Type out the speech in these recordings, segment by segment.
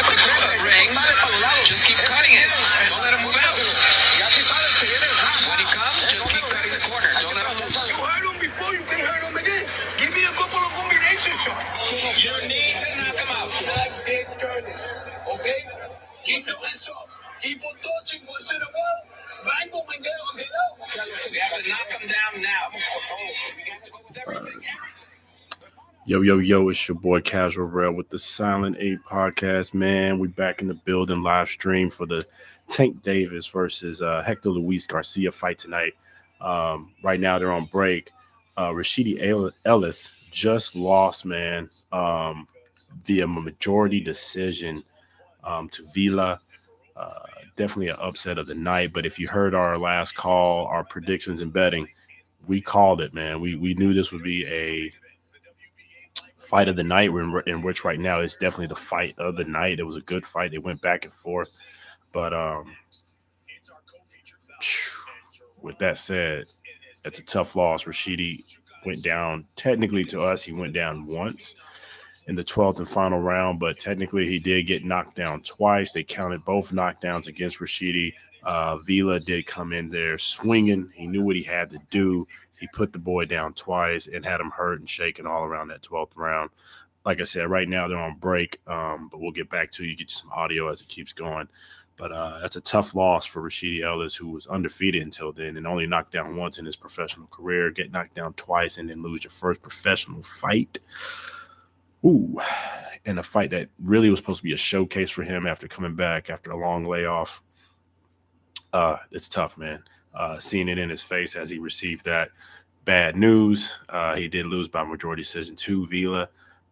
the pull-up ring. Just keep cutting it. Don't let him move out. When he comes, just keep cutting the corner. Don't let him move. You heard him before, you can hurt him again. Give me a couple of combination shots. You need to knock him out. Like big Ennis, okay? Keep your hands up. Keep on touching what's in the wall. Bang him and get out. We have to knock him down now. We got to go with everything. Yo, it's your boy Casual Rail with the Silent 8 podcast, man. We back in the building, live stream for the Tank Davis versus Hector Luis Garcia fight tonight. Right now they're on break. Rashidi Ellis just lost, man, via majority decision to Vila. Definitely an upset of the night. But if you heard our last call, our predictions and betting, we called it, man. We knew this would be a fight of the night, in which right now it's definitely the fight of the night. It was a good fight. They went back and forth. But with that said, it's a tough loss. Rashidi went down. Technically, to us, he went down once in the 12th and final round, but technically he did get knocked down twice. They counted both knockdowns against Rashidi. Vila did come in there swinging. He knew what he had to do. He put the boy down twice and had him hurt and shaking all around that 12th round. Like I said, right now they're on break, but we'll get back to you, get you some audio as it keeps going. But that's a tough loss for Rashidi Ellis, who was undefeated until then and only knocked down once in his professional career. Get knocked down twice and then lose your first professional fight. Ooh, and a fight that really was supposed to be a showcase for him after coming back after a long layoff. It's tough, man. Seeing it in his face as he received that bad news. He did lose by majority decision to Vila.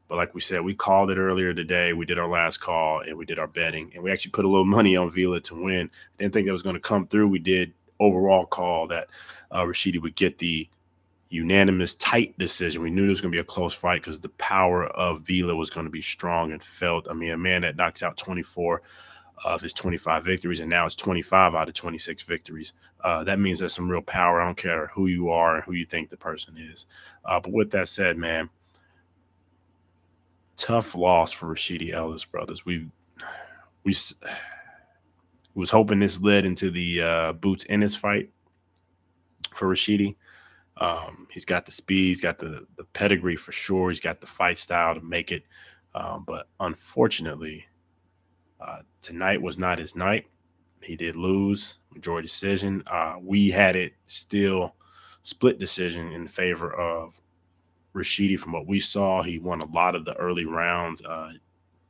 But like we said, we called it earlier today. We did our last call and we did our betting. And we actually put a little money on Vila to win. Didn't think it was going to come through. We did overall call that Rashidi would get the unanimous tight decision. We knew there was going to be a close fight because the power of Vila was going to be strong and felt. I mean, a man that knocks out 24 of his 25 victories, and now it's 25 out of 26 victories. That means there's some real power. I don't care who you are and who you think the person is. But with that said, man, tough loss for Rashidi Ellis, brothers. We was hoping this led into the Boots Ennis fight for Rashidi. He's got the speed, he's got the pedigree for sure. He's got the fight style to make it. But unfortunately, tonight was not his night. He did lose, majority decision. We had it still split decision in favor of Rashidi. From what we saw, he won a lot of the early rounds.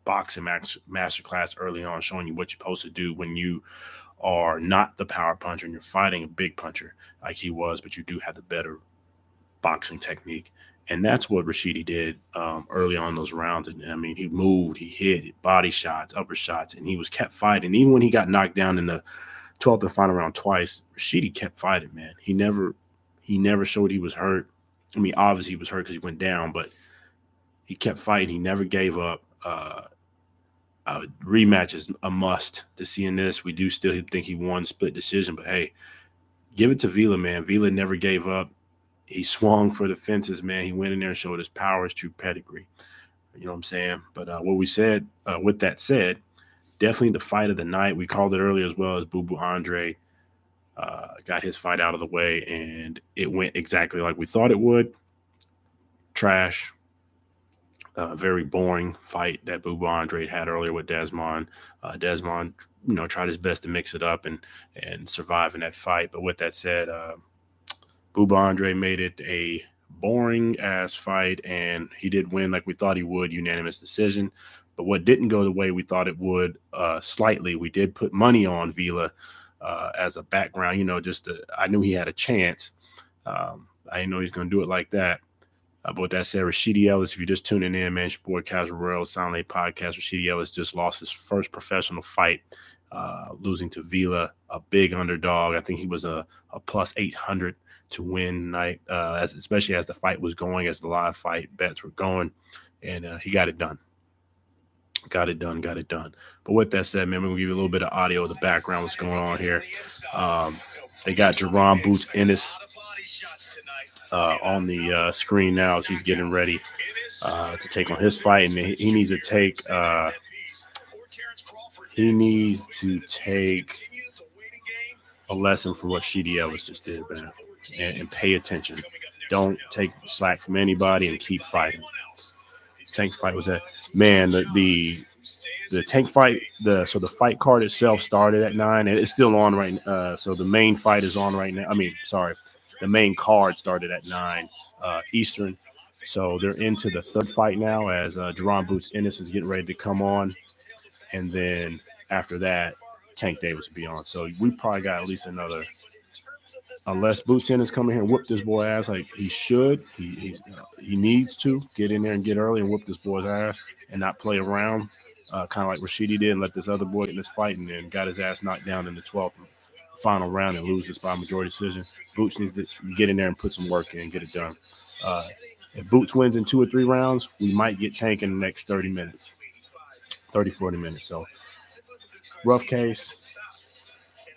Boxing masterclass early on, showing you what you're supposed to do when you are not the power puncher and you're fighting a big puncher like he was, but you do have the better boxing technique. And that's what Rashidi did early on in those rounds. And I mean, he moved, he hit body shots, upper shots, and he was kept fighting. Even when he got knocked down in the 12th and final round twice, Rashidi kept fighting, man. He never showed he was hurt. I mean, obviously he was hurt because he went down, but he kept fighting. He never gave up. Rematch is a must to see in this. We do still think he won split decision, but hey, give it to Vila, man. Vila never gave up. He swung for the fences, man. He went in there and showed his power, his true pedigree. You know what I'm saying? But what we said, with that said, definitely the fight of the night. We called it earlier as well as Boo Boo Andre got his fight out of the way, and it went exactly like we thought it would. Trash. Very boring fight that Boo Boo Andre had earlier with Desmond. Desmond, tried his best to mix it up and survive in that fight. But with that said, Boo Boo Andre made it a boring-ass fight, and he did win like we thought he would, unanimous decision. But what didn't go the way we thought it would slightly, we did put money on Vila as a background, I knew he had a chance. I didn't know he was going to do it like that. But with that said, Rashidi Ellis, if you're just tuning in, man, it's your boy Casual Rail, Silent 8 Podcast. Rashidi Ellis just lost his first professional fight, losing to Vila, a big underdog. I think he was a plus 800 to win tonight, especially as the fight was going, as the live fight bets were going, and he got it done. Got it done. But with that said, man, we're going to give you a little bit of audio of the background, what's going on here. They got Jerron Boots Ennis on the screen now as he's getting ready to take on his fight, and he needs to take he needs to take a lesson from what Rashidi Ellis just did, man, and pay attention. Don't take slack from anybody and keep fighting. Tank fight was that, man. The tank fight, the fight card itself started at 9, and it's still on right. So the main fight is on right now. I mean, sorry, the main card started at 9 Eastern. So they're into the third fight now as Gervonta Ennis is getting ready to come on, and then after that, Tank Davis will be on. So we probably got at least another, unless Boots Ennis come in here and whoop this boy ass like he should. He needs to get in there and get early and whoop this boy's ass and not play around, kind of like Rashidi did, and let this other boy get in this fight and then got his ass knocked down in the 12th final round and lose this by majority decision. Boots needs to get in there and put some work in and get it done. If Boots wins in 2 or 3 rounds, we might get Tank in the next 30 minutes, 30, 40 minutes. So rough case.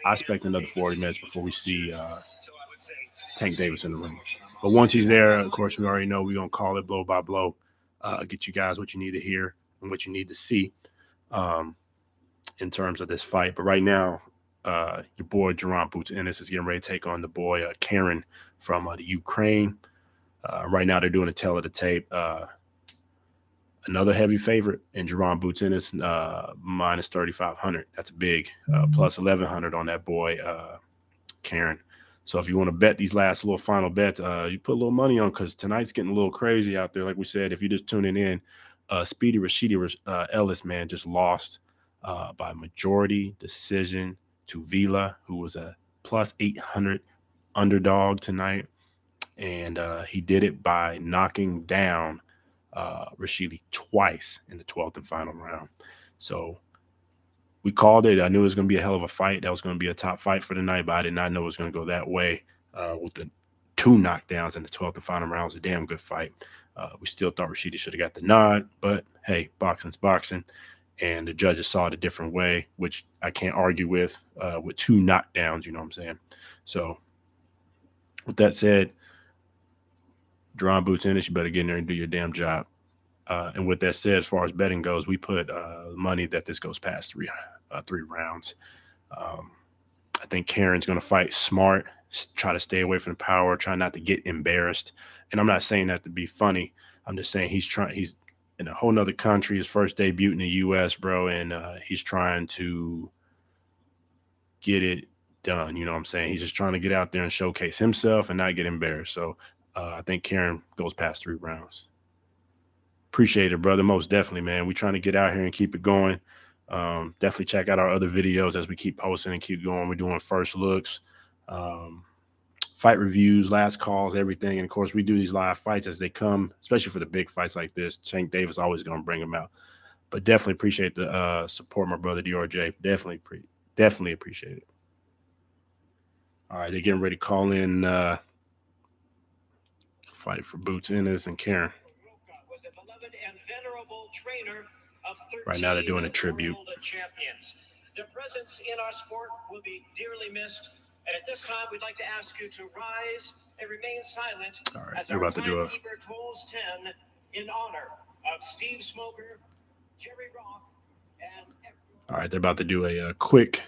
I expect another 40 minutes before we see Tank Davis in the ring. But once he's there, of course, we already know we're going to call it blow by blow, get you guys what you need to hear and what you need to see in terms of this fight. But right now, your boy Gervonta Ennis is getting ready to take on the boy Karen from the Ukraine. Right now, they're doing a tail of the tape. Another heavy favorite in Gervonta Ennis, minus 3,500. That's big. Plus 1,100 on that boy, Karen. So if you want to bet these last little final bets, you put a little money on, because tonight's getting a little crazy out there. Like we said, if you're just tuning in, Speedy Rashidi Ellis, man, just lost by majority decision to Vila, who was a plus 800 underdog tonight. And he did it by knocking down Rashidi twice in the 12th and final round. So we called it. I knew it was going to be a hell of a fight. That was going to be a top fight for the night, but I did not know it was going to go that way with the 2 knockdowns in the 12th and final round. It was a damn good fight. We still thought Rashidi should have got the nod, but hey, boxing's boxing. And the judges saw it a different way, which I can't argue with 2 knockdowns, you know what I'm saying? So with that said, Gervonta Ennis, you better get in there and do your damn job. And with that said, as far as betting goes, we put money that this goes past 3 rounds. I think Karen's going to fight smart, try to stay away from the power, try not to get embarrassed. And I'm not saying that to be funny. I'm just saying he's in a whole nother country, his first debut in the U.S., bro, and he's trying to get it done. You know what I'm saying? He's just trying to get out there and showcase himself and not get embarrassed. So I think Karen goes past 3 rounds. Appreciate it, brother. Most definitely, man. We're trying to get out here and keep it going. Definitely check out our other videos as we keep posting and keep going. We're doing first looks, fight reviews, last calls, everything. And, of course, we do these live fights as they come, especially for the big fights like this. Tank Davis always going to bring them out. But definitely appreciate the support, my brother, DRJ. Definitely appreciate it. All right, they're getting ready to call in fight for Boots Ennis and Karen. Right now they're doing a tribute. Their presence in our sport will be dearly missed. And at this time, we'd like to ask you to rise and remain silent. All right, as they're about to do it. Tolls 10 in honor of Steve Smoker, Jerry Roth, and all right, they're about to do a quick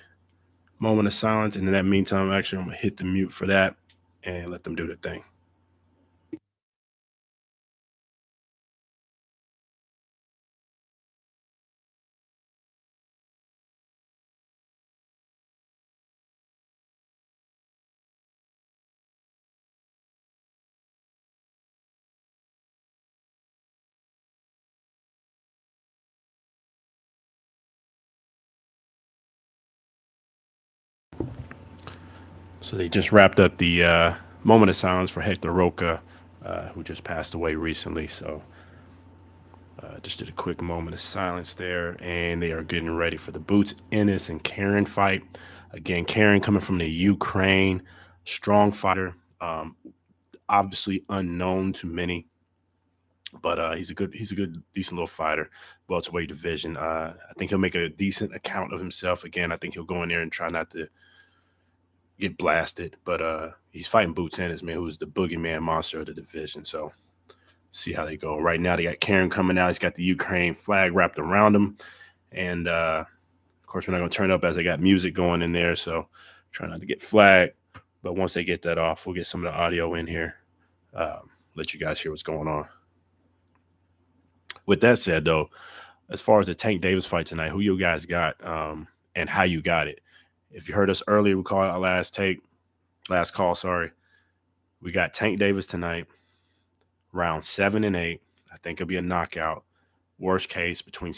moment of silence. And in that meantime, actually, I'm going to hit the mute for that and let them do their thing. So they just wrapped up the moment of silence for Hector, who just passed away recently. So just did a quick moment of silence there, and they are getting ready for the Boots Ennis and Karen fight. Again, Karen coming from the Ukraine, strong fighter, obviously unknown to many, but he's a good, decent little fighter, welterweight division. I think he'll make a decent account of himself. Again, I think he'll go in there and try not to get blasted, but he's fighting Boots Ennis, man, who's the boogeyman monster of the division. So see how they go. Right now they got Karen coming out. He's got the Ukraine flag wrapped around him, and Of course, we're not going to turn up as I got music going in there, so try not to get flagged. But once they get that off, we'll get some of the audio in here, let you guys hear what's going on. With that said, though, as far as the Tank Davis fight tonight, who you guys got and how you got it? If you heard us earlier, we call it our last call, sorry. We got Tank Davis tonight, round 7 and 8. I think it'll be a knockout. Worst case, between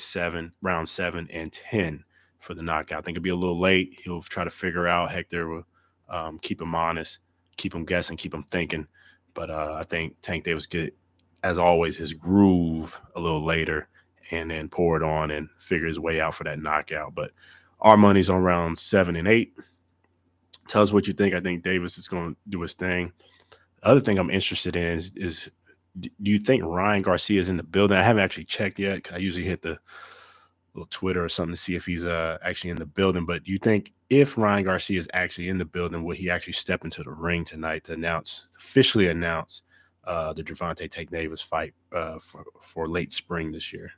round 7 and 10 for the knockout. I think it'll be a little late. He'll try to figure out. Hector will keep him honest, keep him guessing, keep him thinking. But I think Tank Davis get, as always, his groove a little later and then pour it on and figure his way out for that knockout. But our money's on round 7 and 8. Tell us what you think. I think Davis is going to do his thing. The other thing I'm interested in is do you think Ryan Garcia is in the building? I haven't actually checked yet. I usually hit the little Twitter or something to see if he's actually in the building. But do you think if Ryan Garcia is actually in the building, will he actually step into the ring tonight to officially announce the Gervonta Tank Davis fight for late spring this year?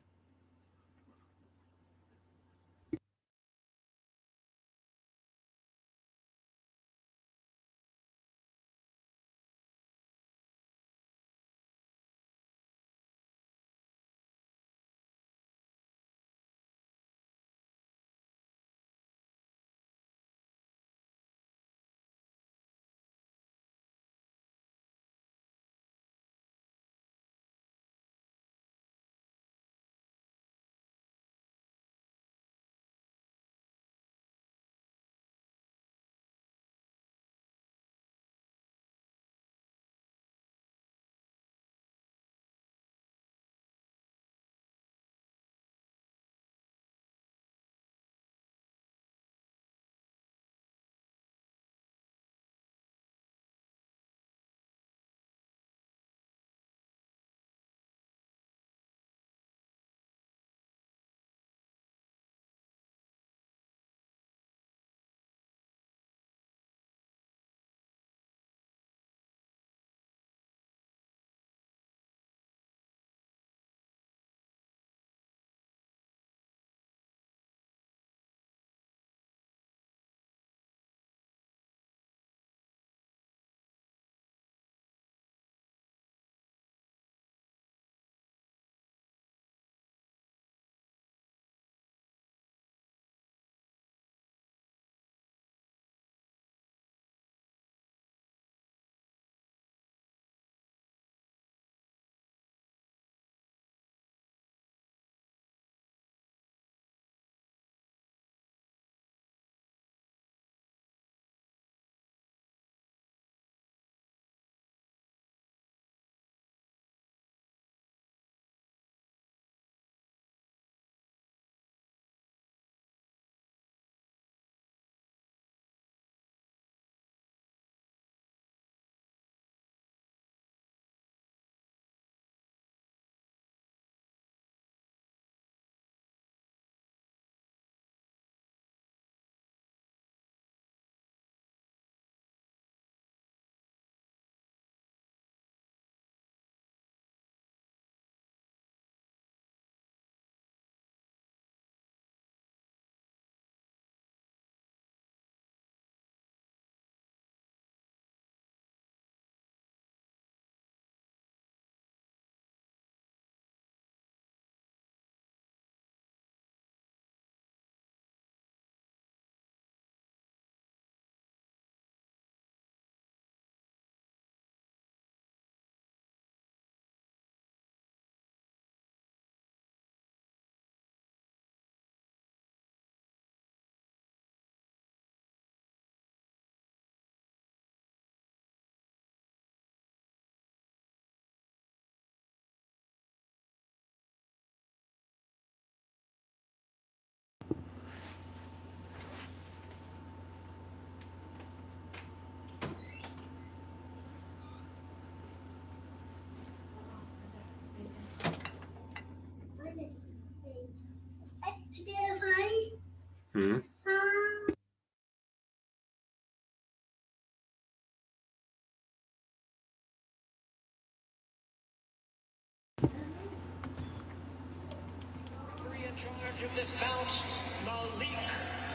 of this bout, Malik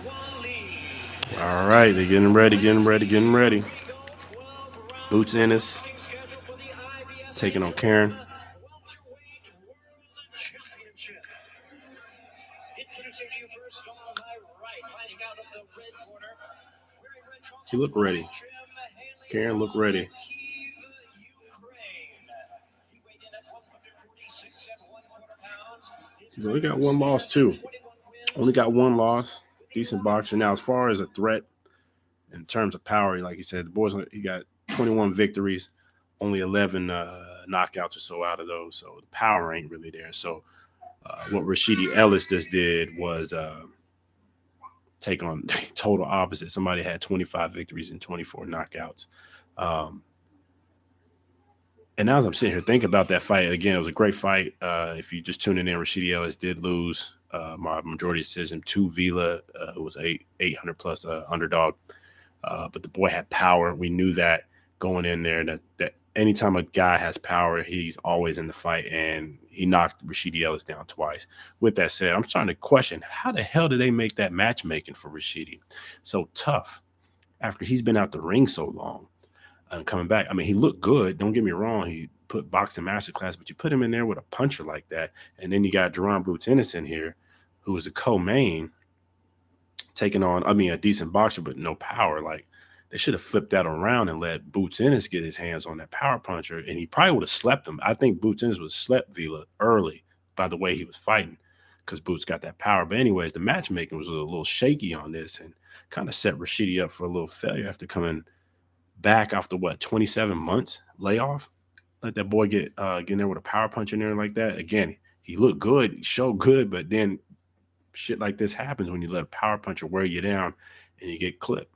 Wali. All right, they're getting ready. Boots Ennis taking on Karen. Welterweight World Championship. Introducing you first on my right, fighting out of the red corner. Wearing red trunks. She looked ready. Karen looked ready. He weighed in at 146 and 1/4 pounds. He's only got one loss, too. Only got one loss. Decent boxer. Now, as far as a threat in terms of power, like he said, the boys, he got 21 victories, only 11 knockouts or so out of those. So the power ain't really there. So what Rashidi Ellis just did was take on total opposite. Somebody had 25 victories and 24 knockouts. And now as I'm sitting here thinking about that fight, again, it was a great fight. If you just tuning in, Rashidi Ellis did lose my majority decision to Vila, who was 800 plus underdog. But the boy had power. We knew that going in there, that anytime a guy has power, he's always in the fight. And he knocked Rashidi Ellis down twice. With that said, I'm trying to question, how the hell did they make that matchmaking for Rashidi so tough after he's been out the ring so long? And coming back, I mean, he looked good. Don't get me wrong. He put boxing masterclass, but you put him in there with a puncher like that. And then you got Gervonta Ennis in here, who was a co-main, taking on, a decent boxer, but no power. Like, they should have flipped that around and let Boots Ennis get his hands on that power puncher, and he probably would have slept him. I think Boots Ennis would have slept Vila early by the way he was fighting, because Boots got that power. But anyways, the matchmaking was a little shaky on this and kind of set Rashidi up for a little failure after coming back after 27 months layoff. Let that boy get in there with a power punch in there like that. Again, he looked good, he showed good, but then shit like this happens when you let a power puncher wear you down and you get clipped.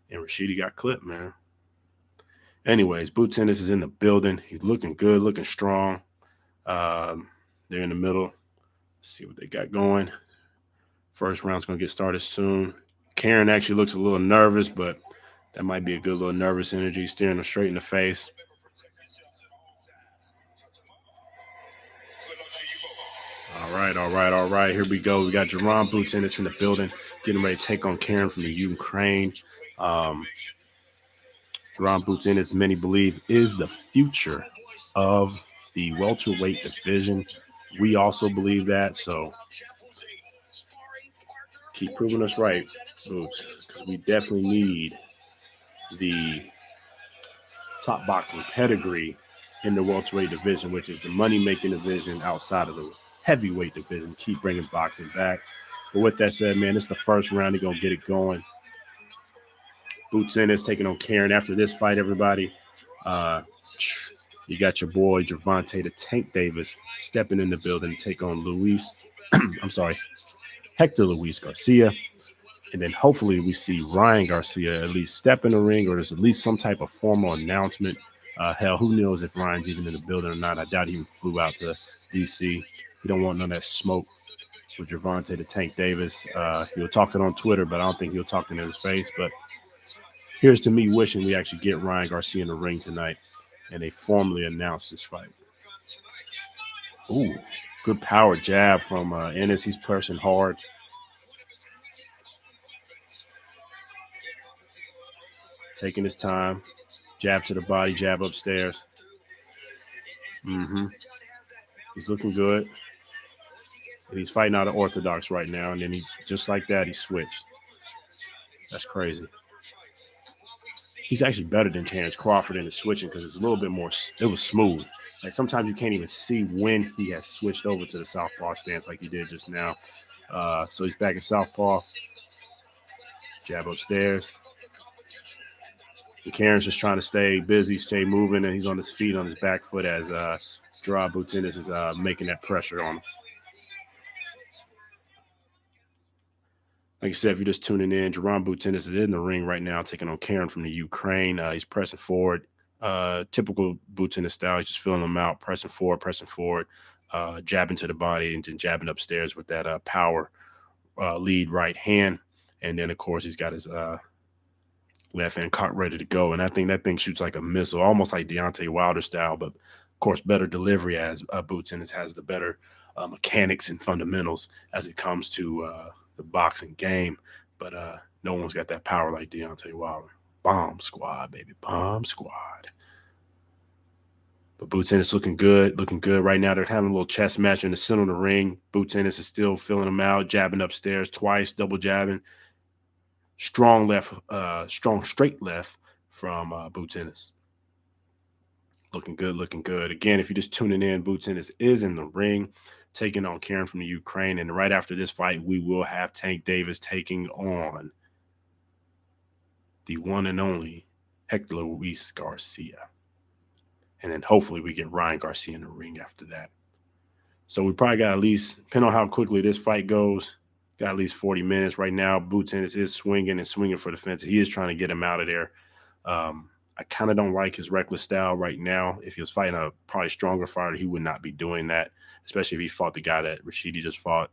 And Rashidi got clipped, man. Anyways, Boots Ennis is in the building. He's looking good, looking strong. They're in the middle. Let's see what they got going. First round's going to get started soon. Karen actually looks a little nervous, but that might be a good little nervous energy, staring him straight in the face. All right. Here we go. We got Jerron Boots Ennis in the building, getting ready to take on Karen from the Ukraine. Jerron Boots Ennis, many believe, is the future of the welterweight division. We also believe that, so keep proving us right, Boots, because we definitely need the top boxing pedigree in the welterweight division, which is the money-making division outside of the heavyweight division. Keep bringing boxing back. But with that said, man, it's the first round. They're going to get it going. Boots Ennis taking on Karen after this fight, everybody. You got your boy, Gervonta the Tank Davis, stepping in the building to take on Hector Luis Garcia. And then hopefully we see Ryan Garcia at least step in the ring, or there's at least some type of formal announcement. Hell, who knows if Ryan's even in the building or not. I doubt he even flew out to D.C. He don't want none of that smoke with Gervonta the Tank Davis. He'll talk it on Twitter, but I don't think he'll talk it in his face. But here's to me wishing we actually get Ryan Garcia in the ring tonight and they formally announce this fight. Ooh, good power jab from Ennis. He's pushing hard. Taking his time. Jab to the body, jab upstairs. He's looking good. And he's fighting out of orthodox right now. And then he, just like that, he switched. That's crazy. He's actually better than Terrence Crawford in the switching because it's a little bit more, it was smooth. Like sometimes you can't even see when he has switched over to the southpaw stance like he did just now. So he's back in southpaw. Jab upstairs. And Karen's just trying to stay busy, stay moving, and he's on his feet, on his back foot as Gerard Boots Ennis is making that pressure on him. Like I said, if you're just tuning in, Gerard Boots Ennis is in the ring right now, taking on Karen from the Ukraine. He's pressing forward. Typical Boots Ennis style. He's just filling them out, pressing forward, jabbing to the body, and then jabbing upstairs with that power lead right hand. And then, of course, he's got his left hand cocked ready to go. And I think that thing shoots like a missile, almost like Deontay Wilder style, but Of course, better delivery as Boots Ennis has the better mechanics and fundamentals as it comes to the boxing game. But no one's got that power like Deontay Wilder. Bomb squad, baby. Bomb squad. But Boots Ennis looking good right now. They're having a little chess match in the center of the ring. Boots Ennis is still filling him out, jabbing upstairs twice, double jabbing. Strong straight left from Boots Ennis. Looking good. Again, if you're just tuning in, Boots Ennis is in the ring, taking on Karen from the Ukraine. And right after this fight, we will have Tank Davis taking on the one and only Hector Luis Garcia. And then hopefully we get Ryan Garcia in the ring after that. So we probably got at least, depending on how quickly this fight goes, got at least 40 minutes. Right now, Boots Ennis is swinging for the fence. He is trying to get him out of there. I kind of don't like his reckless style right now. If he was fighting a probably stronger fighter, he would not be doing that, especially if he fought the guy that Rashidi just fought.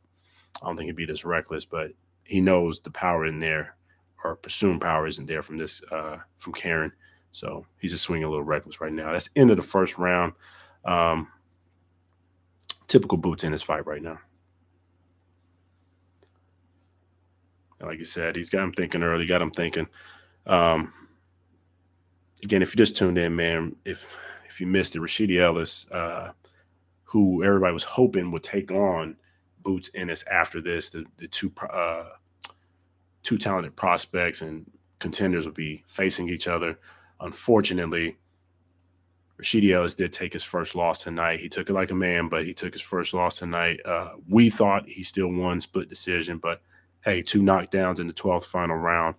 I don't think he'd be this reckless, but he knows the power in there, or presumed power isn't there from from Karen. So he's just swinging a little reckless right now. That's the end of the first round. Typical Boots in his fight right now. And like you said, he's got him thinking early, got him thinking. Again, if you just tuned in, man, if you missed it, Rashidi Ellis, who everybody was hoping would take on Boots Ennis after this, the two talented prospects and contenders would be facing each other. Unfortunately, Rashidi Ellis did take his first loss tonight. He took it like a man, but he took his first loss tonight. We thought he still won split decision, but hey, 2 knockdowns in the 12th final round.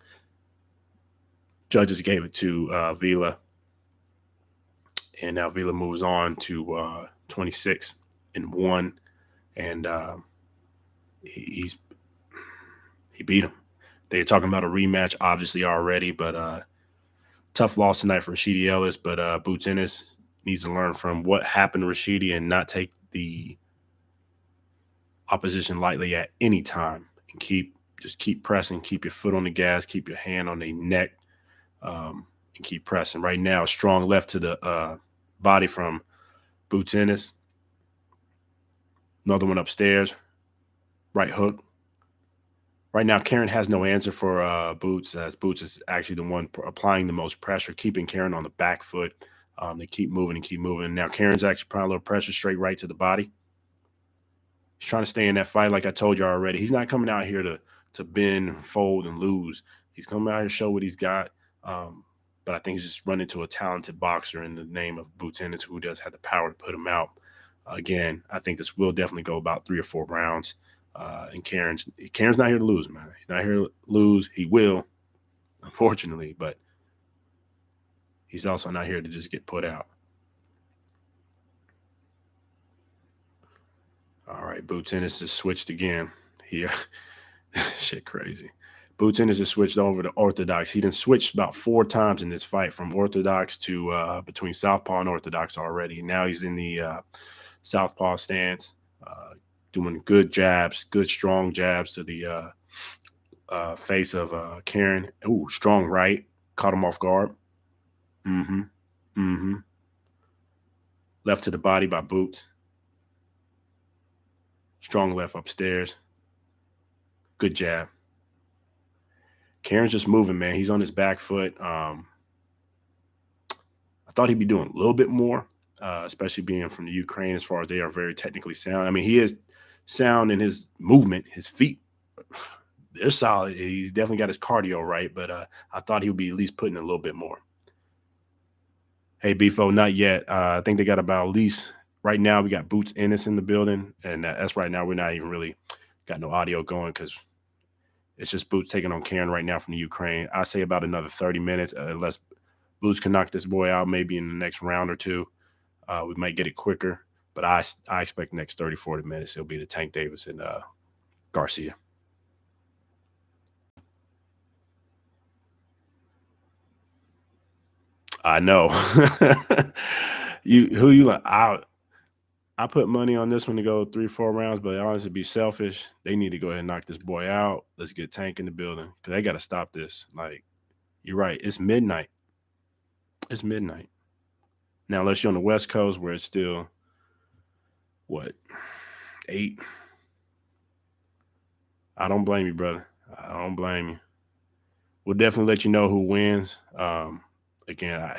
Judges gave it to Vila, and now Vila moves on to 26-1, and he beat him. They're talking about a rematch, obviously already, but tough loss tonight for Rashidi Ellis. But Boots Ennis needs to learn from what happened to Rashidi and not take the opposition lightly at any time, and just keep pressing, keep your foot on the gas, keep your hand on the neck. And keep pressing. Right now, strong left to the body from Boots Ennis. Another one upstairs. Right hook. Right now, Karen has no answer for Boots, as Boots is actually the one applying the most pressure, keeping Karen on the back foot. They keep moving and keep moving. Now, Karen's actually applying a little pressure straight right to the body. He's trying to stay in that fight, like I told you already. He's not coming out here to bend, fold, and lose. He's coming out here to show what he's got. But I think he's just run into a talented boxer in the name of Boots Ennis, who does have the power to put him out. Again, I think this will definitely go about 3 or 4 rounds. And Karen's not here to lose, man. He's not here to lose. He will, unfortunately, but he's also not here to just get put out. All right, Boots Ennis just switched again here. Shit crazy. Boots Ennis just switched over to orthodox. He done switched about 4 times in this fight, from orthodox to between southpaw and orthodox already. Now he's in the southpaw stance, doing good jabs, good strong jabs to the face of Karen. Ooh, strong right. Caught him off guard. Left to the body by Boots. Strong left upstairs. Good jab. Karen's just moving, man. He's on his back foot. I thought he'd be doing a little bit more, especially being from the Ukraine, as far as they are very technically sound. I mean, he is sound in his movement. His feet, they're solid. He's definitely got his cardio right, but I thought he would be at least putting a little bit more. Hey, Bifo, not yet. I think they got about, at least right now, we got Boots Ennis in the building, and that's right now. We're not even really got no audio going because it's just Boots taking on Karen right now from the Ukraine. I say about another 30 minutes, unless Boots can knock this boy out maybe in the next round or 2. We might get it quicker, but I expect the next 30, 40 minutes, it'll be the Tank Davis and Garcia. I know. Who you like? I put money on this one to go 3, 4 rounds, but honestly, be selfish. They need to go ahead and knock this boy out. Let's get Tank in the building, because they got to stop this. Like, you're right. It's midnight. It's midnight. Now, unless you're on the West Coast where it's still, what, 8? I don't blame you, brother. I don't blame you. We'll definitely let you know who wins. Again,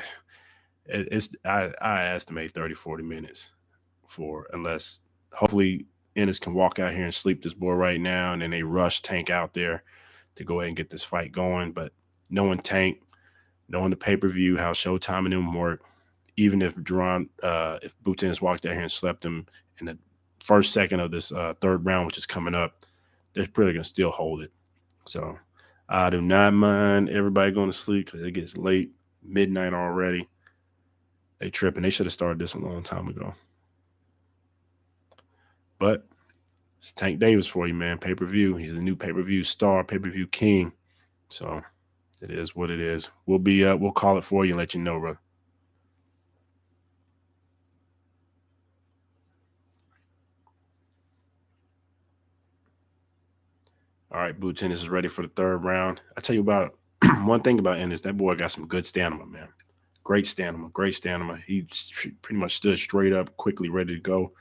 I estimate 30, 40 minutes unless hopefully Ennis can walk out here and sleep this boy right now, and then they rush Tank out there to go ahead and get this fight going. But knowing Tank, knowing the pay-per-view, how Showtime and them work, even if if Boots Ennis walked out here and slept him in the first second of this third round, which is coming up, they're probably going to still hold it. So I do not mind everybody going to sleep because it gets late, midnight already. They tripping. They should have started this a long time ago. But it's Tank Davis for you, man. Pay-per-view. He's the new pay-per-view star, pay-per-view king. So it is what it is. We'll call it for you and let you know, bro. All right, Boots Ennis is ready for the third round. I tell you about one thing about Ennis. That boy got some good stamina, man. Great stamina. He pretty much stood straight up, quickly ready to go.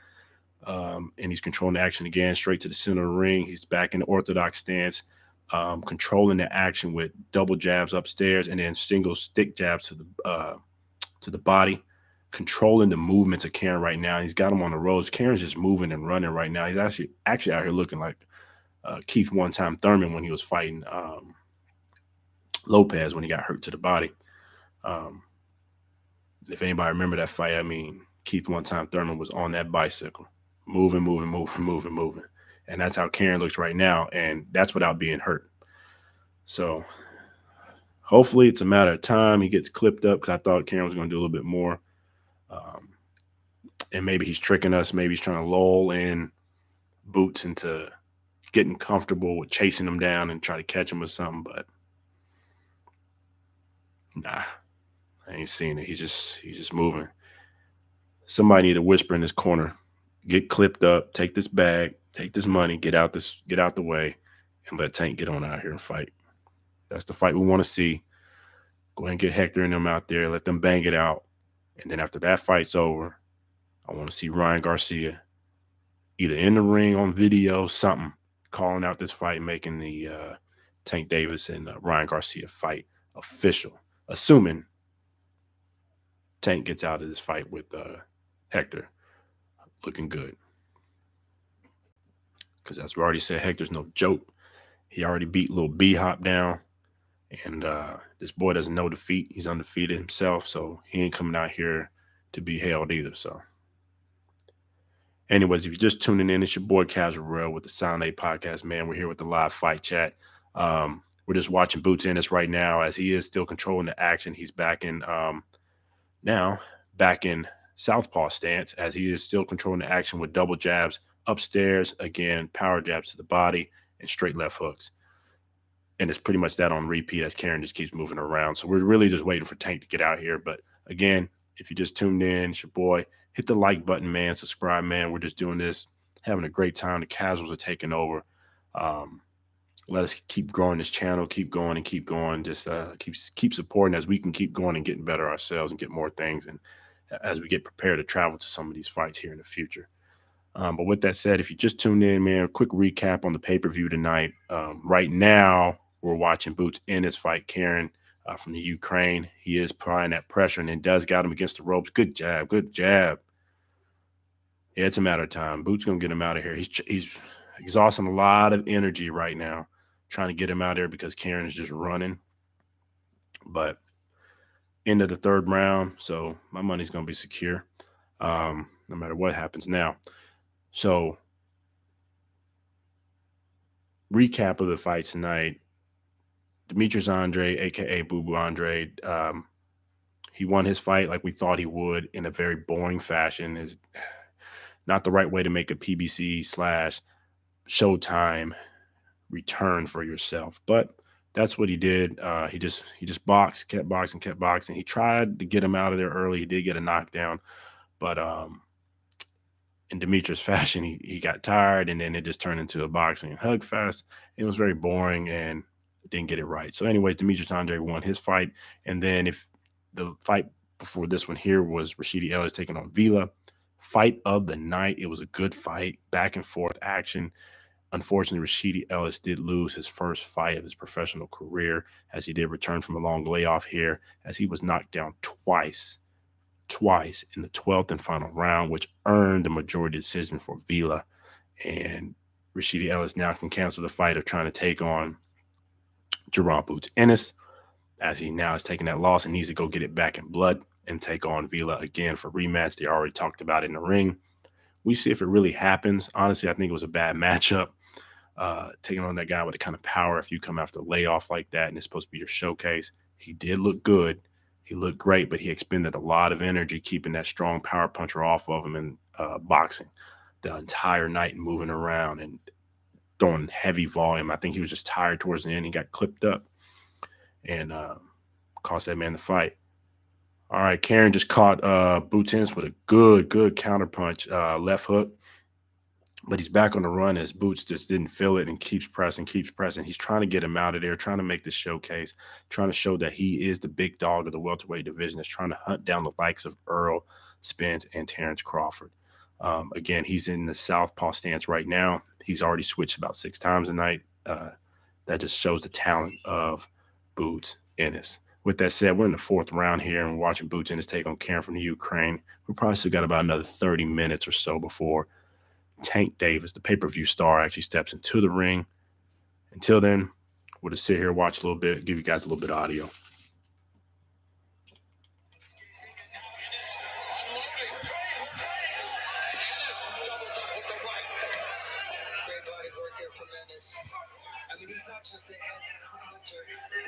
And he's controlling the action again, straight to the center of the ring. He's back in the orthodox stance, controlling the action with double jabs upstairs and then single stick jabs to the body, controlling the movements of Karen right now. He's got him on the ropes. Karen's just moving and running right now. He's actually out here looking like Keith one-time Thurman when he was fighting Lopez when he got hurt to the body. If anybody remember that fight, I mean, Keith one-time Thurman was on that bicycle, moving. And that's how Karen looks right now, and that's without being hurt. So hopefully it's a matter of time he gets clipped up, because I thought Karen was going to do a little bit more. And maybe he's tricking us. Maybe he's trying to lull in Boots into getting comfortable with chasing him down and try to catch him or something. But nah, I ain't seeing it. He's just moving. Somebody need to whisper in his corner, get clipped up, take this bag, take this money, get out the way, and let Tank get on out here and fight. That's the fight we want to see. Go ahead and get Hector and them out there, let them bang it out. And then after that fight's over, I want to see Ryan Garcia either in the ring on video, something, calling out this fight, making the Tank Davis and Ryan Garcia fight official, assuming Tank gets out of this fight with Hector looking good. Because as we already said, Hector's no joke. He already beat Lil B-Hop down. And this boy doesn't know defeat. He's undefeated himself, so he ain't coming out here to be held either. So anyways, if you're just tuning in, it's your boy Casual Real with the Sound 8 podcast, man. We're here with the live fight chat. We're just watching Boots Ennis right now as he is still controlling the action. He's back in southpaw stance as he is still controlling the action with double jabs upstairs, again, power jabs to the body and straight left hooks. And it's pretty much that on repeat as Karen just keeps moving around. So we're really just waiting for Tank to get out here. But again, if you just tuned in, it's your boy. Hit the like button, man. Subscribe, man. We're just doing this, having a great time. The casuals are taking over. Let us keep growing this channel, keep going. Just keep supporting as we can keep going and getting better ourselves and get more things. And as we get prepared to travel to some of these fights here in the future. But with that said, if you just tuned in, man, a quick recap on the pay-per-view tonight. Right now, we're watching Boots Ennis fight Karen from the Ukraine. He is applying that pressure and then does got him against the ropes. Good jab. Yeah, it's a matter of time. Boots going to get him out of here. He's exhausting a lot of energy right now, trying to get him out of there because Karen is just running. But end of the third round, so my money's going to be secure no matter what happens now. So recap of the fights tonight. Demetrius Andre, a.k.a. Boo Boo Andre, he won his fight like we thought he would in a very boring fashion. Is not the right way to make a PBC/Showtime return for yourself. But that's what he did. He just boxed, kept boxing. He tried to get him out of there early. He did get a knockdown. But in Demetrius fashion, he got tired, and then it just turned into a boxing hug fest. It was very boring and didn't get it right. So anyways, Demetrius Andre won his fight. And then if the fight before this one here was Rashidi Ellis taking on Vila. Fight of the night. It was a good fight, back and forth action. Unfortunately, Rashidi Ellis did lose his first fight of his professional career, as he did return from a long layoff here, as he was knocked down twice in the 12th and final round, which earned the majority decision for Vila. And Rashidi Ellis now can cancel the fight of trying to take on Gervonta Ennis, as he now is taking that loss and needs to go get it back in blood and take on Vila again for rematch. They already talked about it in the ring. We see if it really happens. Honestly, I think it was a bad matchup. Taking on that guy with the kind of power, if you come after a layoff like that and it's supposed to be your showcase. He did look good. He looked great, but he expended a lot of energy keeping that strong power puncher off of him in boxing the entire night and moving around and throwing heavy volume. I think he was just tired towards the end. He got clipped up and cost that man the fight. All right, Karen just caught Boots with a good counter punch, left hook. But he's back on the run as Boots just didn't feel it and keeps pressing. He's trying to get him out of there, trying to make this showcase, trying to show that he is the big dog of the welterweight division. Is trying to hunt down the likes of Earl Spence and Terrence Crawford. Again, he's in the southpaw stance right now. He's already switched about 6 times a night. That just shows the talent of Boots Ennis. With that said, we're in the 4th round here, and we're watching Boots Ennis take on Karen from the Ukraine. We probably still got about another 30 minutes or so before Tank Davis, the pay-per-view star, actually steps into the ring. Until then, we'll just sit here, watch a little bit, give you guys a little bit of audio. I mean, he's not just a hunter.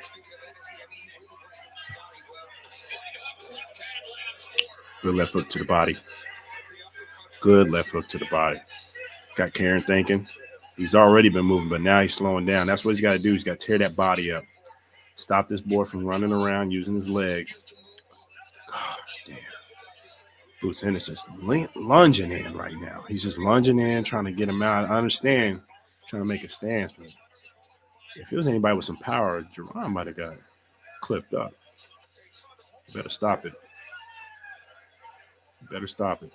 Speaking of Ennis, I mean, he really works the body well. Good left hook to the body. Good left hook to the body. Got Karen thinking. He's already been moving, but now he's slowing down. That's what he's got to do. He's got to tear that body up. Stop this boy from running around using his legs. God damn. Boots Ennis just lunging in right now. He's just lunging in, trying to get him out. I understand trying to make a stance, but if it was anybody with some power, Jerron might have got clipped up. You better stop it. Better stop it.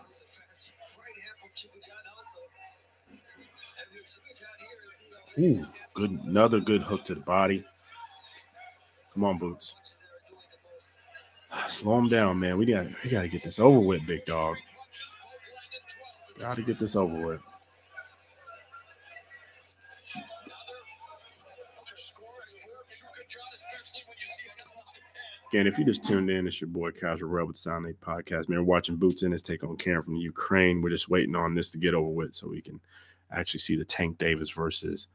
Ooh, another good hook to the body. Come on, Boots. Slow him down, man. We gotta get this over with, big dog. Gotta get this over with. Again, if you just tuned in, it's your boy Casual Rebel with Sound 8 Podcast. Man, we're watching Boots Ennis take on Karen from the Ukraine. We're just waiting on this to get over with so we can actually see the Tank Davis versus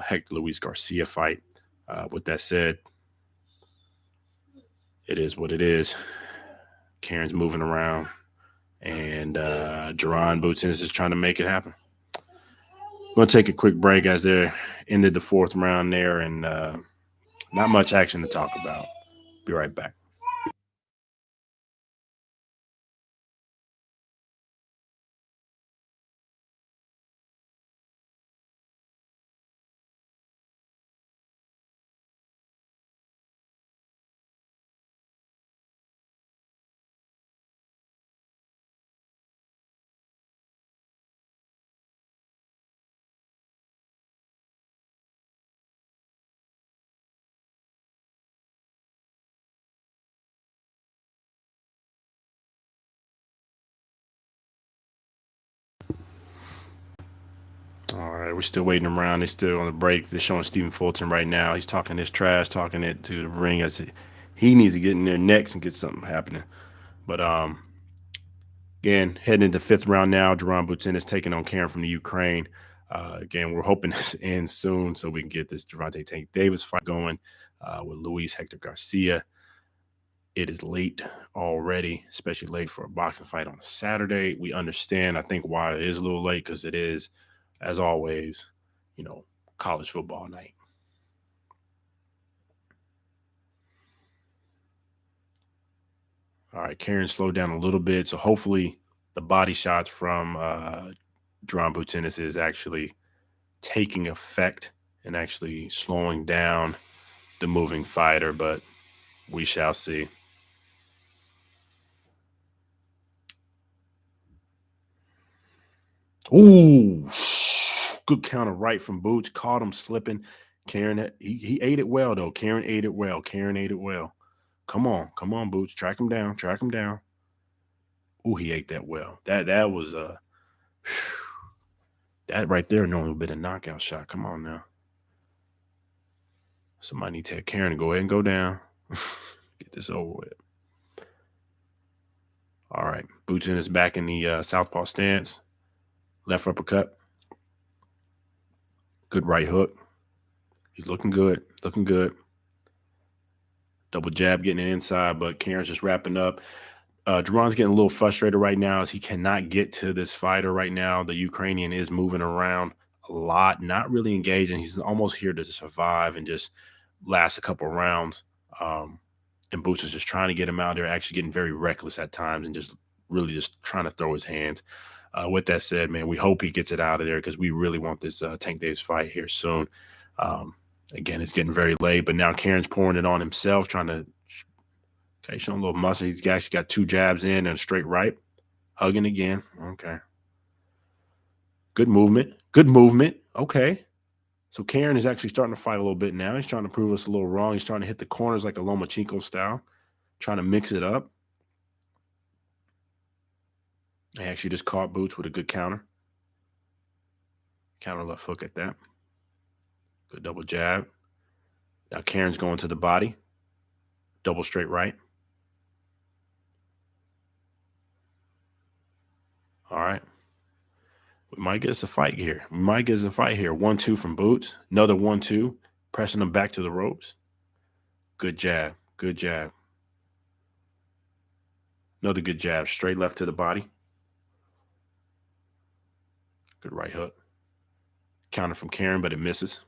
Hector Garcia fight. With that said, it is what it is. Karen's moving around, and Jerron Boots Ennis is trying to make it happen. We're going to take a quick break as they ended the 4th round there, and not much action to talk about. Be right back. All right, we're still waiting around. They're still on the break. They're showing Stephen Fulton right now. He's talking this trash, talking it to the ring. I said he needs to get in there next and get something happening. But again, heading into 5th round now. Jerron Boots Ennis taking on Karen from the Ukraine. Again, we're hoping this ends soon so we can get this Gervonta Tank Davis fight going with Luis Hector Garcia. It is late already, especially late for a boxing fight on Saturday. We understand, I think, why it is a little late, because it is, as always, college football night. All right, Karen slowed down a little bit, so hopefully the body shots from Jerron Boots Ennis is actually taking effect and actually slowing down the moving fighter, but we shall see. Ooh, good counter right from Boots. Caught him slipping. Karen, he ate it well, though. Karen ate it well. Karen ate it well. Come on, Boots. Track him down. Track him down. Ooh, he ate that well. That was that right there normally would have been a knockout shot. Come on now. Somebody need to tell Karen to go ahead and go down. Get this over with. All right. Boots in is back in the southpaw stance. Left uppercut. Good right hook. He's looking good. Looking good. Double jab getting it inside, but Karen's just wrapping up. Gervonta's getting a little frustrated right now as he cannot get to this fighter right now. The Ukrainian is moving around a lot, not really engaging. He's almost here to survive and just last a couple rounds. And Boots is just trying to get him out there, actually getting very reckless at times and just really just trying to throw his hands. With that said, man, we hope he gets it out of there because we really want this Tank Davis fight here soon. Again, it's getting very late, but now Karen's pouring it on himself, trying to showing a little muscle. He's actually got 2 jabs in and a straight right. Hugging again. Okay. Good movement. Good movement. Okay. So Karen is actually starting to fight a little bit now. He's trying to prove us a little wrong. He's trying to hit the corners like a Lomachenko style, trying to mix it up. I actually just caught Boots with a good counter. Counter left hook at that. Good double jab. Now Karen's going to the body. Double straight right. All right. We might get us a fight here. 1-2 from Boots. Another 1-2. Pressing him back to the ropes. Good jab. Good jab. Another good jab. Straight left to the body. Good right hook. Counter from Karen, but it misses.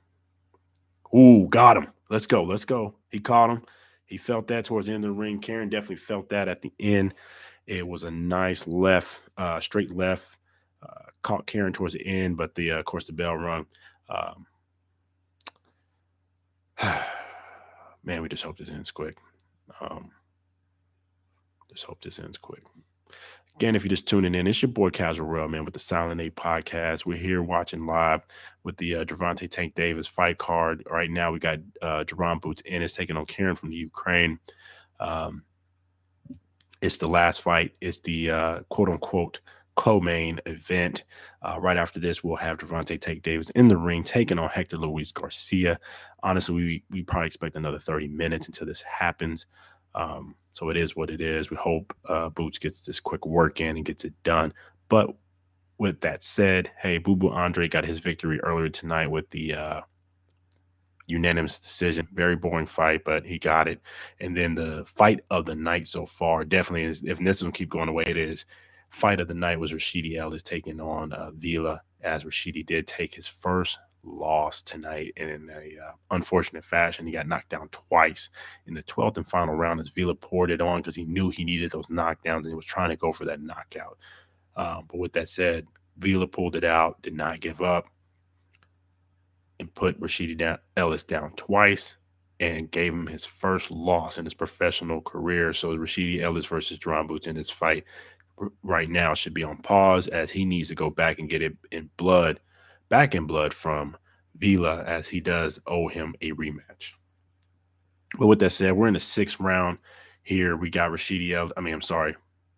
Ooh, got him. Let's go. Let's go. He caught him. He felt that towards the end of the ring. Karen definitely felt that at the end. It was a nice left, straight left. Caught Karen towards the end, but of course, the bell rung. Man, we just hope this ends quick. Again, if you're just tuning in, it's your boy Casual Real, man, with the Silent 8 podcast. We're here watching live with the Gervonta Tank Davis fight card. Right now, we got Jerron Boots Ennis taking on Karen from the Ukraine. It's the last fight. It's the quote-unquote co-main event. Right after this, we'll have Gervonta Tank Davis in the ring taking on Hector Garcia. Honestly, we probably expect another 30 minutes until this happens. So it is what it is. We hope Boots gets this quick work in and gets it done. But with that said, hey, Boo Boo Andre got his victory earlier tonight with the unanimous decision. Very boring fight, but he got it. And then the fight of the night so far definitely is, if this one keep going the way it is, fight of the night was Rashidi Ellis taking on Vila, as Rashidi did take his first loss tonight in a unfortunate fashion. He got knocked down twice in the 12th and final round as Vila poured it on because he knew he needed those knockdowns and he was trying to go for that knockout. But with that said, Vila pulled it out, did not give up, and put Rashidi Ellis down twice and gave him his first loss in his professional career. So Rashidi Ellis versus Jerron Boots in this fight right now should be on pause as he needs to go back and get it back in blood from Vila, as he does owe him a rematch. But with that said, we're in the 6th round here. We got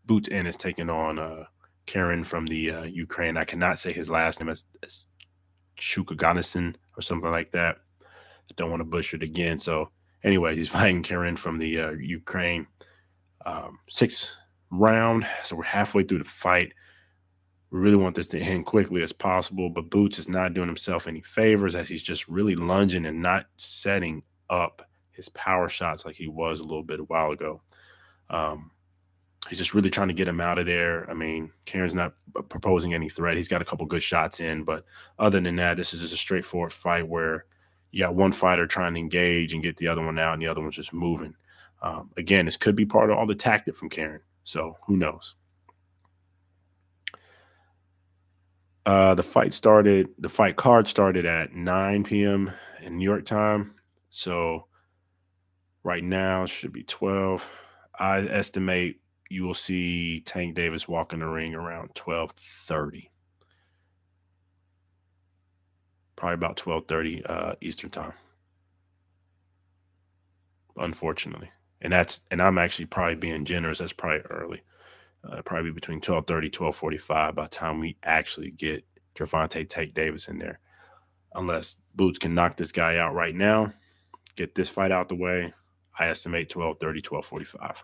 Boots Ennis taking on Karen from the Ukraine. I cannot say his last name as Chukaganison or something like that. I don't want to butcher it again. So anyway, he's fighting Karen from the Ukraine. 6th round. So we're halfway through the fight. We really want this to end quickly as possible, but Boots is not doing himself any favors as he's just really lunging and not setting up his power shots like he was a little bit a while ago. He's just really trying to get him out of there. I mean, Karen's not proposing any threat. He's got a couple good shots in, but other than that, this is just a straightforward fight where you got one fighter trying to engage and get the other one out, and the other one's just moving. Again, this could be part of all the tactic from Karen, so who knows? The fight card started at 9 p.m. in New York time. So right now it should be 12. I estimate you will see Tank Davis walk in the ring around 12:30. Probably about 12:30 Eastern time. Unfortunately. And I'm actually probably being generous. That's probably early. Probably between 12:30, 12:45 by the time we actually get Gervonta Tank Davis in there. Unless Boots can knock this guy out right now, get this fight out the way, I estimate 12:30, 12:45.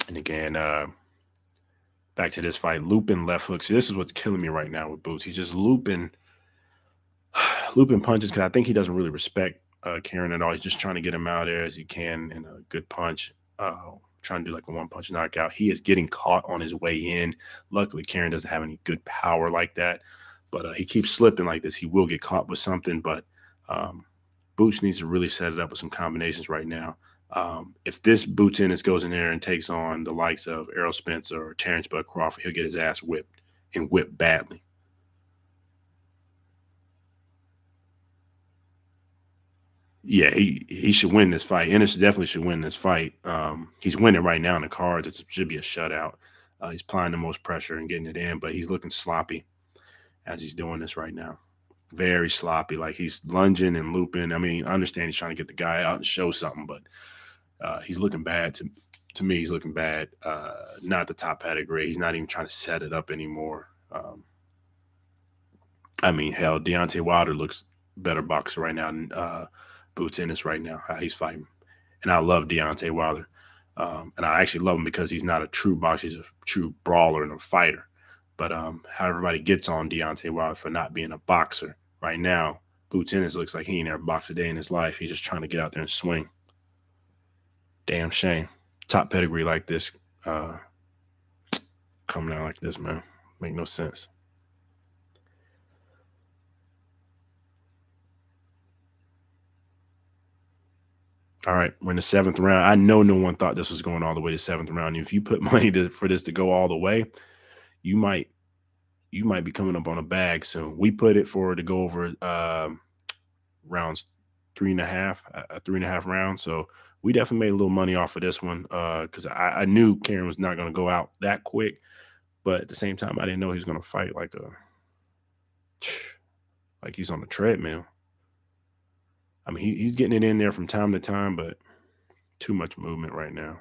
And again, back to this fight, looping left hooks. This is what's killing me right now with Boots. He's just looping punches because I think he doesn't really respect Karen at all. He's just trying to get him out there as he can in a good punch, trying to do like a one-punch knockout. He is getting caught on his way in. Luckily, Karen doesn't have any good power like that, but he keeps slipping like this. He will get caught with something, but Boots needs to really set it up with some combinations right now. If this Boots Ennis goes in there and takes on the likes of Errol Spence or Terrence Bud Crawford, he'll get his ass whipped and whipped badly. Yeah, he should win this fight. Ennis definitely should win this fight. He's winning right now in the cards. It should be a shutout. He's applying the most pressure and getting it in, but he's looking sloppy as he's doing this right now. Very sloppy. Like he's lunging and looping. I mean, I understand he's trying to get the guy out and show something, but he's looking bad. To me, he's looking bad. Not the top pedigree. He's not even trying to set it up anymore. I mean, hell, Deontay Wilder looks better boxer right now than Boots Ennis right now, how he's fighting. And I love Deontay Wilder. And I actually love him because he's not a true boxer. He's a true brawler and a fighter. But how everybody gets on Deontay Wilder for not being a boxer right now, Boots Ennis looks like he ain't never boxed a day in his life. He's just trying to get out there and swing. Damn shame. Top pedigree like this coming out like this, man. Make no sense. All right, we're in the 7th round. I know no one thought this was going all the way to 7th round. If you put money for this to go all the way, you might be coming up on a bag soon. We put it for to go over rounds 3.5, a 3.5 round. So we definitely made a little money off of this one because I knew Karen was not going to go out that quick, but at the same time, I didn't know he was going to fight like he's on the treadmill. I mean, he's getting it in there from time to time, but too much movement right now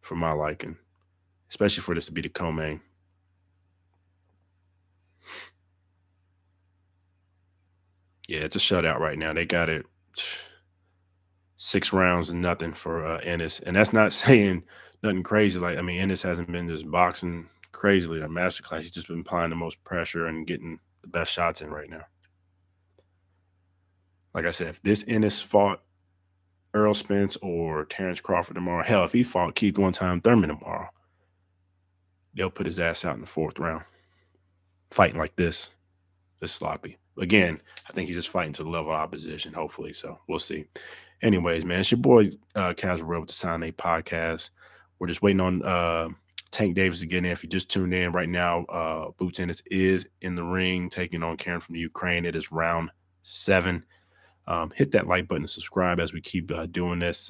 for my liking, especially for this to be the co-main. Yeah, it's a shutout right now. They got it 6 rounds and nothing for Ennis. And that's not saying nothing crazy. Like, I mean, Ennis hasn't been just boxing crazily or masterclass. He's just been applying the most pressure and getting the best shots in right now. Like I said, if this Ennis fought Errol Spence or Terrence Crawford tomorrow, hell, if he fought Keith One Time Thurman tomorrow, they'll put his ass out in the 4th round. Fighting like this sloppy. Again, I think he's just fighting to the level of opposition, hopefully. So we'll see. Anyways, man, it's your boy Casual Real with the Sign A podcast. We're just waiting on Tank Davis to get in. If you just tuned in right now, Boots Ennis is in the ring taking on Karen from the Ukraine. It is round 7. Hit that like button and subscribe as we keep doing this.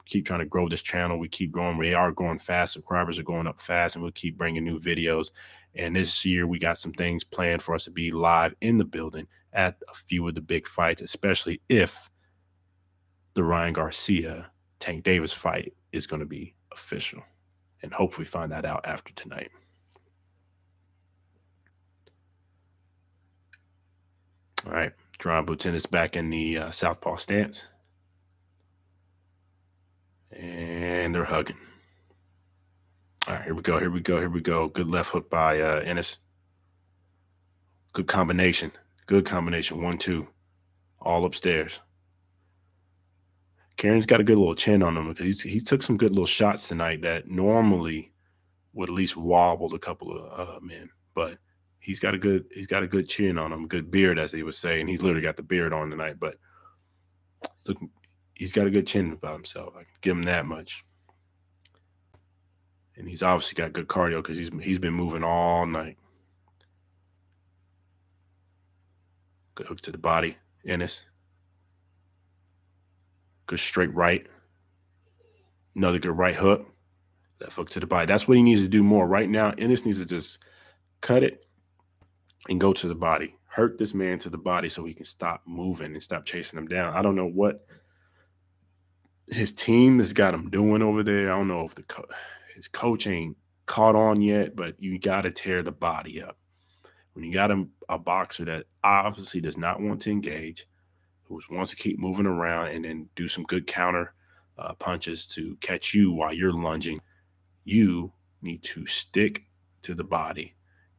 Keep trying to grow this channel. We keep growing. We are growing fast. Subscribers are going up fast, and we'll keep bringing new videos. And this year, we got some things planned for us to be live in the building at a few of the big fights, especially if the Ryan Garcia Tank Davis fight is going to be official. And hopefully find that out after tonight. All right. Drawing Boots Ennis back in the southpaw stance. And they're hugging. All right, here we go. Good left hook by Ennis. Good combination. 1-2. All upstairs. Karen's got a good little chin on him because he took some good little shots tonight that normally would at least wobble a couple of men. But he's got a good chin on him, good beard, as he would say, and he's literally got the beard on tonight. But he's got a good chin about himself. I can give him that much. And he's obviously got good cardio because he's been moving all night. Good hook to the body, Ennis. Good straight right. Another good right hook. Left hook to the body. That's what he needs to do more. Right now, Ennis needs to just cut it and go to the body. Hurt this man to the body so he can stop moving and stop chasing him down. I don't know what his team has got him doing over there. I don't know if his coach ain't caught on yet, but you got to tear the body up. When you got a boxer that obviously does not want to engage, who wants to keep moving around and then do some good counter punches to catch you while you're lunging, you need to stick to the body.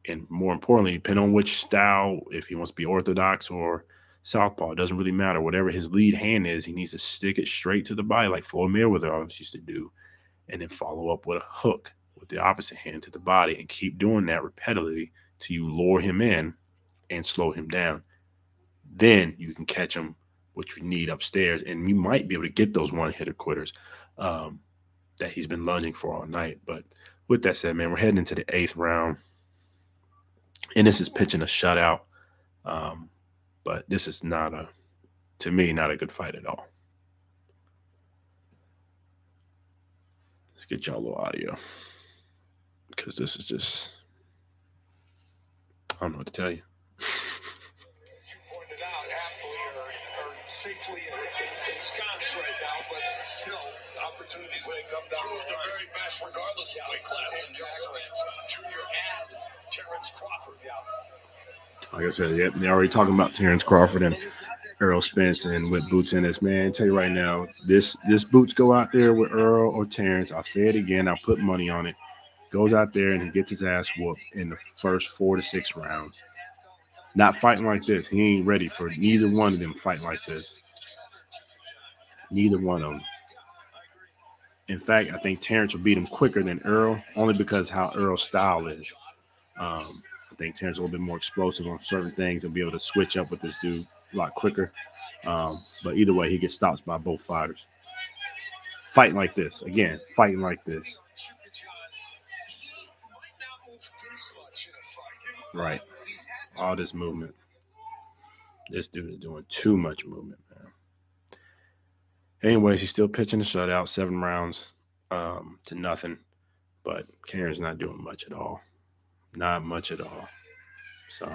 And more importantly, depending on which style, if he wants to be orthodox or southpaw, it doesn't really matter. Whatever his lead hand is, he needs to stick it straight to the body like Floyd Mayweather always used to do, and then follow up with a hook with the opposite hand to the body and keep doing that repetitively till you lure him in and slow him down. Then you can catch him, what you need upstairs, and you might be able to get those one-hitter quitters that he's been lunging for all night. But with that said, man, we're heading into the 8th round. Ennis is pitching a shutout, but this is to me, not a good fight at all. Let's get y'all a little audio because this is just, I don't know what to tell you. You pointed out, aptly are safely ensconced right now, but still, opportunities may come down. Two of the very best, regardless of weight class, in Errol Spence Jr. and Terrence Crawford. Like I said, yeah, they're already talking about Terrence Crawford and Errol Spence and with Boots Ennis. Man, I tell you right now, this Boots go out there with Earl or Terrence. I'll say it again. I'll put money on it. Goes out there and he gets his ass whooped in the first 4 to 6 rounds. Not fighting like this. He ain't ready for neither one of them fighting like this. Neither one of them. In fact, I think Terrence will beat him quicker than Earl, only because how Earl's style is. I think Terrence is a little bit more explosive on certain things and be able to switch up with this dude a lot quicker. But either way, he gets stopped by both fighters. Fighting like this. Again, fighting like this. Right. All this movement. This dude is doing too much movement, man. Anyways, he's still pitching the shutout, 7 rounds to nothing. But Karen's not doing much at all. Not much at all. So.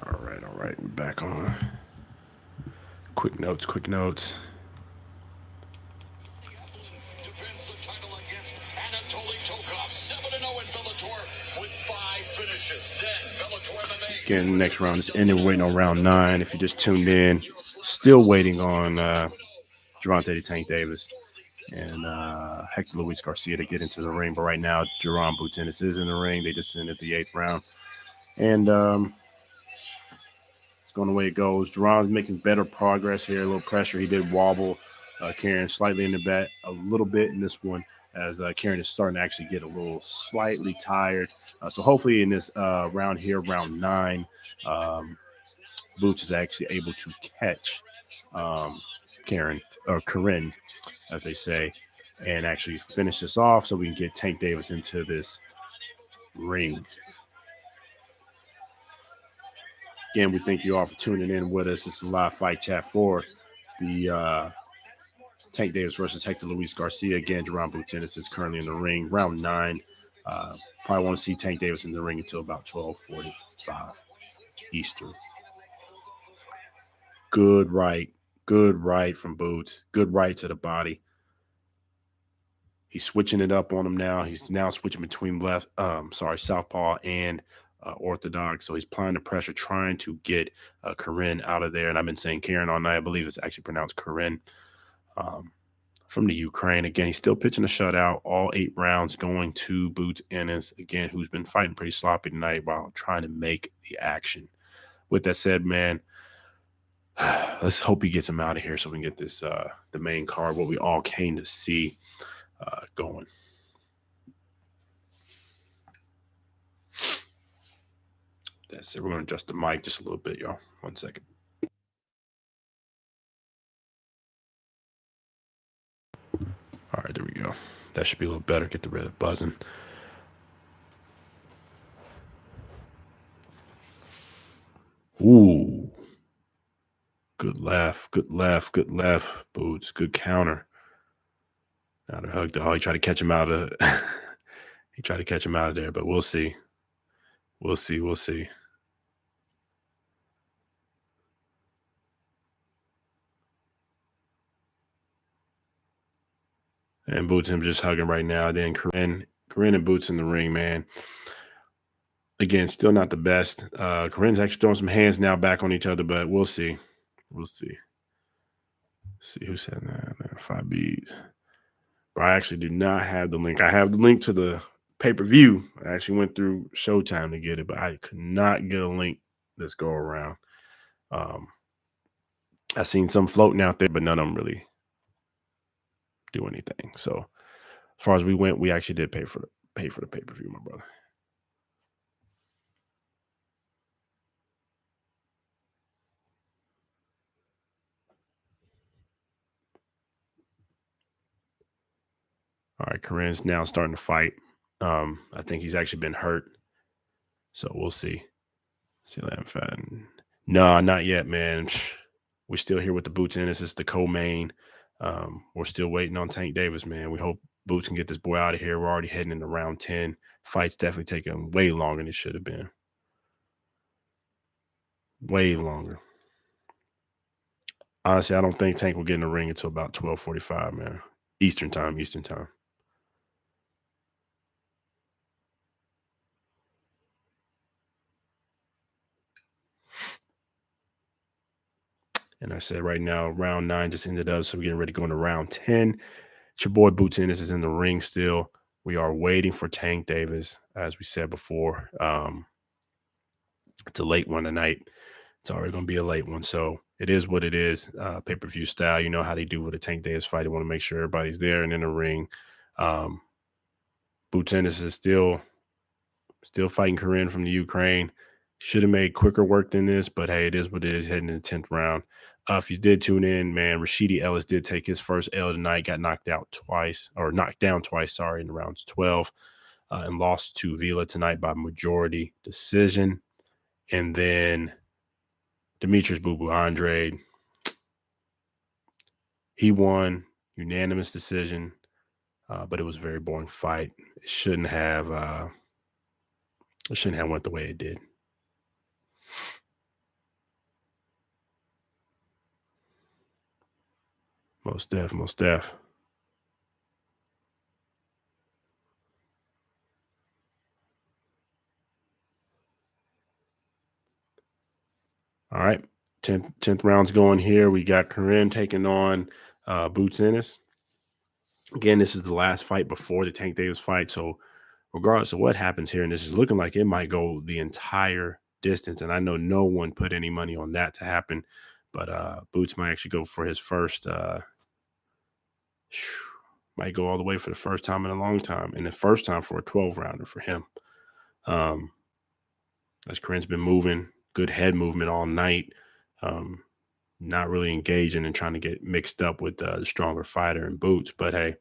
All right. We're back on. Quick notes. Defends the title against Anatoly Tokov, 7-0 in Bellator with 5 finishes. Then Bellator MMA. Again, the next round is ending. Waiting on round 9. If you just tuned in, still waiting on Gervonta the Tank Davis and Hector Garcia to get into the ring. But right now, Jerron Boots Ennis is in the ring. They just ended the 8th round. And going the way it goes. Jerron's making better progress here. A little pressure. He did wobble Karen slightly in the back a little bit in this one, as Karen is starting to actually get a little slightly tired. So hopefully in this round here, round 9, Boots is actually able to catch Karen, or Corinne, as they say, and actually finish this off so we can get Tank Davis into this ring. Again, we thank you all for tuning in with us. It's a live fight chat for the Tank Davis versus Hector Luis Garcia. Again, Gervonta Boots Ennis is currently in the ring. Round 9. Probably won't see Tank Davis in the ring until about 12:45 Eastern. Good right from Boots. Good right to the body. He's switching it up on him now. He's now switching between southpaw and orthodox. So he's applying the pressure, trying to get Corinne out of there. And I've been saying Karen all night. I believe it's actually pronounced Corinne, from the Ukraine. Again, he's still pitching a shutout. All 8 rounds going to Boots Ennis, again, who's been fighting pretty sloppy tonight while trying to make the action. With that said, man, let's hope he gets him out of here so we can get this the main card, what we all came to see, going. That's it. We're going to adjust the mic just a little bit, y'all. 1 second. All right, there we go. That should be a little better. Get rid of buzzing. Ooh. Good left. Boots. Good counter. Now to hug the hog. He tried to catch him out of he tried to catch him out of there, but we'll see. We'll see. And Boots him just hugging right now. Then Corinne and Boots in the ring, man. Again, still not the best. Corinne's actually throwing some hands now back on each other, but we'll see. See who said that, man. 5 beats. But I actually do not have the link. I have the link to the pay-per-view. I actually went through Showtime to get it, but I could not get a link this go around. I seen some floating out there, but none of them really do anything. So as far as we went, we actually did pay for the pay-per-view, my brother. All right, Corinne's now starting to fight. I think he's actually been hurt. So we'll see. See that fight. No, not yet, man. We're still here with the Boots Ennis. It's the co-main. We're still waiting on Tank Davis, man. We hope Boots can get this boy out of here. We're already heading into round 10. Fight's definitely taking way longer than it should have been. Way longer. Honestly, I don't think Tank will get in the ring until about 12:45, man. Eastern time. And I said right now, round 9 just ended up, so we're getting ready to go into round 10. It's your boy Boots Ennis is in the ring still. We are waiting for Tank Davis, as we said before. It's a late one tonight. It's already going to be a late one, so it is what it is. Pay-per-view style. You know how they do with a Tank Davis fight. They want to make sure everybody's there and in the ring. Boots Ennis is still fighting Corinne from the Ukraine. Should have made quicker work than this, but hey, it is what it is, heading in the 10th round. If you did tune in, man, Rashidi Ellis did take his first L tonight, got knocked down twice, in the rounds 12, and lost to Vila tonight by majority decision. And then Demetrius Boo Andre, he won unanimous decision, but it was a very boring fight. It shouldn't have went the way it did. Most def. All right, 10th round's going here. We got Corinne taking on Boots Ennis. Again, this is the last fight before the Tank Davis fight. So regardless of what happens here, and this is looking like it might go the entire distance. And I know no one put any money on that to happen, but Boots might actually go for his first, might go all the way for the first time in a long time, and the first time for a 12-rounder for him. As Corinne's been moving, good head movement all night, not really engaging and trying to get mixed up with the stronger fighter and Boots. But hey,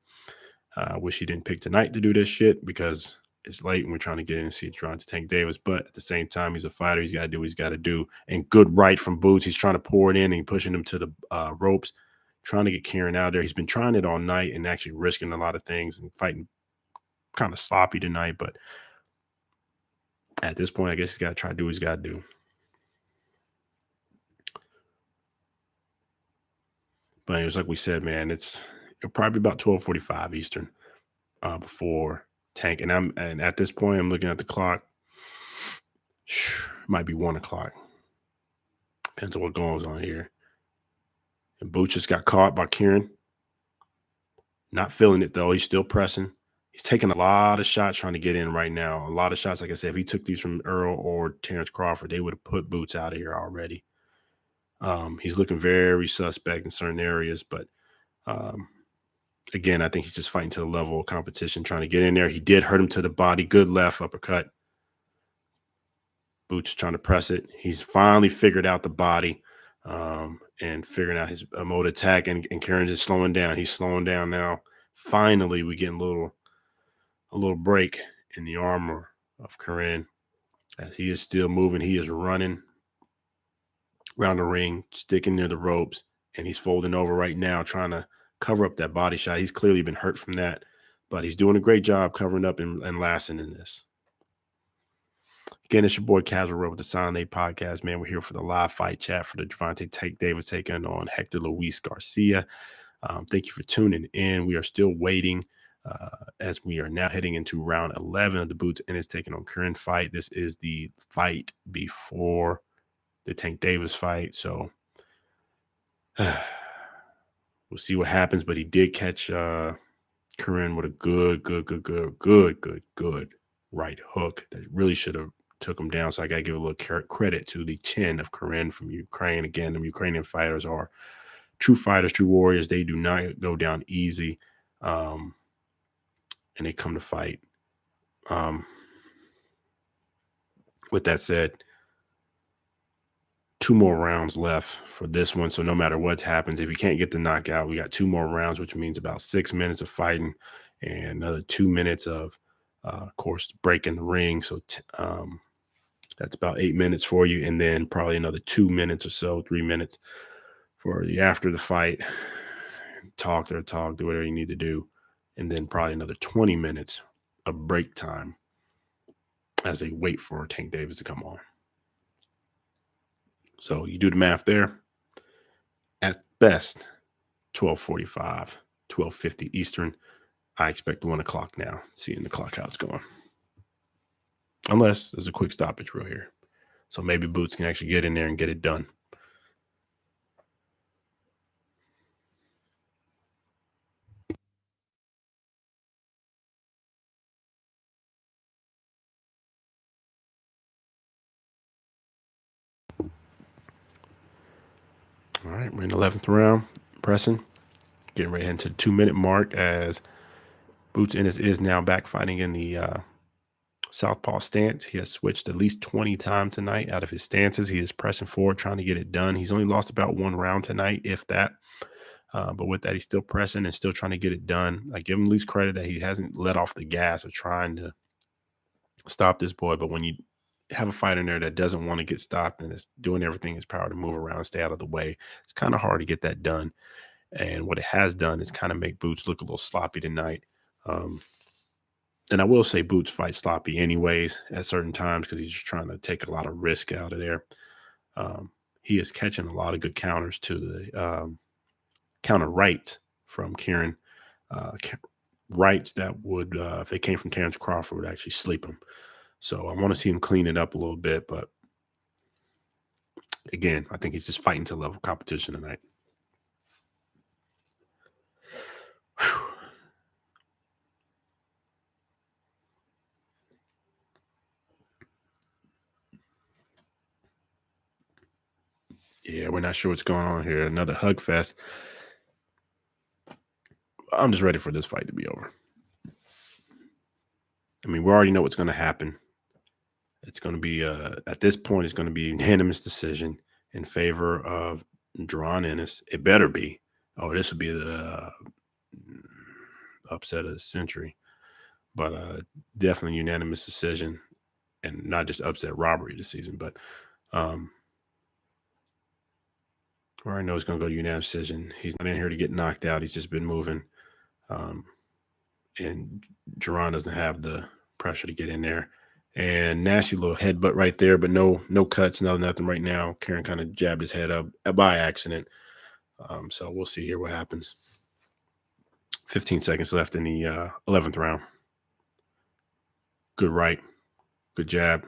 I wish he didn't pick tonight to do this shit because it's late and we're trying to get in and see Gervonta Tank Davis. But at the same time, he's a fighter. He's got to do what he's got to do. And good right from Boots. He's trying to pour it in and pushing him to the ropes, trying to get Kieran out there. He's been trying it all night and actually risking a lot of things and fighting kind of sloppy tonight. But at this point, I guess he's got to try to do what he's got to do. But it was like we said, man, it'll probably be about 12:45 Eastern before Tank. And at this point, I'm looking at the clock. It might be 1 o'clock. Depends on what goes on here. And Boots just got caught by Kieran. Not feeling it, though. He's still pressing. He's taking a lot of shots trying to get in right now. A lot of shots, like I said, if he took these from Earl or Terrence Crawford, they would have put Boots out of here already. He's looking very suspect in certain areas, but again, I think he's just fighting to the level of competition, trying to get in there. He did hurt him to the body. Good left uppercut. Boots trying to press it. He's finally figured out the body and figuring out his mode attack, and Kieran is slowing down. He's slowing down now. Finally, we get a little break in the armor of Kieran as he is still moving. He is running around the ring, sticking near the ropes, and he's folding over right now, trying to cover up that body shot. He's clearly been hurt from that, but he's doing a great job covering up and lasting in this. Again, it's your boy Casual Red with the Silent A podcast, man. We're here for the live fight chat for the Gervonta Tank Davis taking on Hector Luis Garcia. Thank you for tuning in. We are still waiting as we are now heading into round 11 of the Boots Ennis taking on Kieran fight. This is the fight before the Tank Davis fight. So we'll see what happens. But he did catch Kieran with a good right hook that really should have took him down. So I got to give a little credit to the chin of Kieran from Ukraine. Again, the Ukrainian fighters are true fighters, true warriors. They do not go down easy, and they come to fight. With that said, 2 more rounds left for this one. So no matter what happens, if you can't get the knockout, we got 2 more rounds, which means about 6 minutes of fighting and another 2 minutes of course, breaking the ring. So that's about 8 minutes for you. And then probably another 2 minutes or so, 3 minutes for the after the fight. Talk, do whatever you need to do. And then probably another 20 minutes of break time as they wait for Tank Davis to come on. So you do the math there. At best, 12:45, 12:50 Eastern. I expect 1 o'clock now, seeing the clock how it's going. Unless there's a quick stoppage real here. So maybe Boots can actually get in there and get it done. All right, we're in the 11th round, pressing. Getting ready into the 2-minute mark as Boots Ennis is now back fighting in the southpaw stance. He has switched at least 20 times tonight out of his stances. He is pressing forward, trying to get it done. He's only lost about 1 round tonight, if that. But with that, he's still pressing and still trying to get it done. I give him at least credit that he hasn't let off the gas of trying to stop this boy. But when you have a fighter in there that doesn't want to get stopped and is doing everything in his power to move around and stay out of the way, it's kind of hard to get that done. And what it has done is kind of make Boots look a little sloppy tonight. And I will say Boots fights sloppy anyways at certain times because he's just trying to take a lot of risk out of there. He is catching a lot of good counters to the counter rights from Kieran. Rights that would, if they came from Terrence Crawford, would actually sleep him. So I want to see him clean it up a little bit. But again, I think he's just fighting to level competition tonight. Whew. Yeah, we're not sure what's going on here. Another hug fest. I'm just ready for this fight to be over. I mean, we already know what's going to happen. It's going to be, at this point, it's going to be a unanimous decision in favor of Ennis. It better be. Oh, this would be the upset of the century. But definitely unanimous decision, and not just upset robbery this season. But I already know it's going to go unanimous decision. He's not in here to get knocked out. He's just been moving. And Gervonta doesn't have the pressure to get in there. And nasty little headbutt right there, but no cuts, nothing right now. Karen kind of jabbed his head up by accident. So we'll see here what happens. 15 seconds left in the 11th round. Good right. Good jab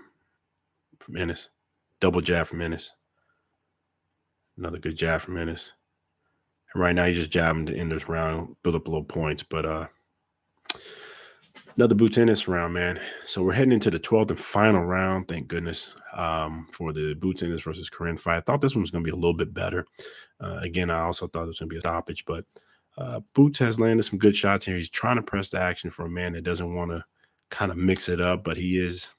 from Ennis. Double jab from Ennis. Another good jab from Ennis. And right now he's just jabbing to end this round, build up a little points. But another boots Ennis round, man. So we're heading into the 12th and final round, thank goodness, for the boots Ennis versus Corinne fight. I thought this one was going to be a little bit better. Again, I also thought it was going to be a stoppage, but Boots has landed some good shots here. He's trying to press the action for a man that doesn't want to kind of mix it up, but he is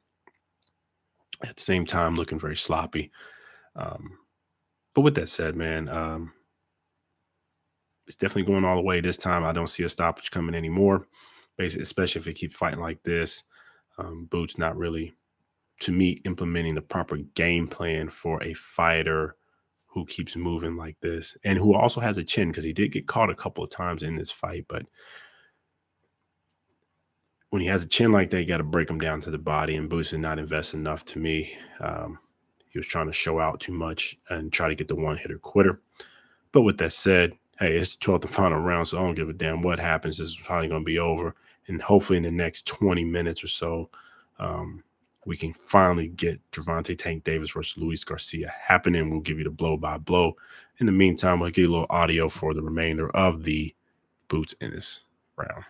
at the same time looking very sloppy. But with that said, man, it's definitely going all the way this time. I don't see a stoppage coming anymore, basically, especially if they keep fighting like this. Boots not really, to me, implementing the proper game plan for a fighter who keeps moving like this and who also has a chin, because he did get caught a couple of times in this fight. But when he has a chin like that, you got to break him down to the body, and Boots did not invest enough to me. He was trying to show out too much and try to get the one-hitter quitter. But with that said, hey, it's the 12th and final round, so I don't give a damn what happens. This is probably going to be over. And hopefully in the next 20 minutes or so, we can finally get Gervonta Tank Davis versus Luis Garcia happening. We'll give you the blow-by-blow. In the meantime, we'll give you a little audio for the remainder of the Boots Ennis round.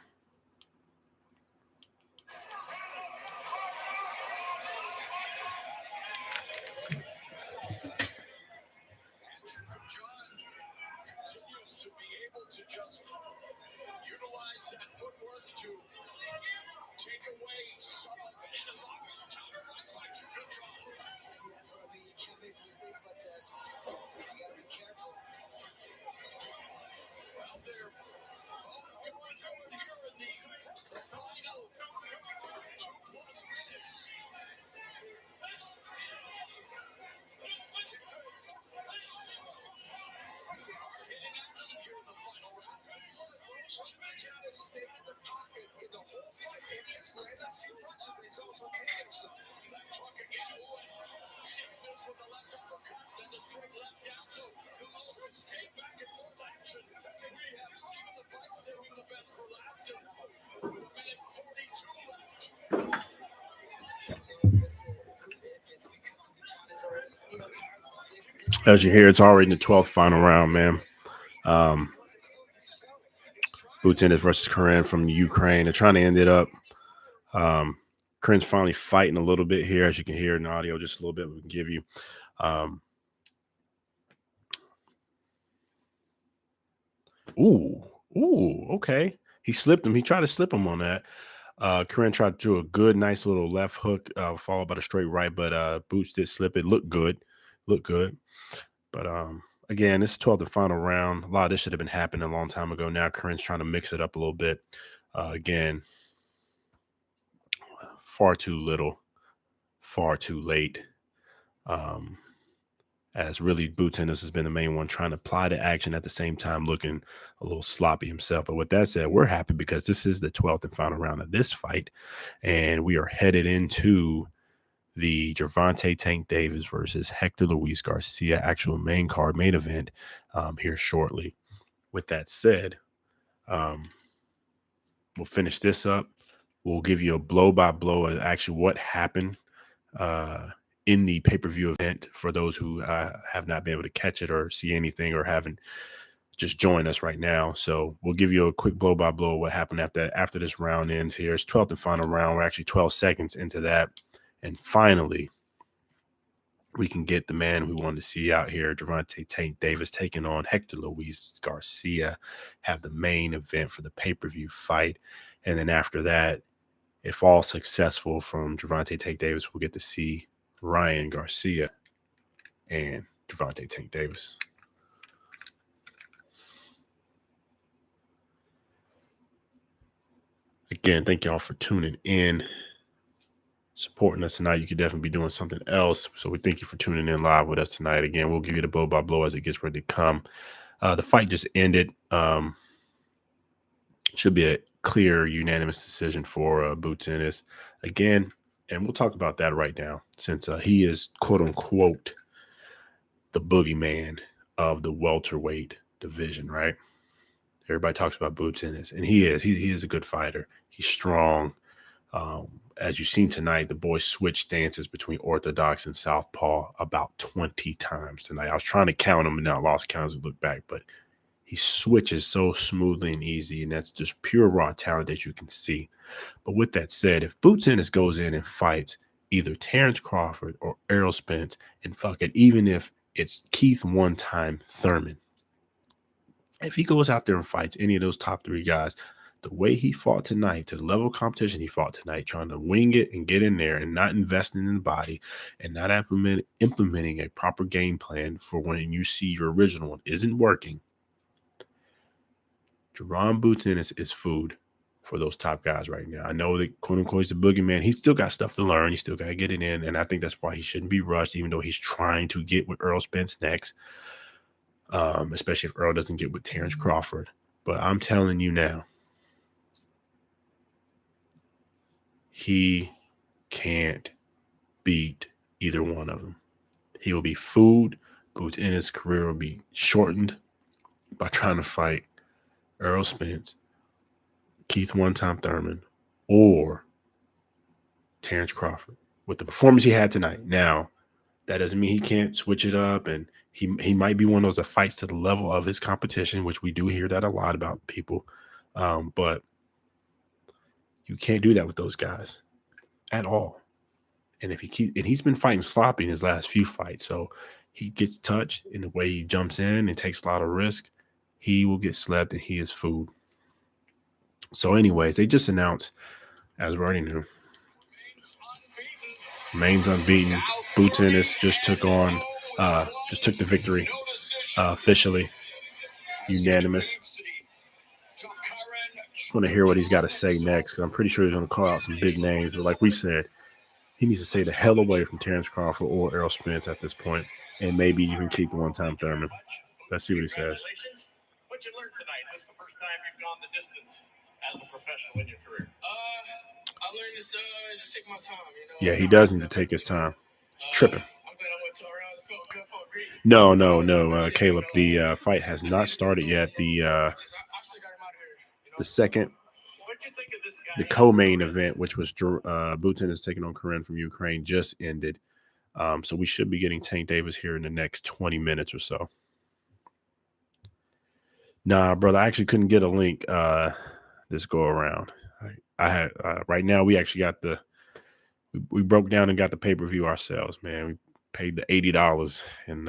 Take away some of Ennis' offense, counterback by Gervonta. See, that's what I mean. You can't make mistakes like that. You gotta be careful. Well, they're both going for it here in the final 2+ minutes. Hard-hitting action here in the final round. This is a close match. Has stayed in the pocket in the whole fight. And he has landed a few punches, but he's also taken some. Left hook again. And it's missed with the left uppercut. Then the straight left down. So the most sustained back and forth action we have seen in the fight. Saving the best for last. With a minute 42 left. As you hear, it's already in the 12th final round, man. Boots Ennis versus Corinne from Ukraine. They're trying to end it up. Corinne's finally fighting a little bit here, as you can hear in the audio, just a little bit we can give you. Okay. He slipped him. He tried to slip him on that. Corinne tried to do a good, nice little left hook, followed by the straight right, but Boots did slip it. Looked good. But again, this is 12th and final round. A lot of this should have been happening a long time ago. Now Corinne's trying to mix it up a little bit. Again, far too little, far too late. As really Boots Ennis has been the main one, trying to apply the action at the same time, looking a little sloppy himself. But with that said, we're happy because this is the 12th and final round of this fight, and we are headed into the Gervonta Tank Davis versus Hector Luis Garcia actual main event here shortly. With that said, we'll finish this up. We'll give you a blow-by-blow of actually what happened in the pay-per-view event for those who have not been able to catch it or see anything or haven't just joined us right now. So we'll give you a quick blow-by-blow of what happened after this round ends here. It's 12th and final round. We're actually 12 seconds into that. And finally, we can get the man we wanted to see out here, Gervonta Tank Davis, taking on Hector Garcia, have the main event for the pay-per-view fight. And then after that, if all successful from Gervonta Tank Davis, we'll get to see Ryan Garcia and Gervonta Tank Davis. Again, thank y'all for tuning in, supporting us tonight. You could definitely be doing something else. So we thank you for tuning in live with us tonight. Again, we'll give you the blow by blow as it gets ready to come. The fight just ended. Should be a clear, unanimous decision for Boots Ennis. Again, and we'll talk about that right now, since he is, quote unquote, the boogeyman of the welterweight division, right? Everybody talks about Boots Ennis, and he is. He is a good fighter. He's strong. As you've seen tonight, the boy switched stances between orthodox and southpaw about 20 times tonight. I was trying to count them, and now I lost count as I look back, but he switches so smoothly and easy, and that's just pure raw talent that you can see. But with that said, if Boots Ennis goes in and fights either Terrence Crawford or Errol Spence, and fuck it, even if it's Keith one-time Thurman, if he goes out there and fights any of those top three guys, the way he fought tonight, to the level of competition he fought tonight, trying to wing it and get in there and not investing in the body and not implementing a proper game plan for when you see your original one isn't working, Jerron Boots Ennis is food for those top guys right now. I know that, quote unquote, he's the boogeyman. He's still got stuff to learn. He's still got to get it in. And I think that's why he shouldn't be rushed, even though he's trying to get with Errol Spence next, especially if Earl doesn't get with Terrence Crawford. But I'm telling you now, he can't beat either one of them. He will be food. Boots Ennis' career will be shortened by trying to fight Errol Spence, Keith one-time Thurman, or Terrence Crawford with the performance he had tonight. Now, that doesn't mean he can't switch it up, and he might be one of those that fights to the level of his competition, which we do hear that a lot about people. But you can't do that with those guys at all. And if he's been fighting sloppy in his last few fights, so he gets touched in the way he jumps in and takes a lot of risk, he will get slept, and he is food. So anyways, they just announced, as we already knew, remains unbeaten. Boots Ennis just took the victory officially, unanimous. I'm going to hear what he's got to say next, because I'm pretty sure he's going to call out some big names. But like we said, he needs to stay the hell away from Terrence Crawford or Errol Spence at this point, and maybe even keep the one-time Thurman. Let's see what he says. What you learned tonight? This is the first time you've gone the distance as a professional in your career. I learned this just take my time, Yeah, he does need to take his time. He's tripping. I'm glad I went to around. It felt good, felt great. No, Caleb. The fight has not started yet. The second, the co-main event, which was Boots Ennis taking on Corinne from Ukraine, just ended. So we should be getting Tank Davis here in the next 20 minutes or so. Nah, brother, I actually couldn't get a link this go around. I had right now we actually got we broke down and got the pay-per-view ourselves, man. We paid the $80, and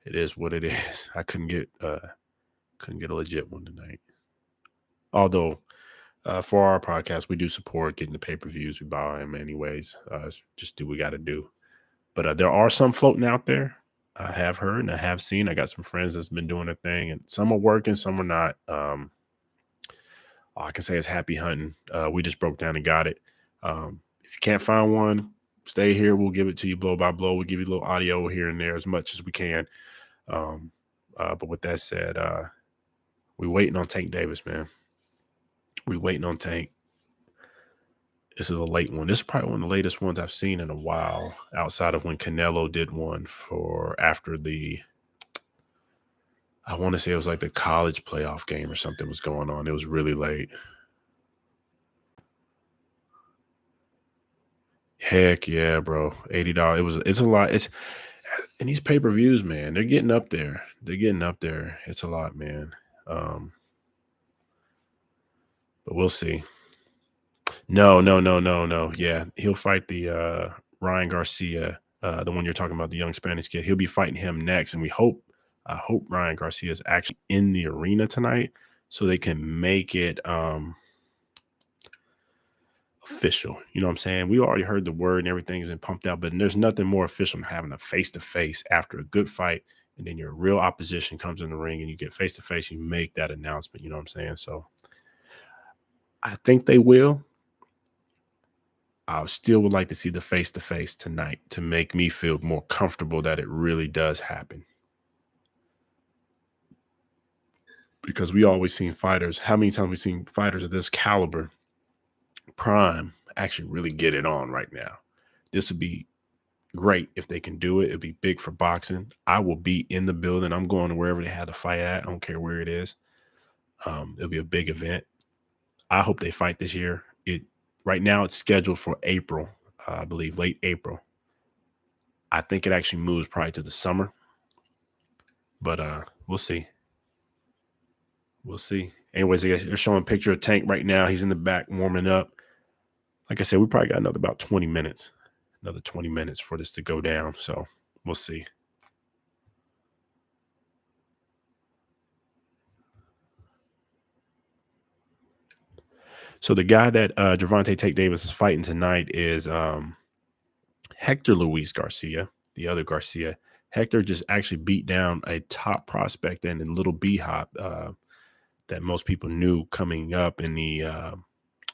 it is what it is. I couldn't get a legit one tonight. Although for our podcast, we do support getting the pay-per-views. We buy them anyways. Just do what we got to do. But there are some floating out there. I have heard and I have seen. I got some friends that's been doing a thing, and some are working, some are not. All I can say is happy hunting. We just broke down and got it. If you can't find one, stay here. We'll give it to you blow by blow. We'll give you a little audio here and there as much as we can. But with that said, we're waiting on Tank Davis, man. We're waiting on Tank. This is a late one. This is probably one of the latest ones I've seen in a while, outside of when Canelo did one for after I want to say it was like the college playoff game or something was going on. It was really late. Heck yeah, bro. $80. It's a lot. And these pay-per-views, man, they're getting up there. It's a lot, man. But we'll see. No. Yeah, he'll fight the Ryan Garcia the one you're talking about, the young Spanish kid. He'll be fighting him next, and I hope Ryan Garcia is actually in the arena tonight so they can make it official. You know what I'm saying? We already heard the word and everything's been pumped out, but there's nothing more official than having a face-to-face after a good fight, and then your real opposition comes in the ring and you get face-to-face, you make that announcement. You know what I'm saying? So I think they will. I still would like to see the face-to-face tonight to make me feel more comfortable that it really does happen. Because we always seen fighters, how many times we've seen fighters of this caliber, prime, actually really get it on right now. This would be great if they can do it. It'd be big for boxing. I will be in the building. I'm going to wherever they had to fight at. I don't care where it is. It'll be a big event. I hope they fight this year. Right now it's scheduled for April, I believe, late April. I think it actually moves probably to the summer, but we'll see. We'll see. Anyways, I guess they're showing a picture of Tank right now. He's in the back warming up. Like I said, we probably got another 20 minutes for this to go down. So we'll see. So the guy that Gervonta Tank Davis is fighting tonight is Hector Luis Garcia, the other Garcia. Hector just actually beat down a top prospect and a little B-hop that most people knew coming up in the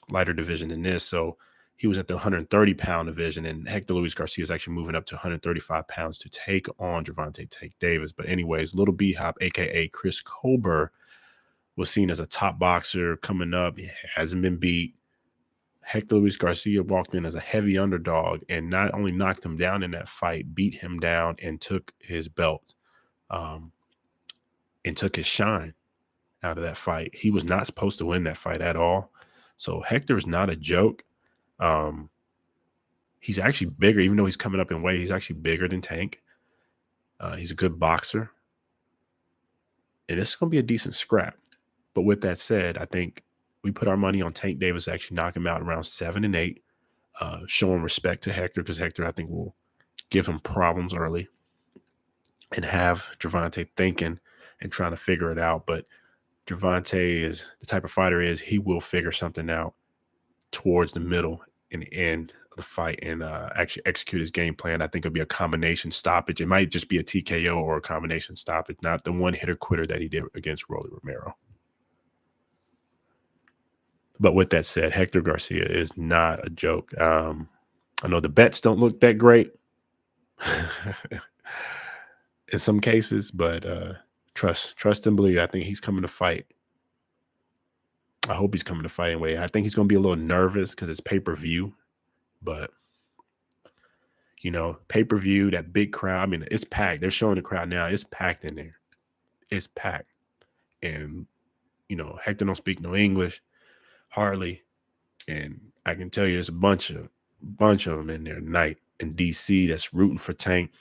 lighter division than this. So he was at the 130-pound division, and Hector Luis Garcia is actually moving up to 135 pounds to take on Gervonta Tank Davis. But anyways, little B-hop, a.k.a. Chris Colbert, was seen as a top boxer coming up. He hasn't been beat. Hector Luis Garcia walked in as a heavy underdog and not only knocked him down in that fight, beat him down and took his belt and took his shine out of that fight. He was not supposed to win that fight at all. So Hector is not a joke. He's actually bigger, even though he's coming up in weight. He's actually bigger than Tank. He's a good boxer. And this is going to be a decent scrap. But with that said, I think we put our money on Tank Davis to actually knock him out around 7 and 8, showing respect to Hector, because Hector, I think, will give him problems early and have Gervonta thinking and trying to figure it out. But Gervonta is the type of fighter he will figure something out towards the middle and the end of the fight and actually execute his game plan. I think it'll be a combination stoppage. It might just be a TKO or a combination stoppage, not the one-hitter quitter that he did against Rolly Romero. But with that said, Hector Garcia is not a joke. I know the bets don't look that great in some cases, but trust and believe. I think he's coming to fight. I hope he's coming to fight anyway. I think he's going to be a little nervous because it's pay-per-view. But, pay-per-view, that big crowd. I mean, it's packed. They're showing the crowd now. It's packed in there. It's packed. And, Hector don't speak no English. Hardly. And I can tell you there's a bunch of them in there tonight in DC that's rooting for Tank.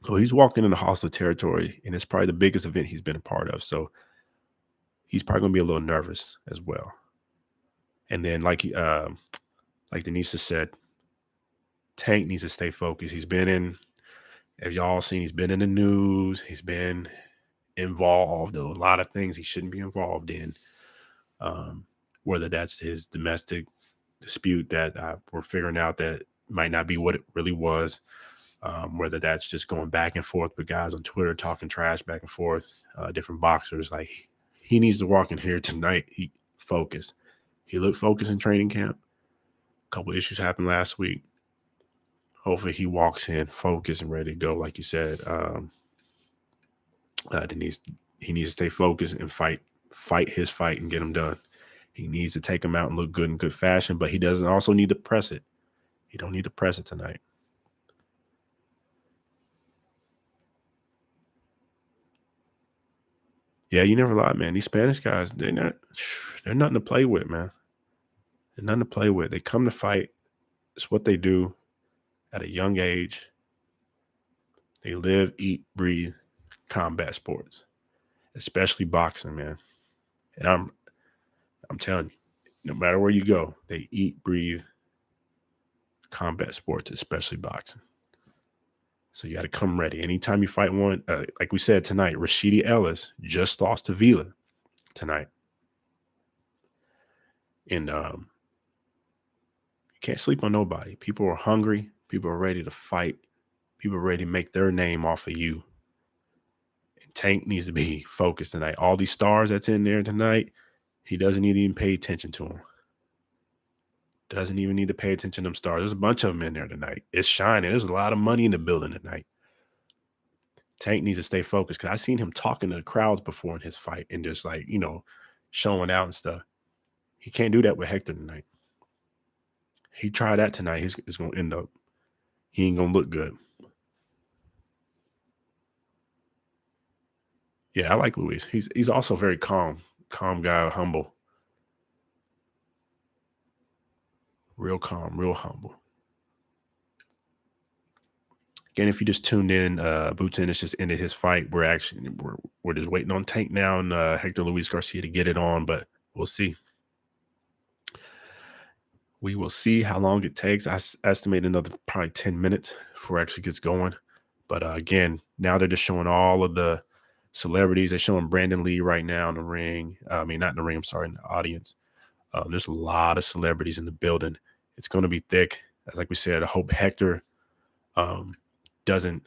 So he's walking into hostile territory, and it's probably the biggest event he's been a part of. So he's probably going to be a little nervous as well. And then like Denise said, Tank needs to stay focused. He's been in, as y'all seen, he's been in the news. He's been involved in a lot of things he shouldn't be involved in. Whether that's his domestic dispute that we're figuring out that might not be what it really was, whether that's just going back and forth with guys on Twitter talking trash back and forth, different boxers. Like, he needs to walk in here tonight. He focused. He looked focused in training camp. A couple issues happened last week. Hopefully he walks in focused and ready to go. Like you said, he needs to stay focused and fight his fight and get him done. He needs to take him out and look good in good fashion, but he doesn't also need to press it. He don't need to press it tonight. Yeah, you never lie, man. These Spanish guys, they're nothing to play with, man. They're nothing to play with. They come to fight. It's what they do at a young age. They live, eat, breathe combat sports, especially boxing, man. And I'm telling you, no matter where you go, they eat, breathe combat sports, especially boxing. So you got to come ready. Anytime you fight one, like we said tonight, Rashidi Ellis just lost to Vila tonight. And you can't sleep on nobody. People are hungry. People are ready to fight. People are ready to make their name off of you. And Tank needs to be focused tonight. All these stars that's in there tonight, he doesn't even pay attention to them. Doesn't even need to pay attention to them stars. There's a bunch of them in there tonight. It's shining. There's a lot of money in the building tonight. Tank needs to stay focused because I've seen him talking to the crowds before in his fight and just like, showing out and stuff. He can't do that with Hector tonight. He tried that tonight. It's going to end up, he ain't going to look good. Yeah, I like Luis. He's also very calm guy, humble. Real calm, real humble. Again, if you just tuned in, Boots Ennis just ended his fight. We're just waiting on Tank now and Hector Luis Garcia to get it on, but we'll see. We will see how long it takes. I estimate another probably 10 minutes before it actually gets going. But again, now they're just showing all of the celebrities. They're showing Brandon Lee right now in the ring. I mean, not in the ring, I'm sorry, in the audience. There's a lot of celebrities in the building. It's going to be thick. Like we said, I hope Hector doesn't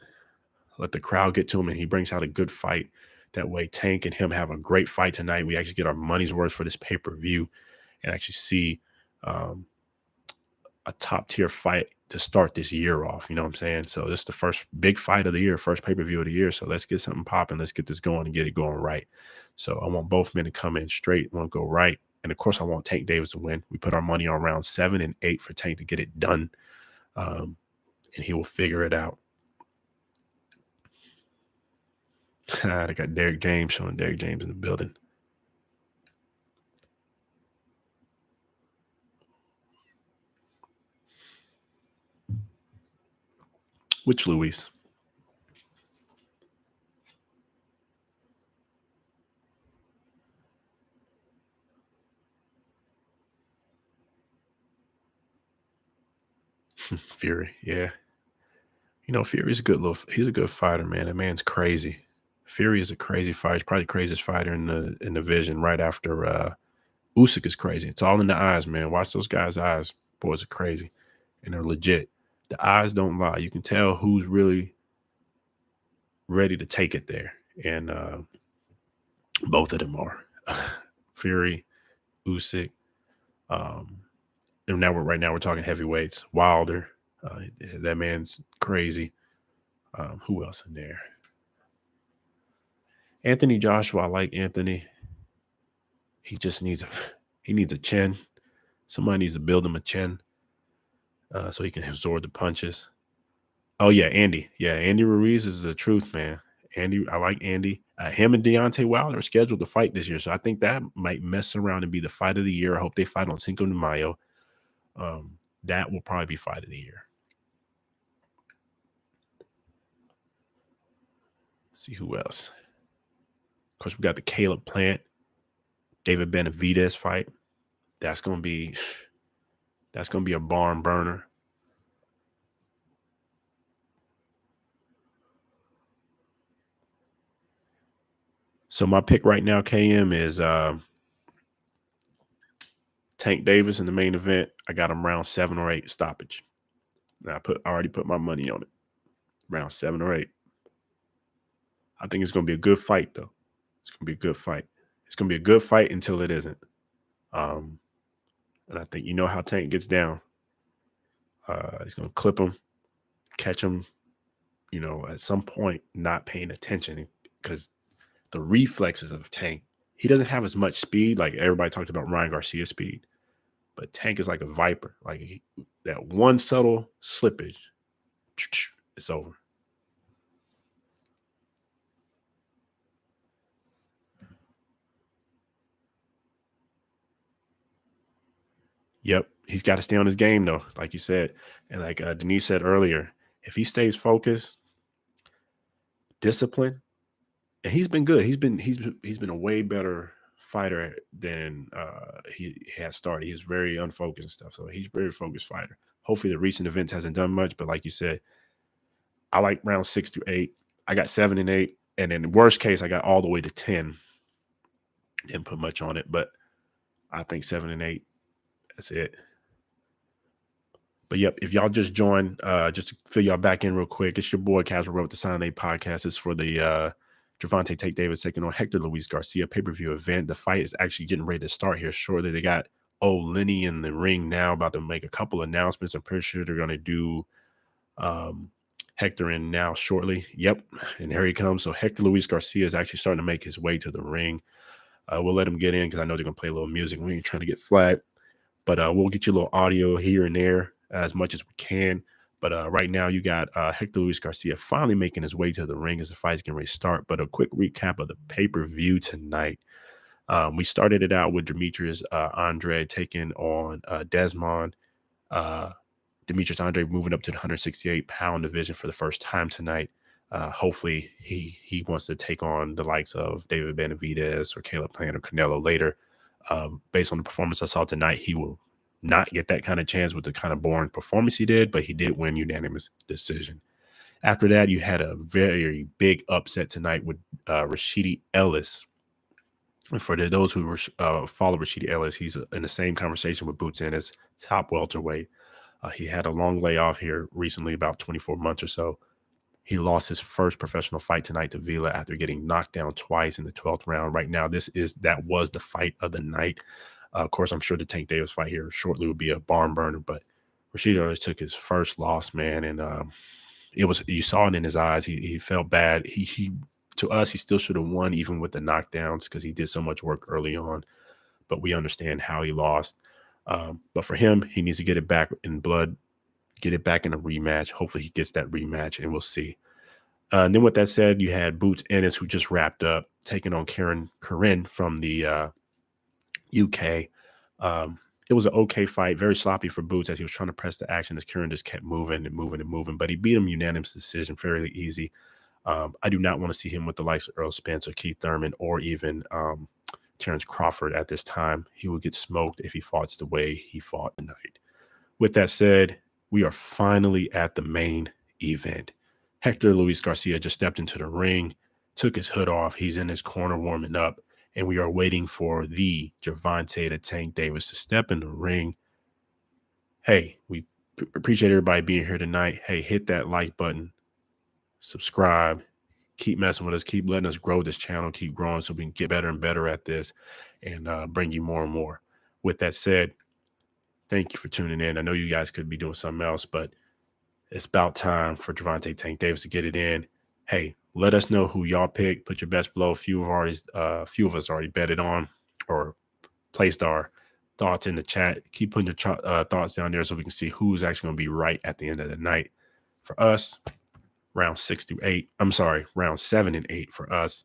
let the crowd get to him and he brings out a good fight. That way, Tank and him have a great fight tonight. We actually get our money's worth for this pay-per-view and actually see a top-tier fight to start this year off. You know what I'm saying? So this is the first big fight of the year, first pay-per-view of the year. So let's get something popping. Let's get this going and get it going right. So I want both men to come in straight. I want to go right. And, of course, I want Tank Davis to win. We put our money on round 7 and 8 for Tank to get it done. And he will figure it out. They got Derek James showing Derek James in the building. Which Luis? Fury, yeah. Fury's he's a good fighter, man. That man's crazy. Fury is a crazy fighter. He's probably the craziest fighter in the division right after Usyk is crazy. It's all in the eyes, man. Watch those guys' eyes. Boys are crazy. And they're legit. The eyes don't lie. You can tell who's really ready to take it there. And both of them are. Fury, Usyk. And right now we're talking heavyweights. Wilder. That man's crazy. Who else in there? Anthony Joshua. I like Anthony. He just needs a chin. Somebody needs to build him a chin so he can absorb the punches. Oh, yeah, Andy. Yeah, Andy Ruiz is the truth, man. I like Andy. Him and Deontay Wilder are scheduled to fight this year, so I think that might mess around and be the fight of the year. I hope they fight on Cinco de Mayo. That will probably be fight of the year. Let's see who else. Of course, we got the Caleb Plant, David Benavidez fight. That's gonna be a barn burner. So my pick right now, KM, is Tank Davis in the main event. I got him round 7 or 8 stoppage. I already put my money on it. Round 7 or 8. I think it's gonna be a good fight, though. It's gonna be a good fight. It's gonna be a good fight until it isn't. And I think you know how Tank gets down. He's gonna clip him, catch him. At some point, not paying attention because the reflexes of Tank. He doesn't have as much speed. Like everybody talked about Ryan Garcia's speed, but Tank is like a viper. Like that one subtle slippage, it's over. Yep, he's got to stay on his game though, like you said, and like Denise said earlier, if he stays focused, disciplined, and he's been good. He's been a way better fighter than he has started. He's very unfocused and stuff, so he's a very focused fighter. Hopefully, the recent events hasn't done much, but like you said, I like round 6 through 8. I got 7 and 8. And in the worst case, I got all the way to 10. Didn't put much on it, but I think 7 and 8. That's it. But yep, if y'all just joined, just to fill y'all back in real quick, it's your boy Casual Road, the Silent A podcast. It's for the Gervonta Tank Davis taking on Hector Luis Garcia pay-per-view event. The fight is actually getting ready to start here shortly. They got Lenny in the ring now, about to make a couple announcements. I'm pretty sure they're going to do Hector in now shortly. Yep, and here he comes. So Hector Luis Garcia is actually starting to make his way to the ring. We'll let him get in because I know they're going to play a little music. We ain't trying to get flagged. But we'll get you a little audio here and there as much as we can. But right now you got Hector Luis Garcia finally making his way to the ring as the fight's getting ready to start. But a quick recap of the pay-per-view tonight. We started it out with Demetrius Andre taking on Desmond. Demetrius Andre moving up to the 168-pound division for the first time tonight. Hopefully he wants to take on the likes of David Benavidez or Caleb Plant or Canelo later. Based on the performance I saw tonight, he will not get that kind of chance with the kind of boring performance he did, but he did win unanimous decision. After that, you had a very big upset tonight with Rashidi Ellis. For those who follow Rashidi Ellis, he's in the same conversation with Boots Ennis, top welterweight. He had a long layoff here recently, about 24 months or so. He lost his first professional fight tonight to Vila after getting knocked down twice in the 12th round. Right now, that was the fight of the night. Of course, I'm sure the Tank Davis fight here shortly will be a barn burner, but Rashidi Ellis took his first loss, man, and you saw it in his eyes. He felt bad. He to us, he still should have won even with the knockdowns because he did so much work early on. But we understand how he lost. But for him, he needs to get it back in blood, get it back in a rematch. Hopefully he gets that rematch, and we'll see. And then with that said, you had Boots Ennis, who just wrapped up, taking on Corinne from the UK. It was an okay fight, very sloppy for Boots as he was trying to press the action as Kieran just kept moving and moving and moving. But he beat him unanimous decision, fairly easy. I do not want to see him with the likes of Earl Spence or Keith Thurman or even Terrence Crawford at this time. He would get smoked if he fought the way he fought tonight. With that said, we are finally at the main event. Hector Luis Garcia just stepped into the ring, took his hood off. He's in his corner warming up, and we are waiting for the Gervonta the Tank Davis to step in the ring. Hey, we appreciate everybody being here tonight. Hey, hit that like button, subscribe, keep messing with us, keep letting us grow this channel, keep growing so we can get better and better at this and bring you more and more. With that said, thank you for tuning in. I know you guys could be doing something else, but it's about time for Gervonta Tank Davis to get it in. Hey, let us know who y'all pick. Put your bets below. A few of us already betted on or placed our thoughts in the chat. Keep putting your thoughts down there so we can see who's actually going to be right at the end of the night. For us, round 7 and 8 for us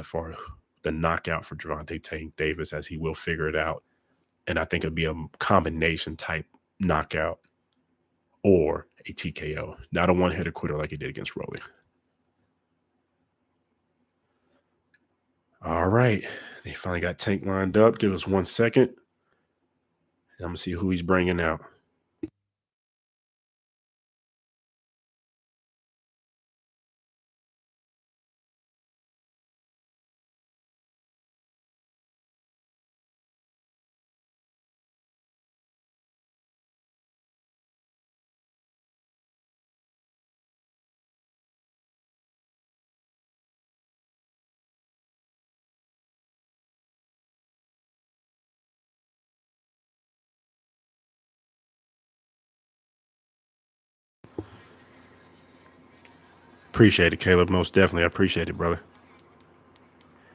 for the knockout for Gervonta Tank Davis, as he will figure it out. And I think it'll be a combination type knockout or a TKO, not a one-hitter quitter like he did against Rolly. All right. They finally got Tank lined up. Give us 1 second. I'm going to see who he's bringing out. Appreciate it, Caleb. Most definitely. I appreciate it, brother.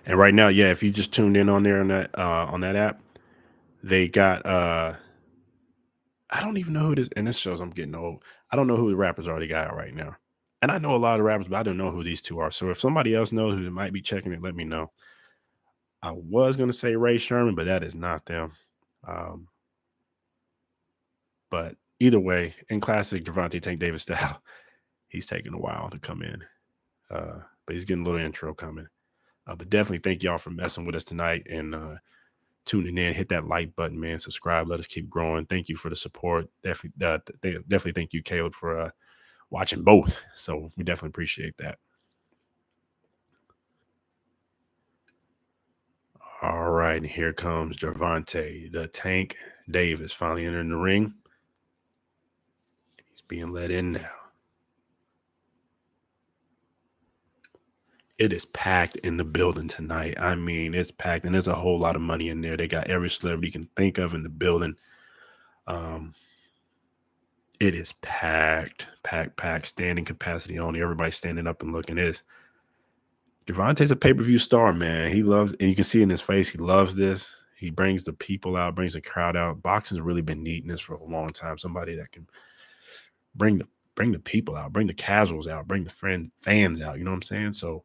And right now, yeah, if you just tuned in on there on that app, they got I don't even know who it is. And this shows I'm getting old. I don't know who the rappers already got right now. And I know a lot of rappers, but I don't know who these two are. So if somebody else knows who might be checking it, let me know. I was going to say Ray Sherman, but that is not them. But either way, in classic Gervonta Tank Davis style, he's taking a while to come in. But he's getting a little intro coming. But definitely thank y'all for messing with us tonight and tuning in. Hit that like button, man. Subscribe. Let us keep growing. Thank you for the support. Definitely thank you, Caleb, for watching both. So we definitely appreciate that. All right, and here comes Gervonta, the Tank Davis, finally entering the ring. He's being let in now. It is packed in the building tonight. I mean, it's packed, and there's a whole lot of money in there. They got every celebrity you can think of in the building. It is packed, standing capacity only. Everybody standing up and looking. Gervonta's a pay-per-view star, man. He loves, and you can see in his face, he loves this. He brings the people out, brings the crowd out. Boxing's really been needing this for a long time. Somebody that can bring the people out, bring the casuals out, bring the fans out. You know what I'm saying? So,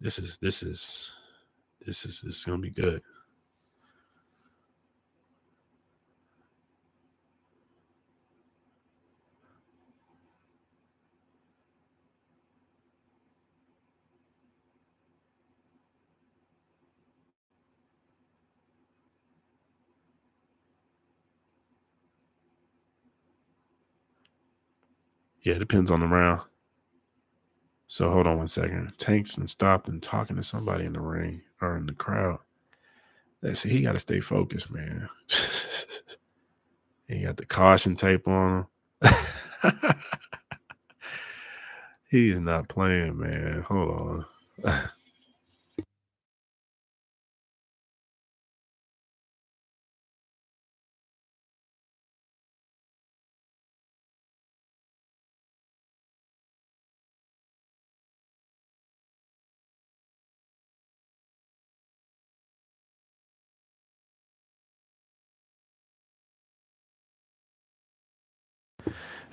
this is gonna be good. Yeah, it depends on the round. So hold on one second. Tank's and stopped and talking to somebody in the ring or in the crowd. See, he got to stay focused, man. He got the caution tape on him. He is not playing, man. Hold on.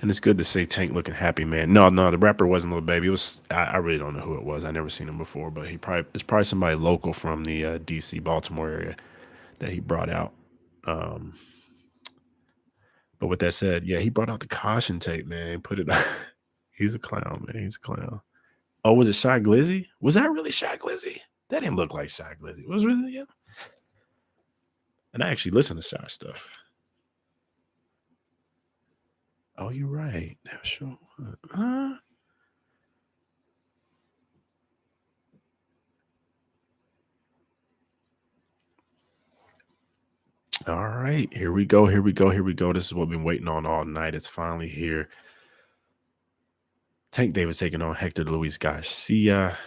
And it's good to see Tank looking happy, man. No, the rapper wasn't Lil Baby. It was I really don't know who it was. I never seen him before, but it's probably somebody local from the DC, Baltimore area that he brought out. But with that said, yeah, he brought out the caution tape, man. Put it. He's a clown, man. He's a clown. Oh, was it Shy Glizzy? Was that really Shy Glizzy? That didn't look like Shy Glizzy. Was really him? And I actually listen to Shy stuff. Oh, you're right. Now, sure. All right, here we go. This is what we've been waiting on all night. It's finally here. Tank Davis taking on Hector Luis Garcia.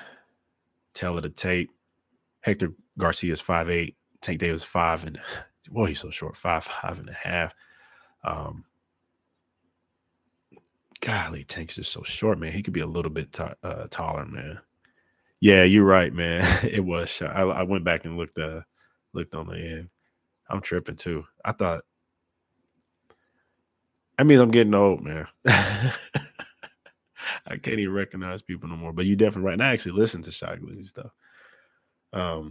Tail of the tape. Hector Garcia is 5'8". Tank Davis 5 and boy, he's so short. 5'5.5". Golly, Tank's just so short, man. He could be a little bit taller, man. Yeah, you're right, man. It was Shy. I went back and looked on the end. I'm tripping too. I mean, I'm getting old, man. I can't even recognize people no more. But you definitely right. And I actually listened to Shy Glizzy stuff. I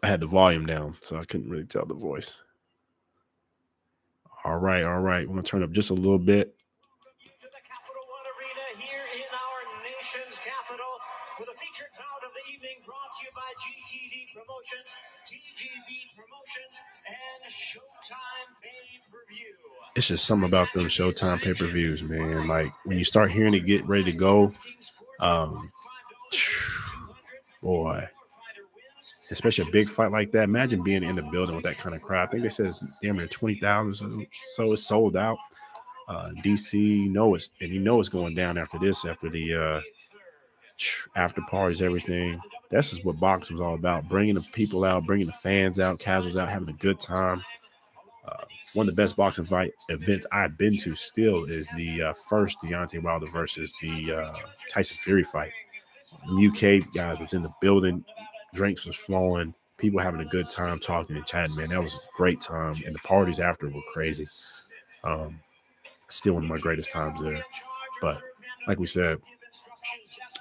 had the volume down, so I couldn't really tell the voice. All right. We're gonna turn up just a little bit. To the Capital One Arena here in our nation's capital with a featured bout of the evening brought to you by GTD Promotions, TGB Promotions, and Showtime Pay-Per-View. It's just something about them Showtime pay-per-views, man. Like when you start hearing it get ready to go, boy, especially a big fight like that. Imagine being in the building with that kind of crowd. I think they said it's damn near 20,000, so it's sold out. DC, you know it's going down after this, after the after parties, everything. That's just what boxing was all about: bringing the people out, bringing the fans out, casuals out, having a good time. One of the best boxing fight events I've been to still is the first Deontay Wilder versus the Tyson Fury fight. The UK guys was in the building, drinks was flowing, people having a good time talking and chatting, man. That was a great time. And the parties after were crazy. Still one of my greatest times there. But like we said,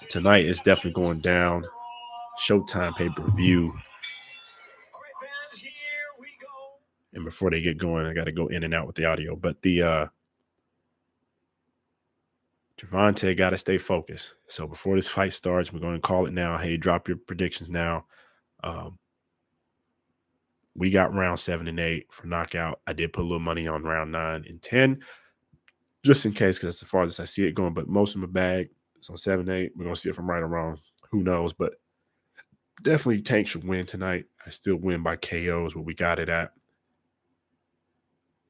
tonight is definitely going down. Showtime pay-per-view. And before they get going, I got to go in and out with the audio. But the Gervonta got to stay focused. So before this fight starts, we're going to call it now. Hey, drop your predictions now. We got round 7 and 8 for knockout. I did put a little money on round 9 and 10. just in case, because that's the farthest I see it going. But most of my bag, it's on 7-8. We're going to see if I'm right or wrong. Who knows? But definitely Tank should win tonight. I still win by KO is what we got it at.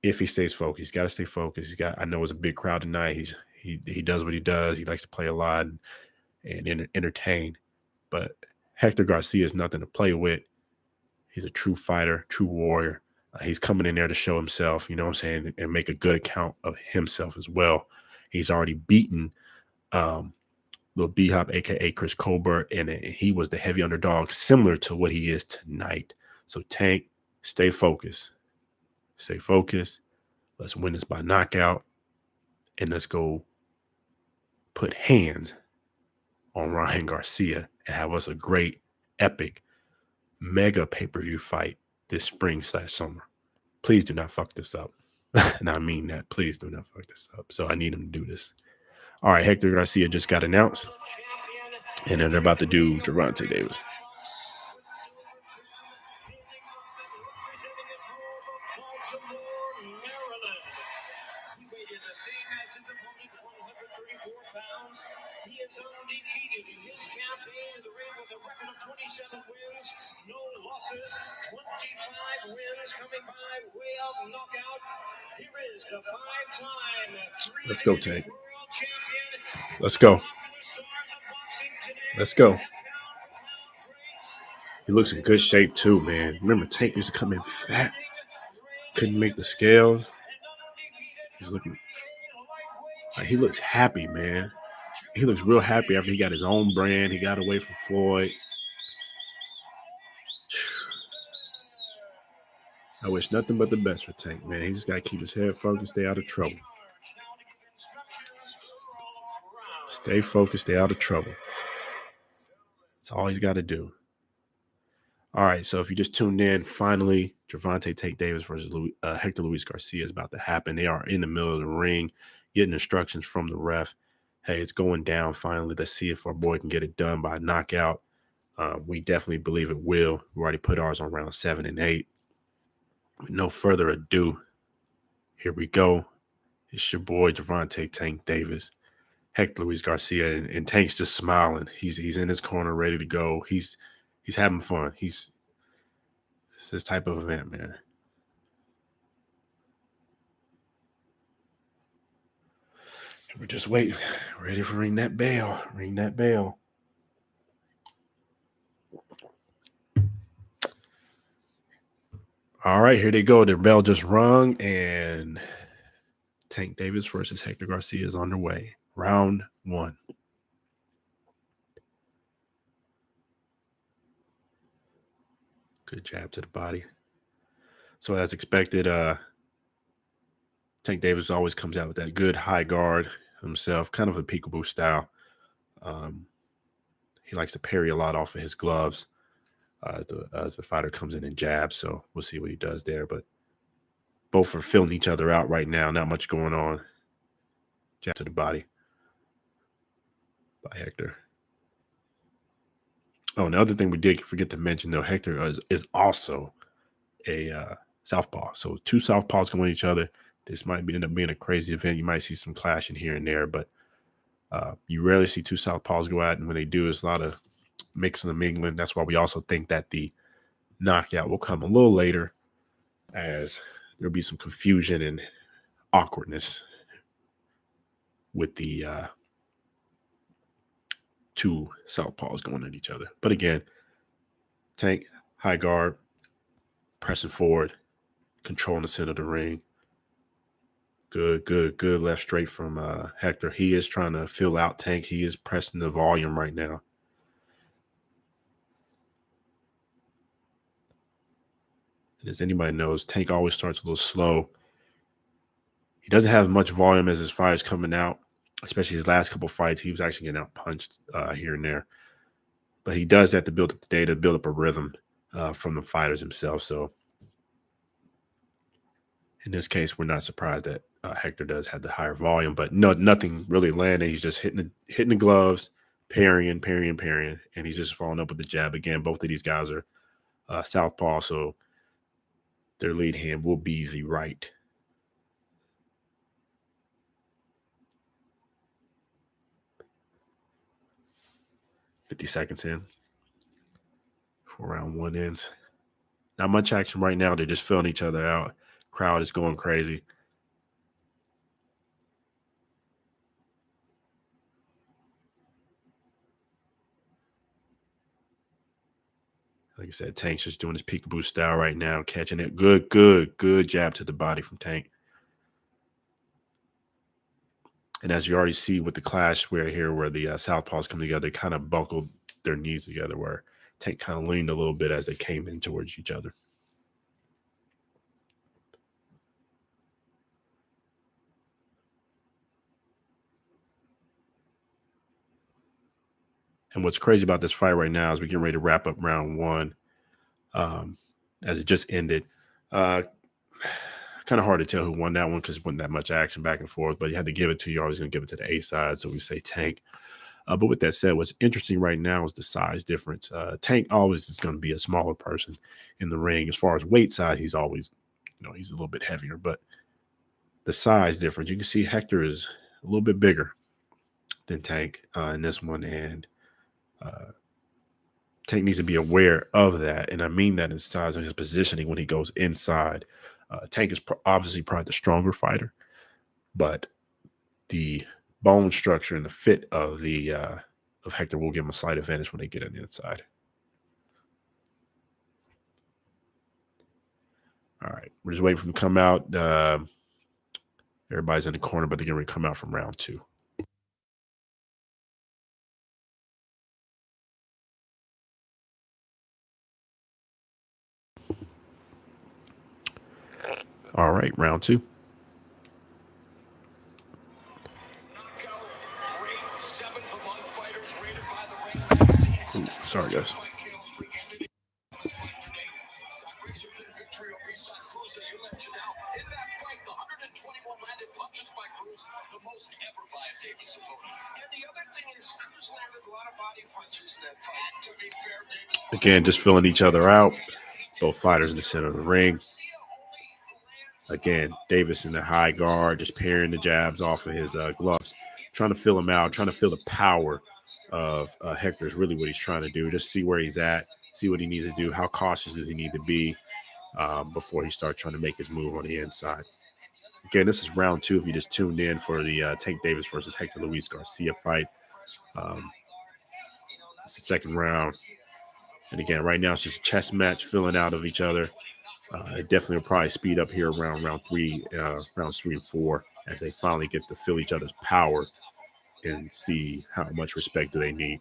If he stays focused, he's got to stay focused. I know it's a big crowd tonight. He does what he does. He likes to play a lot and entertain. But Hector Garcia is nothing to play with. He's a true fighter, true warrior. He's coming in there to show himself, you know what I'm saying, and make a good account of himself as well. He's already beaten Lil B-Hop, a.k.a. Chris Colbert, and he was the heavy underdog, similar to what he is tonight. So, Tank, stay focused. Stay focused. Let's win this by knockout, and let's go put hands on Ryan Garcia and have us a great, epic, mega pay-per-view fight this spring/summer. Please do not fuck this up. And I mean that. Please do not fuck this up. So I need him to do this. All right, Hector Garcia just got announced. And then they're about to do Gervonta Davis. He is undefeated in his campaign in the ring with a record of 27 wins, no losses, 25 wins coming by way of knockout. Here is the 5-time Let's go, Tank. world champion. Let's go. Let's go. Pound He looks in good shape too, man. Remember, Tank used to come in fat. Couldn't make the scales. He's looking like he looks happy, man. He looks real happy after he got his own brand. He got away from Floyd. I wish nothing but the best for Tank, man. He just got to keep his head focused, stay out of trouble. Stay focused, stay out of trouble. That's all he's got to do. All right, so if you just tuned in, finally, Gervonta Tank Davis versus Hector Luis Garcia is about to happen. They are in the middle of the ring, getting instructions from the ref. Hey, it's going down finally. Let's see if our boy can get it done by knockout. We definitely believe it will. We already put ours on round 7 and 8. With no further ado, here we go. It's your boy, Gervonta Tank Davis. Hector Luis Garcia, and Tank's just smiling. He's in his corner, ready to go. He's having fun. It's this type of event, man. We're just waiting, ready for ring that bell. Ring that bell. All right, here they go. The bell just rung, and Tank Davis versus Hector Garcia is underway. Round 1. Good jab to the body. So as expected, Tank Davis always comes out with that good high guard himself, kind of a peekaboo style. He likes to parry a lot off of his gloves as the fighter comes in and jabs. So we'll see what he does there. But both are filling each other out right now. Not much going on. Jab to the body by Hector. Oh, and the other thing we did forget to mention, though, Hector is also a southpaw. So 2 southpaws going at each other. This might end up being a crazy event. You might see some clashing here and there, but you rarely see 2 southpaws go out. And when they do, it's a lot of mixing and mingling. That's why we also think that the knockout will come a little later, as there'll be some confusion and awkwardness with the 2 southpaws going at each other. But again, Tank, high guard, pressing forward, controlling the center of the ring. Good left straight from Hector. He is trying to fill out Tank. He is pressing the volume right now. And as anybody knows, Tank always starts a little slow. He doesn't have much volume as his fight's coming out, especially his last couple fights. He was actually getting out punched here and there. But he does that to build up the data, build up a rhythm from the fighters himself. So in this case, we're not surprised that Hector does have the higher volume, but nothing really landing. He's just hitting the gloves, parrying, and he's just following up with the jab again. Both of these guys are southpaw, so their lead hand will be the right. 50 seconds in before round one ends. Not much action right now. They're just filling each other out. Crowd is going crazy. Like I said, Tank's just doing his peekaboo style right now, catching it. Good jab to the body from Tank. And as you already see with the clash where the southpaws come together, they kind of buckled their knees together, where Tank kind of leaned a little bit as they came in towards each other. And what's crazy about this fight right now is we're getting ready to wrap up round one, as it just ended. Kind of hard to tell who won that one because it wasn't that much action back and forth, but you had to give it to you. Always going to give it to the A side, so we say Tank. But with that said, what's interesting right now is the size difference. Tank always is going to be a smaller person in the ring. As far as weight size, he's always, he's a little bit heavier, but the size difference, you can see Hector is a little bit bigger than Tank in this one, and Tank needs to be aware of that, and I mean that in size of his positioning when he goes inside. Tank is obviously probably the stronger fighter, but the bone structure and the fit of Hector will give him a slight advantage when they get on the inside. All right, we're just waiting for him to come out. Everybody's in the corner, but they're going to come out from round two. All right, round two. Ooh, sorry, guys. Again, just filling each other out. Both fighters in the center of the ring. Again, Davis in the high guard, just parrying the jabs off of his gloves, trying to fill him out, trying to feel the power of Hector is really what he's trying to do. Just see where he's at, see what he needs to do, how cautious does he need to be before he starts trying to make his move on the inside. Again, this is round two if you just tuned in for the Tank Davis versus Hector Luis Garcia fight. It's the second round. And again, right now it's just a chess match filling out of each other. It definitely will probably speed up here around rounds 3 and 4 as they finally get to feel each other's power and see how much respect do they need.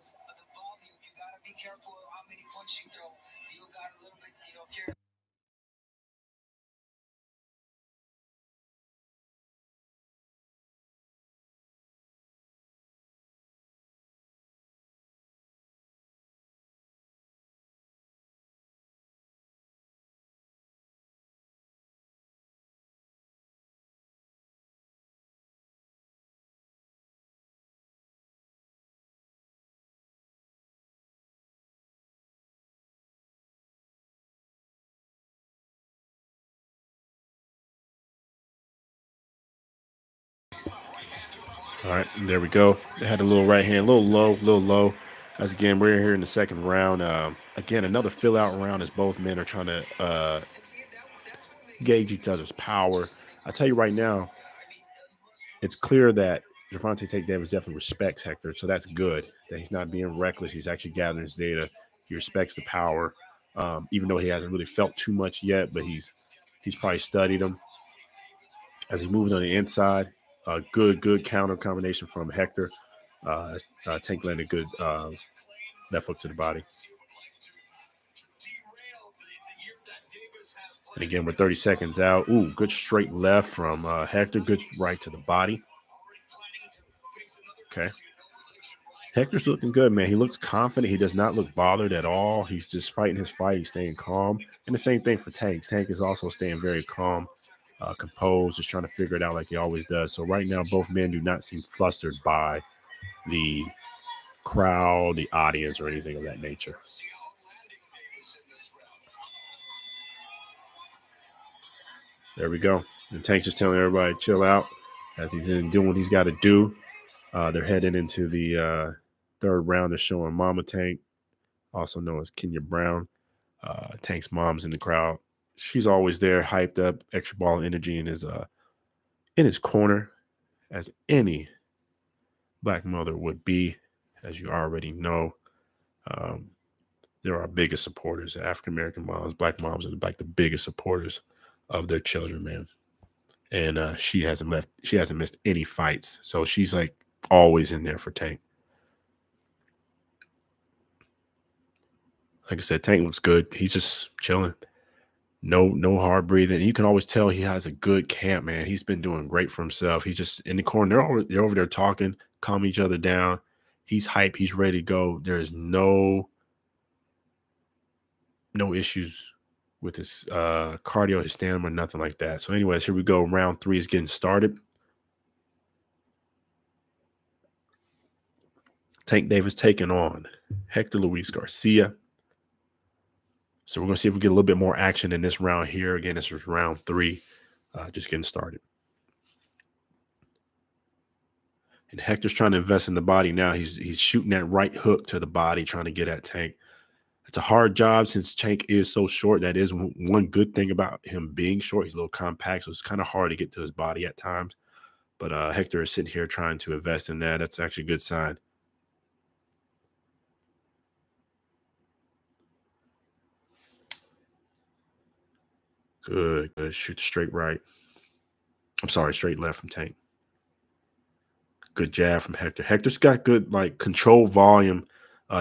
All right, there we go. They had a little right hand, a little low. As again, we're here in the second round. Again, another fill out round as both men are trying to gauge each other's power. I tell you right now, it's clear that Gervonta Tank Davis definitely respects Hector, so that's good. That he's not being reckless. He's actually gathering his data. He respects the power, even though he hasn't really felt too much yet, but he's probably studied him. As he moved on the inside, good counter combination from Hector. Tank landed good left hook to the body. And again, we're 30 seconds out. Ooh, good straight left from Hector. Good right to the body. Okay. Hector's looking good, man. He looks confident. He does not look bothered at all. He's just fighting his fight. He's staying calm. And the same thing for Tank. Tank is also staying very calm, composed, just trying to figure it out like he always does. So right now, both men do not seem flustered by the crowd, the audience, or anything of that nature. There we go. And Tank's just telling everybody to chill out as he's in doing what he's got to do. They're heading into the Third round is showing Mama Tank, also known as Kenya Brown. Tank's mom's in the crowd. She's always there, hyped up, extra ball energy in his corner, as any Black mother would be, as you already know. They're our biggest supporters. African American moms, Black moms are like the biggest supporters of their children, man. And she hasn't missed any fights. So she's like always in there for Tank. Like I said, Tank looks good. He's just chilling. No hard breathing. You can always tell he has a good camp, man. He's been doing great for himself. He's just in the corner. They're over there talking, calming each other down. He's hype. He's ready to go. There's no issues with his cardio, his stamina, nothing like that. So anyways, here we go. Round 3 is getting started. Tank Davis taking on Hector Luis Garcia. So we're going to see if we get a little bit more action in this round here. Again, this is round 3, just getting started. And Hector's trying to invest in the body now. He's shooting that right hook to the body, trying to get at Tank. It's a hard job since Tank is so short. That is one good thing about him being short. He's a little compact, so it's kind of hard to get to his body at times. But Hector is sitting here trying to invest in that. That's actually a good sign. Good. Shoot the straight right. I'm sorry, straight left from Tank. Good jab from Hector. Hector's got good, like, control volume.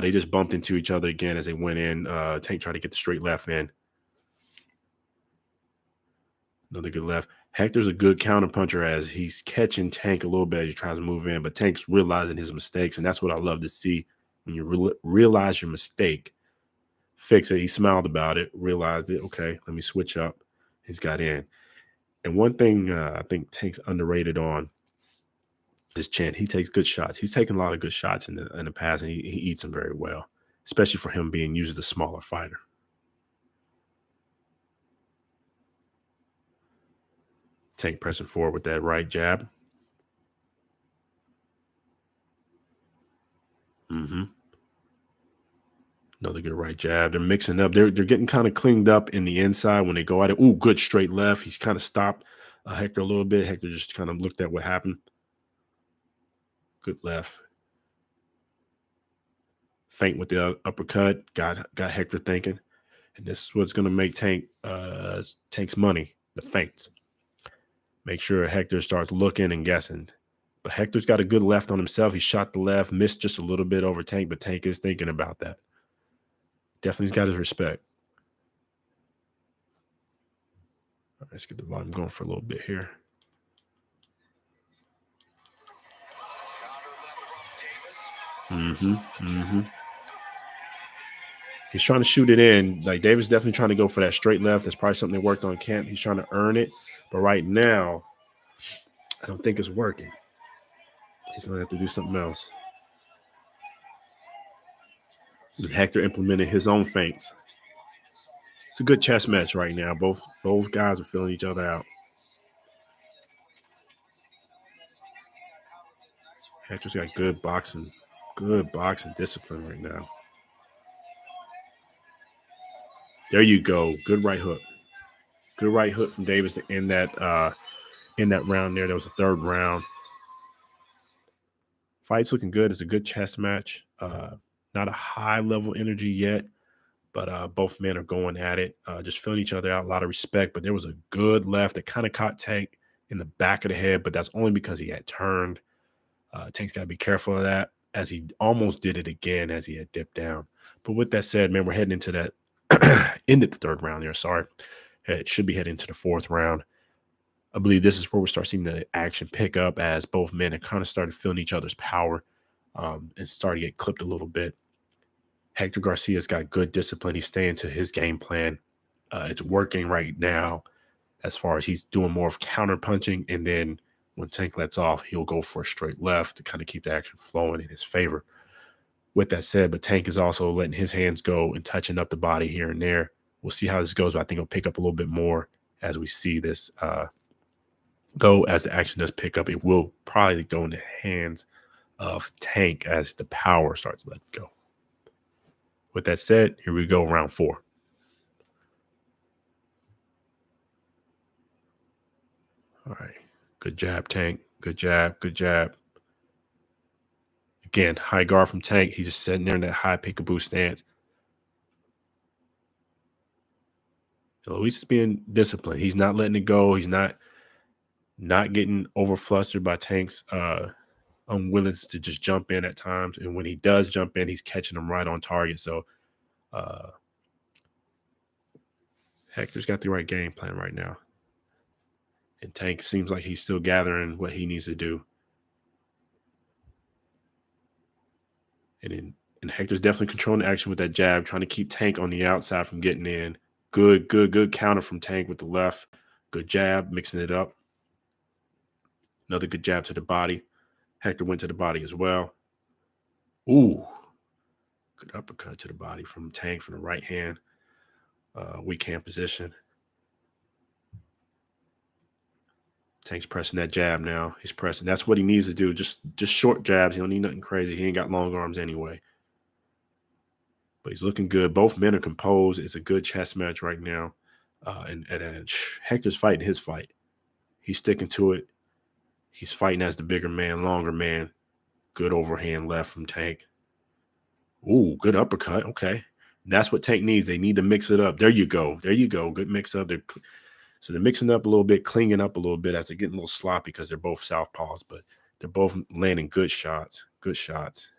They just bumped into each other again as they went in. Tank tried to get the straight left in. Another good left. Hector's a good counterpuncher as he's catching Tank a little bit as he tries to move in, but Tank's realizing his mistakes, and that's what I love to see. When you realize your mistake, fix it. He smiled about it, realized it. Okay, let me switch up. He's got in. And one thing I think Tank's underrated on his chin. He takes good shots. He's taken a lot of good shots in the past, and he eats them very well, especially for him being usually the smaller fighter. Tank pressing forward with that right jab. Another good right jab. They're mixing up. They're getting kind of cleaned up in the inside when they go at it. Ooh, good straight left. He's kind of stopped Hector a little bit. Hector just kind of looked at what happened. Good left. Feint with the uppercut. Got Hector thinking. And this is what's going to make Tank's money, the feints. Make sure Hector starts looking and guessing. But Hector's got a good left on himself. He shot the left, missed just a little bit over Tank, but Tank is thinking about that. Definitely's got his respect. All right, let's get the volume going for a little bit here. He's trying to shoot it in. Like, Davis definitely trying to go for that straight left. That's probably something they worked on in camp. He's trying to earn it. But right now, I don't think it's working. He's going to have to do something else. And Hector implemented his own feints. It's a good chess match right now. Both guys are filling each other out. Hector's got good boxing discipline right now. There you go. Good right hook. Good right hook from Davis to end that round there. That was the third round. Fight's looking good. It's a good chess match. Not a high level energy yet, but both men are going at it, just filling each other out. A lot of respect, but there was a good left that kind of caught Tank in the back of the head, but that's only because he had turned. Tank's got to be careful of that, as he almost did it again as he had dipped down. But with that said, man, we're heading into that ended the third round there. Sorry. It should be heading into the fourth round. I believe this is where we start seeing the action pick up as both men have kind of started feeling each other's power and started to get clipped a little bit. Hector Garcia's got good discipline. He's staying to his game plan. It's working right now as far as he's doing more of counter punching. And then when Tank lets off, he'll go for a straight left to kind of keep the action flowing in his favor. With that said, but Tank is also letting his hands go and touching up the body here and there. We'll see how this goes, but I think it'll pick up a little bit more as we see this go. As the action does pick up, it will probably go in the hands of Tank as the power starts to let go. With that said, here we go, round 4. All right. Good jab, Tank. Good jab. Good jab. Again, high guard from Tank. He's just sitting there in that high peekaboo stance. So Luis is being disciplined. He's not letting it go. He's not getting over flustered by Tank's unwillingness to just jump in at times. And when he does jump in, he's catching them right on target. So Hector's got the right game plan right now. And Tank seems like he's still gathering what he needs to do. And Hector's definitely controlling the action with that jab, trying to keep Tank on the outside from getting in. Good counter from Tank with the left. Good jab, mixing it up. Another good jab to the body. Hector went to the body as well. Ooh. Good uppercut to the body from Tank from the right hand. Weak hand position. Tank's pressing that jab now. He's pressing. That's what he needs to do. Just short jabs. He don't need nothing crazy. He ain't got long arms anyway. But he's looking good. Both men are composed. It's a good chess match right now. And Hector's fighting his fight. He's sticking to it. He's fighting as the bigger man, longer man. Good overhand left from Tank. Ooh, good uppercut. Okay. That's what Tank needs. They need to mix it up. There you go. Good mix up. So they're mixing up a little bit, clinging up a little bit as they're getting a little sloppy because they're both southpaws, but they're both landing good shots. Good shots.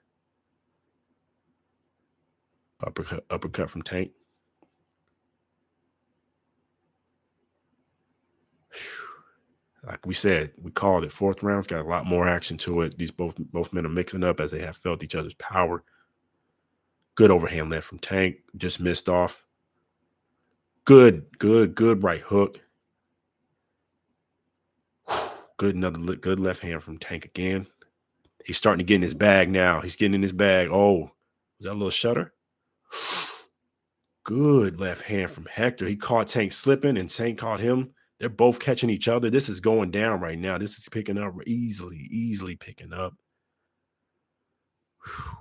Uppercut from Tank. Like we said, we called it. 4th round's got a lot more action to it. These both men are mixing up as they have felt each other's power. Good overhand left from Tank. Just missed off. Good right hook. Another good left hand from Tank again. He's starting to get in his bag now. He's getting in his bag. Oh, was that a little shutter? Good left hand from Hector. He caught Tank slipping and Tank caught him. They're both catching each other. This is going down right now. This is picking up easily picking up. Whew.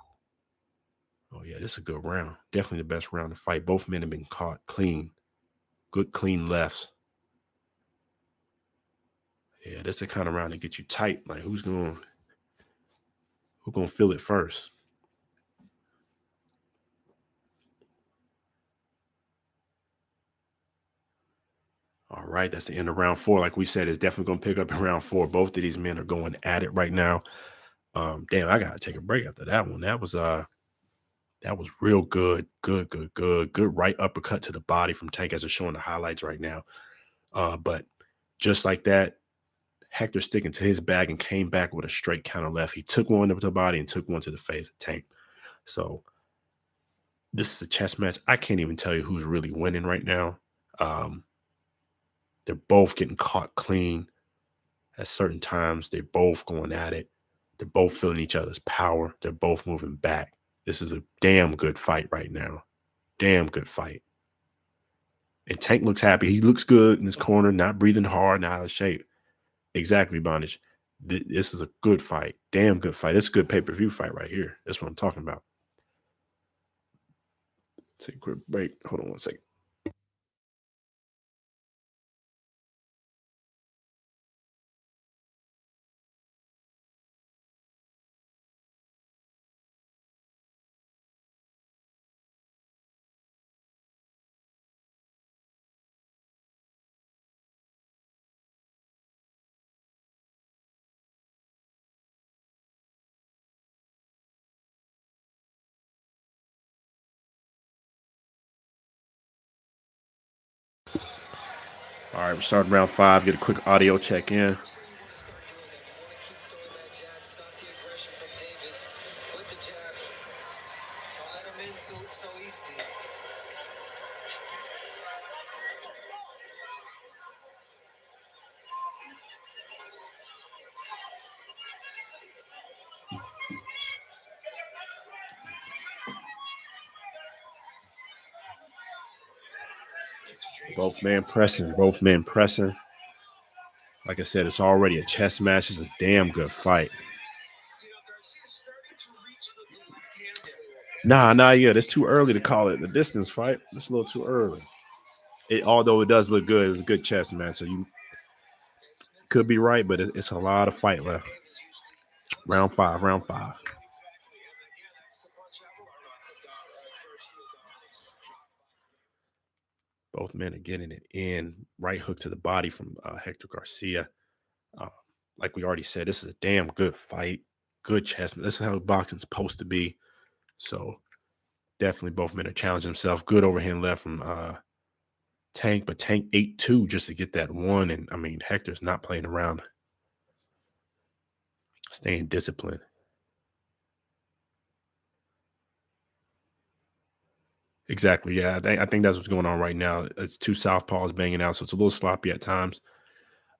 Oh, yeah, this is a good round. Definitely the best round to fight. Both men have been caught clean. Good, clean lefts. Yeah, that's the kind of round that gets you tight. Like, who's going to feel it first? All right, that's the end of round 4. Like we said, it's definitely going to pick up in round 4. Both of these men are going at it right now. Damn, I got to take a break after that one. That was real good. Good right uppercut to the body from Tank as they're showing the highlights right now. But just like that, Hector sticking to his bag and came back with a straight counter left. He took one to the body and took one to the face of Tank. So this is a chess match. I can't even tell you who's really winning right now. They're both getting caught clean at certain times. They're both going at it. They're both feeling each other's power. They're both moving back. This is a damn good fight right now. Damn good fight. And Tank looks happy. He looks good in his corner, not breathing hard, not out of shape. Exactly, Bondage. This is a good fight. Damn good fight. This is a good pay-per-view fight right here. That's what I'm talking about. Take a quick break. Hold on one second. All right, we're starting round 5. Get a quick audio check in. Both men pressing. Like I said, it's already a chess match. It's a damn good fight. Nah, yeah, it's too early to call it the distance fight. It's a little too early. Although it does look good, it's a good chess match. So you could be right, but it's a lot of fight left. Round five. Exactly. And again, that's the parts that will Both men are getting it in. Right hook to the body from Hector Garcia. Uh, like we already said, this is a damn good fight. Good chess. This is how boxing's supposed to be. So definitely both men are challenging themselves. Good overhand left from Tank, but Tank 8-2 just to get that one. And I mean, Hector's not playing around. Staying disciplined. Exactly. Yeah, I think that's what's going on right now. It's two southpaws banging out, so it's a little sloppy at times,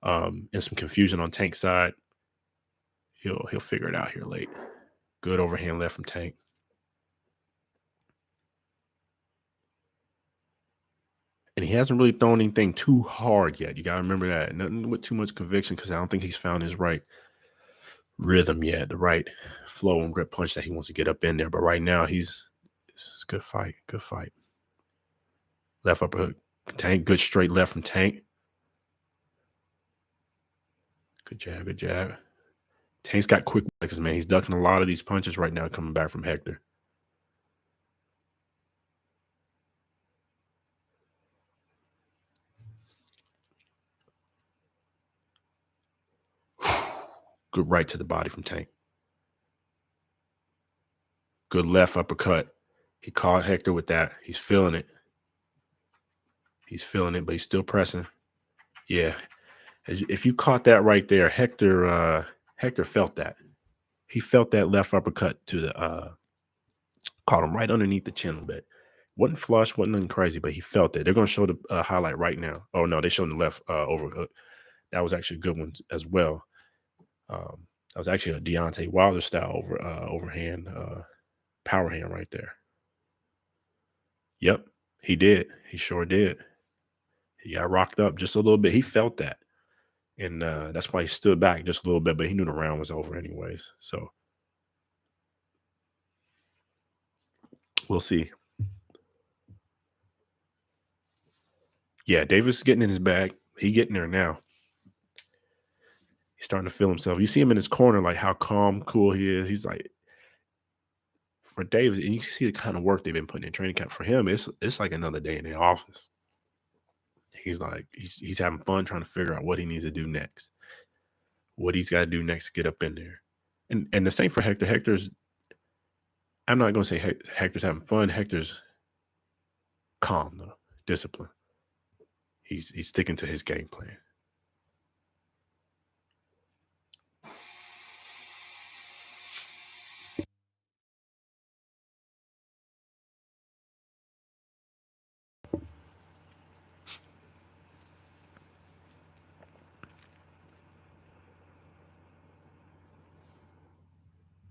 and some confusion on Tank's side. He'll figure it out here late. Good overhand left from Tank. And he hasn't really thrown anything too hard yet. You got to remember that. Nothing with too much conviction because I don't think he's found his right rhythm yet, the right flow and grip punch that he wants to get up in there. But right now, it's a good fight. Good fight. Left upper hook. Tank, good straight left from Tank. Good jab, good jab. Tank's got quick reflexes, man. He's ducking a lot of these punches right now coming back from Hector. Good right to the body from Tank. Good left uppercut. He caught Hector with that. He's feeling it. But he's still pressing. Yeah. If you caught that right there, Hector felt that. He felt that left uppercut to the caught him right underneath the chin a bit. Wasn't flush, wasn't nothing crazy, but he felt it. They're going to show the highlight right now. Oh, no, they showed the left overhook. That was actually a good one as well. That was actually a Deontay Wilder style overhand power hand right there. Yep, he did. He sure did. He got rocked up just a little bit. He felt that. And that's why he stood back just a little bit, but he knew the round was over anyways. So we'll see. Yeah, Davis is getting in his bag. He getting there now. He's starting to feel himself. You see him in his corner, like how calm, cool he is. He's like, for Davis, and you can see the kind of work they've been putting in training camp. For him, it's like another day in the office. He's like, he's having fun trying to figure out what he needs to do next. What he's got to do next to get up in there. And the same for Hector. I'm not going to say Hector's having fun. Hector's calm, though. Discipline. He's sticking to his game plan.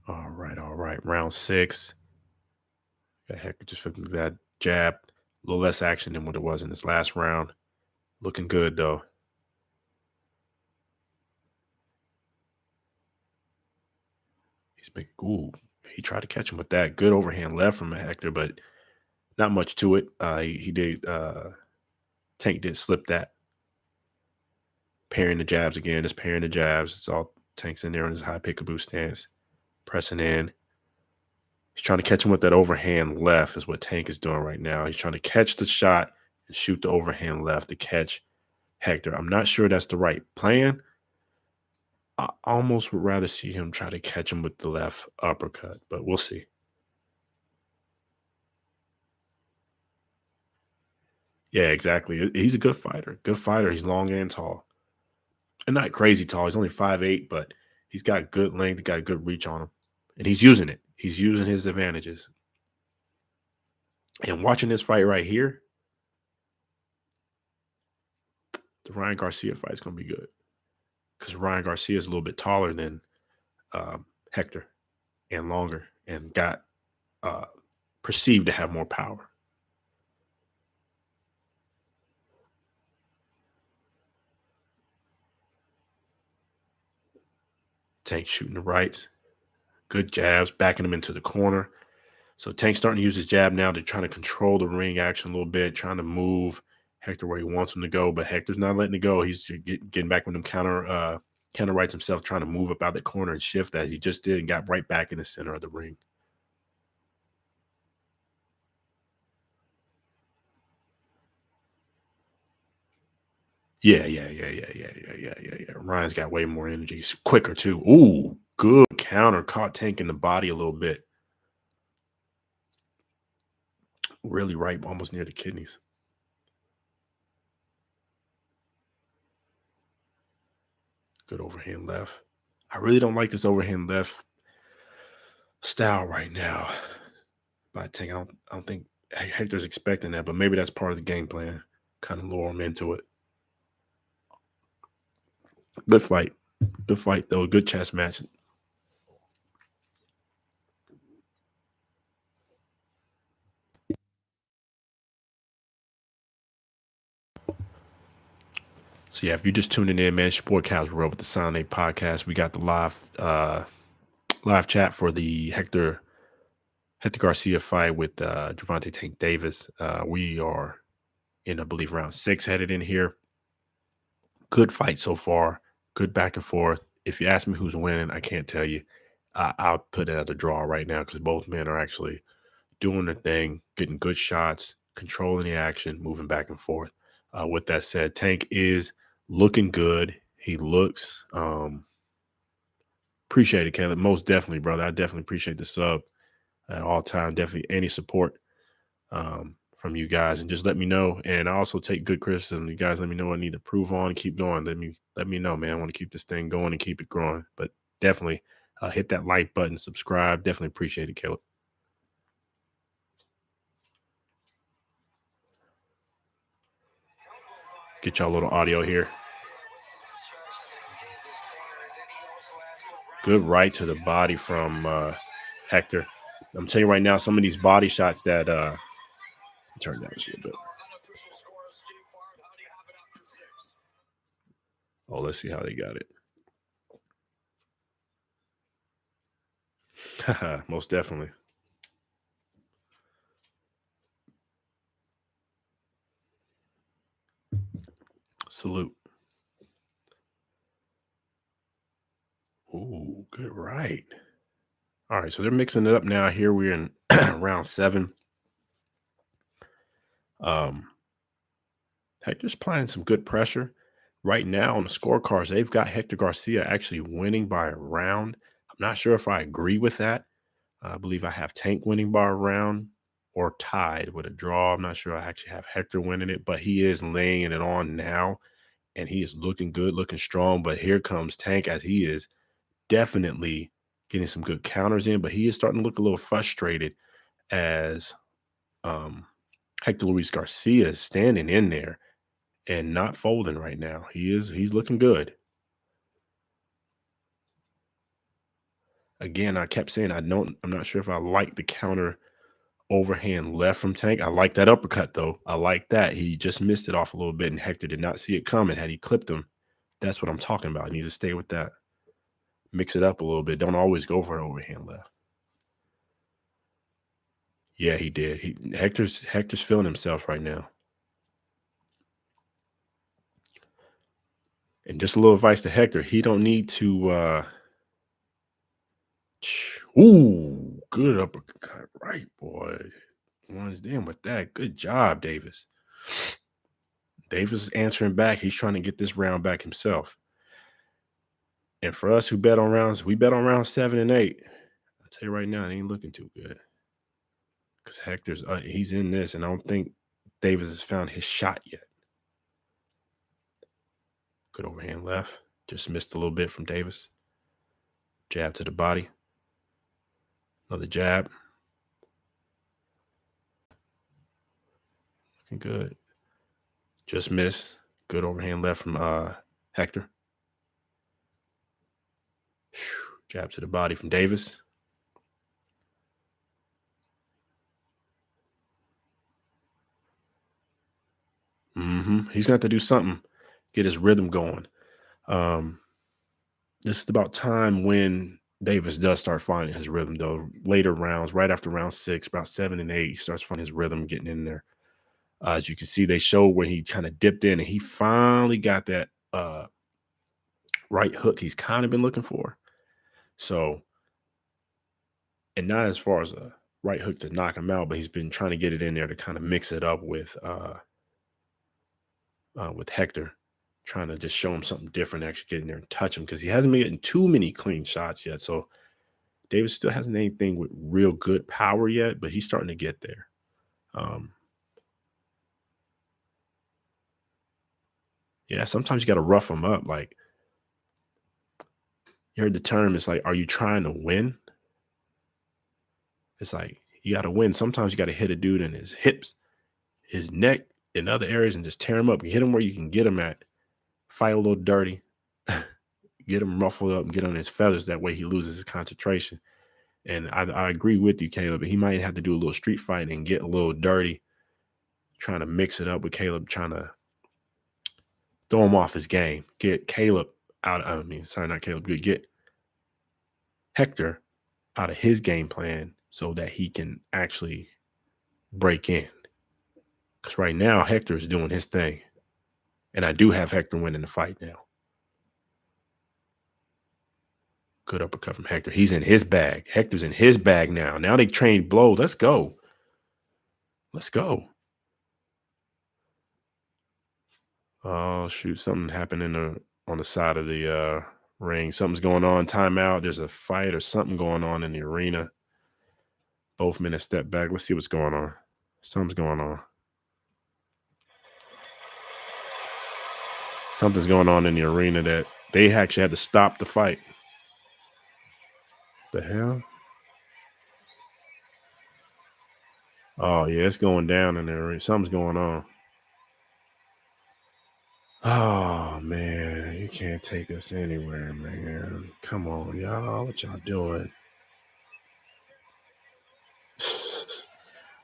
All right. Round 6. Got Hector just flipping that jab. A little less action than what it was in this last round. Looking good, though. He tried to catch him with that. Good overhand left from Hector, but not much to it. He did, Tank did slip that. Pairing the jabs again. Just pairing the jabs. It's all Tank's in there on his high peekaboo stance. Pressing in. He's trying to catch him with that overhand left is what Tank is doing right now. He's trying to catch the shot and shoot the overhand left to catch Hector. I'm not sure that's the right plan. I almost would rather see him try to catch him with the left uppercut, but we'll see. Yeah, exactly. He's a good fighter. Good fighter. He's long and tall. And not crazy tall. He's only 5'8", but he's got good length, got a good reach on him. And he's using it. He's using his advantages. And watching this fight right here, the Ryan Garcia fight is going to be good. Because Ryan Garcia is a little bit taller than Hector and longer and got perceived to have more power. Tank shooting the rights. Good jabs, backing him into the corner. So Tank's starting to use his jab now to try to control the ring action a little bit, trying to move Hector where he wants him to go, but Hector's not letting it go. He's getting back with him, counter rights himself, trying to move up out the corner and shift as he just did and got right back in the center of the ring. Yeah. Ryan's got way more energy. He's quicker too. Ooh, good counter. Caught Tank in the body a little bit. Really right, almost near the kidneys. Good overhand left. I really don't like this overhand left style right now by Tank. I don't think Hector's expecting that, but maybe that's part of the game plan. Kind of lure him into it. Good fight. Good fight, though. Good chess match. So, yeah, if you're just tuning in, man, it's your boy Caswell with the Silent 8 podcast. We got the live chat for the Hector Garcia fight with Gervonta Tank Davis. We are in, I believe, round 6 headed in here. Good fight so far. Good back and forth. If you ask me who's winning, I can't tell you. I'll put it at a draw right now because both men are actually doing their thing, getting good shots, controlling the action, moving back and forth. With that said, Tank is looking good. He looks appreciate it, Caleb. Most definitely, brother. I definitely appreciate the sub at all time. Definitely any support from you guys, and just let me know. And I also take good criticism. You guys let me know what I need to improve on and keep going. Let me know, man. I want to keep this thing going and keep it growing. But definitely hit that like button, subscribe. Definitely appreciate it, Caleb. Get y'all a little audio here. Good right to the body from Hector. I'm telling you right now, some of these body shots that turn down just a little bit. Oh, let's see how they got it. Most definitely. Salute. Ooh, good right. All right, so they're mixing it up now. Here we're in round 7. Hector's applying some good pressure. Right now on the scorecards, they've got Hector Garcia actually winning by a round. I'm not sure if I agree with that. I believe I have Tank winning by a round or tied with a draw. I'm not sure I actually have Hector winning it, but he is laying it on now, and he is looking good, looking strong. But here comes Tank as he is definitely getting some good counters in, but he is starting to look a little frustrated as Hector Luis Garcia is standing in there and not folding right now. He's looking good. Again, I kept saying I'm not sure if I like the counter overhand left from Tank. I like that uppercut though. I like that. He just missed it off a little bit, and Hector did not see it coming. Had he clipped him, that's what I'm talking about. He needs to stay with that. Mix it up a little bit. Don't always go for an overhand left. Yeah, he did. Hector's feeling himself right now. And just a little advice to Hector, he don't need to ooh, good uppercut. Right, boy. One's in with that. Good job, Davis. Davis is answering back. He's trying to get this round back himself. And for us who bet on rounds, we bet on rounds 7 and 8. I'll tell you right now, it ain't looking too good. Because Hector's he's in this, and I don't think Davis has found his shot yet. Good overhand left. Just missed a little bit from Davis. Jab to the body. Another jab. Looking good. Just missed. Good overhand left from Hector. Jab to the body from Davis. He's going to have to do something. Get his rhythm going. This is about time when Davis does start finding his rhythm, though. Later rounds, right after round 6, about 7 and 8, he starts finding his rhythm, getting in there. As you can see, they show where he kind of dipped in, and he finally got that right hook he's kind of been looking for. So, and not as far as a right hook to knock him out, but he's been trying to get it in there to kind of mix it up with Hector, trying to just show him something different, actually get in there and touch him, because he hasn't been getting too many clean shots yet. So Davis still hasn't anything with real good power yet, but he's starting to get there. Yeah, sometimes you got to rough him up. Like, you heard the term, it's like, are you trying to win? It's like, you got to win. Sometimes you got to hit a dude in his hips, his neck, in other areas, and just tear him up. Hit him where you can get him at. Fight a little dirty. Get him ruffled up and get on his feathers. That way he loses his concentration. And I agree with you, Caleb. He might have to do a little street fighting and get a little dirty, trying to mix it up with Caleb, trying to throw him off his game. Get Caleb out. Not Caleb. Get Hector out of his game plan so that he can actually break in. Because right now, Hector is doing his thing. And I do have Hector winning the fight now. Good uppercut from Hector. He's in his bag. Hector's in his bag now. Now they trained blow. Let's go. Let's go. Oh, shoot. Something happened on the side of the ring. Something's going on. Timeout. There's a fight or something going on in the arena. Both men step back. Let's see what's going on. Something's going on. Something's going on in the arena that they actually had to stop the fight. The hell? Oh, yeah, it's going down in there. Something's going on. Oh, man, you can't take us anywhere, man. Come on, y'all. What y'all doing?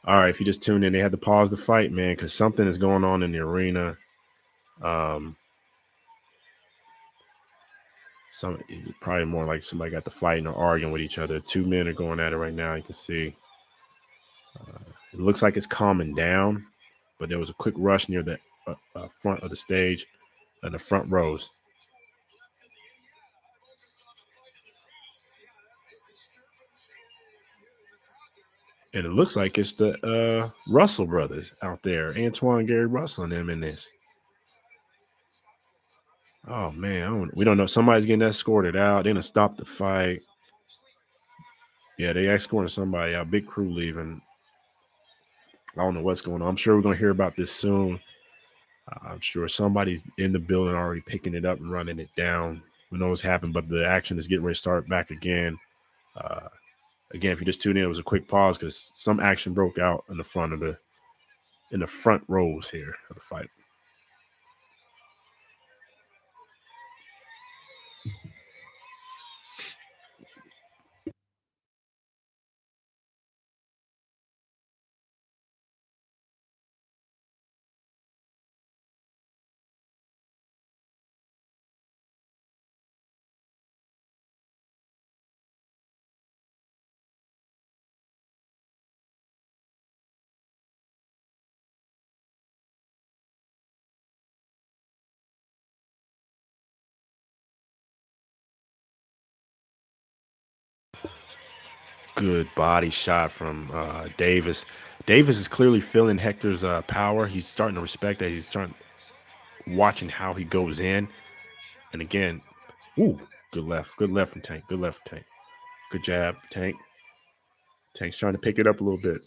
All right, if you just tuned in, they had to pause the fight, man, because something is going on in the arena. Probably more like somebody got to fighting or arguing with each other. Two men are going at it right now. You can see. It looks like it's calming down, but there was a quick rush near the front of the stage and the front rows. And it looks like it's the Russell brothers out there, Antoine, Gary Russell, and them in this. Oh, man, we don't know. Somebody's getting escorted out. They're going to stop the fight. Yeah, they escorted somebody out. Big crew leaving. I don't know what's going on. I'm sure we're going to hear about this soon. I'm sure somebody's in the building already picking it up and running it down. Who knows what's happened, but the action is getting ready to start back again. Again, if you just tuned in, it was a quick pause because some action broke out in the front rows here of the fight. Good body shot from Davis. Davis is clearly feeling Hector's power. He's starting to respect that. He's starting watching how he goes in. And again, good left from Tank. Good left from Tank. Good jab, Tank. Tank's trying to pick it up a little bit.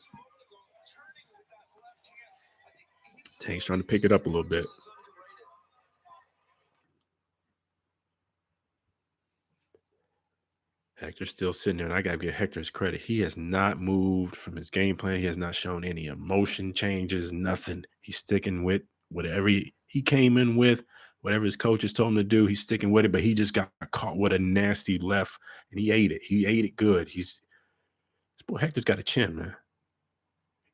Tank's trying to pick it up a little bit. Hector's still sitting there, and I got to give Hector's credit. He has not moved from his game plan. He has not shown any emotion changes, nothing. He's sticking with whatever he came in with, whatever his coaches told him to do. He's sticking with it, but he just got caught with a nasty left, and he ate it. He ate it good. This boy Hector's got a chin, man.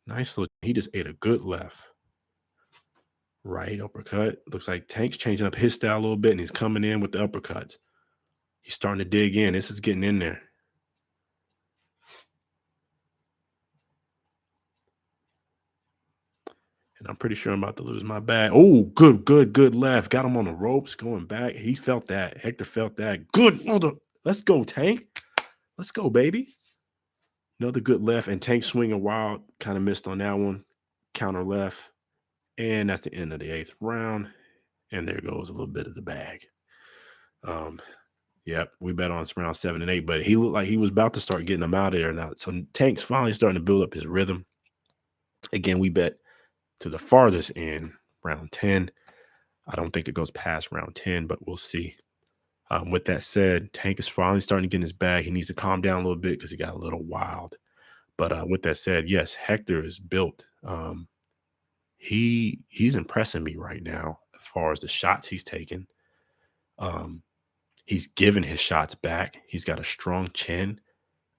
Nice little. He just ate a good left. Right uppercut. Looks like Tank's changing up his style a little bit, and he's coming in with the uppercuts. He's starting to dig in. This is getting in there. And I'm pretty sure I'm about to lose my bag. Oh, good left. Got him on the ropes going back. He felt that. Hector felt that. Good. Let's go, Tank. Let's go, baby. Another good left. And Tank swinging wild. Kind of missed on that one. Counter left. And that's the end of the 8th round. And there goes a little bit of the bag. Yep, we bet on round 7 and 8, but he looked like he was about to start getting them out of there now. So Tank's finally starting to build up his rhythm. Again, we bet to the farthest end, round 10. I don't think it goes past round 10, but we'll see. With that said, Tank is finally starting to get in his bag. He needs to calm down a little bit because he got a little wild. But with that said, yes, Hector is built. He's impressing me right now as far as the shots he's taking. He's given his shots back. He's got a strong chin.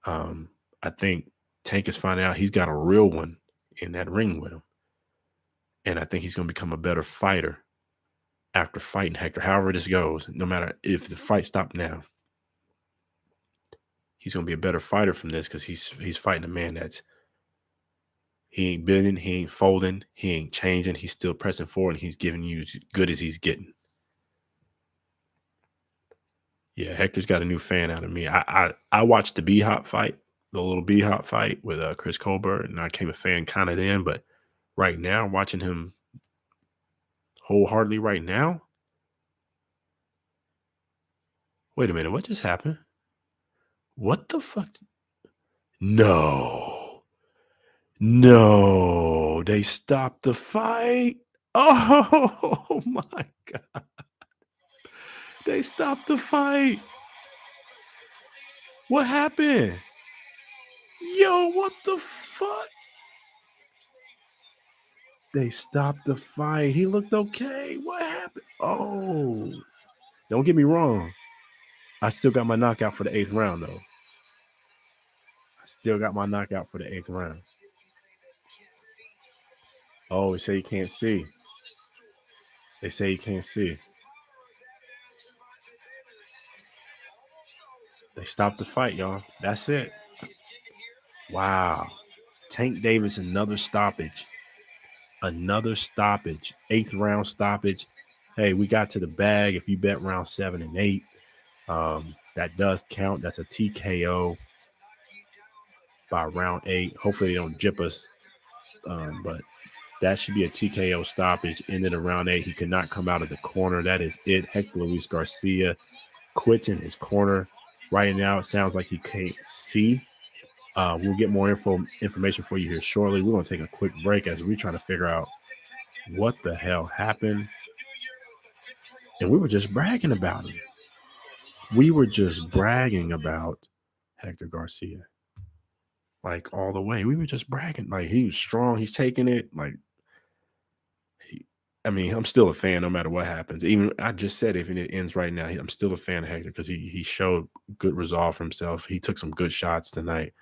I think Tank is finding out he's got a real one in that ring with him. And I think he's going to become a better fighter after fighting Hector. However this goes, no matter if the fight stopped now, he's going to be a better fighter from this because he's fighting a man he ain't bending, he ain't folding, he ain't changing. He's still pressing forward, and he's giving you as good as he's getting. Yeah, Hector's got a new fan out of me. I watched the B-Hop fight, the little B-Hop fight with Chris Colbert, and I became a fan kind of then. But right now, watching him wholeheartedly right now. Wait a minute, what just happened? What the fuck? No, they stopped the fight. Oh my God. They stopped the fight. What happened? Yo, what the fuck? They stopped the fight. He looked okay. What happened? Oh, don't get me wrong. I still got my knockout for the 8th round, though. I still got my knockout for the 8th round. Oh, they say you can't see. They say you can't see. They stopped the fight, y'all. That's it. Wow. Tank Davis, another stoppage. Another stoppage. 8th round stoppage. Hey, we got to the bag. If you bet round 7 and 8, that does count. That's a TKO by round 8. Hopefully they don't jip us. But that should be a TKO stoppage. Ended in round 8. He could not come out of the corner. That is it. Hector Luis Garcia quits in his corner. Right now, it sounds like he can't see. We'll get more information for you here shortly. We're going to take a quick break as we try to figure out what the hell happened. And we were just bragging about him. We were just bragging about Hector Garcia. Like, all the way. We were just bragging. Like, he was strong. He's taking it. Like, I'm still a fan no matter what happens. Even I just said if it ends right now, I'm still a fan of Hector because he showed good resolve for himself. He took some good shots tonight.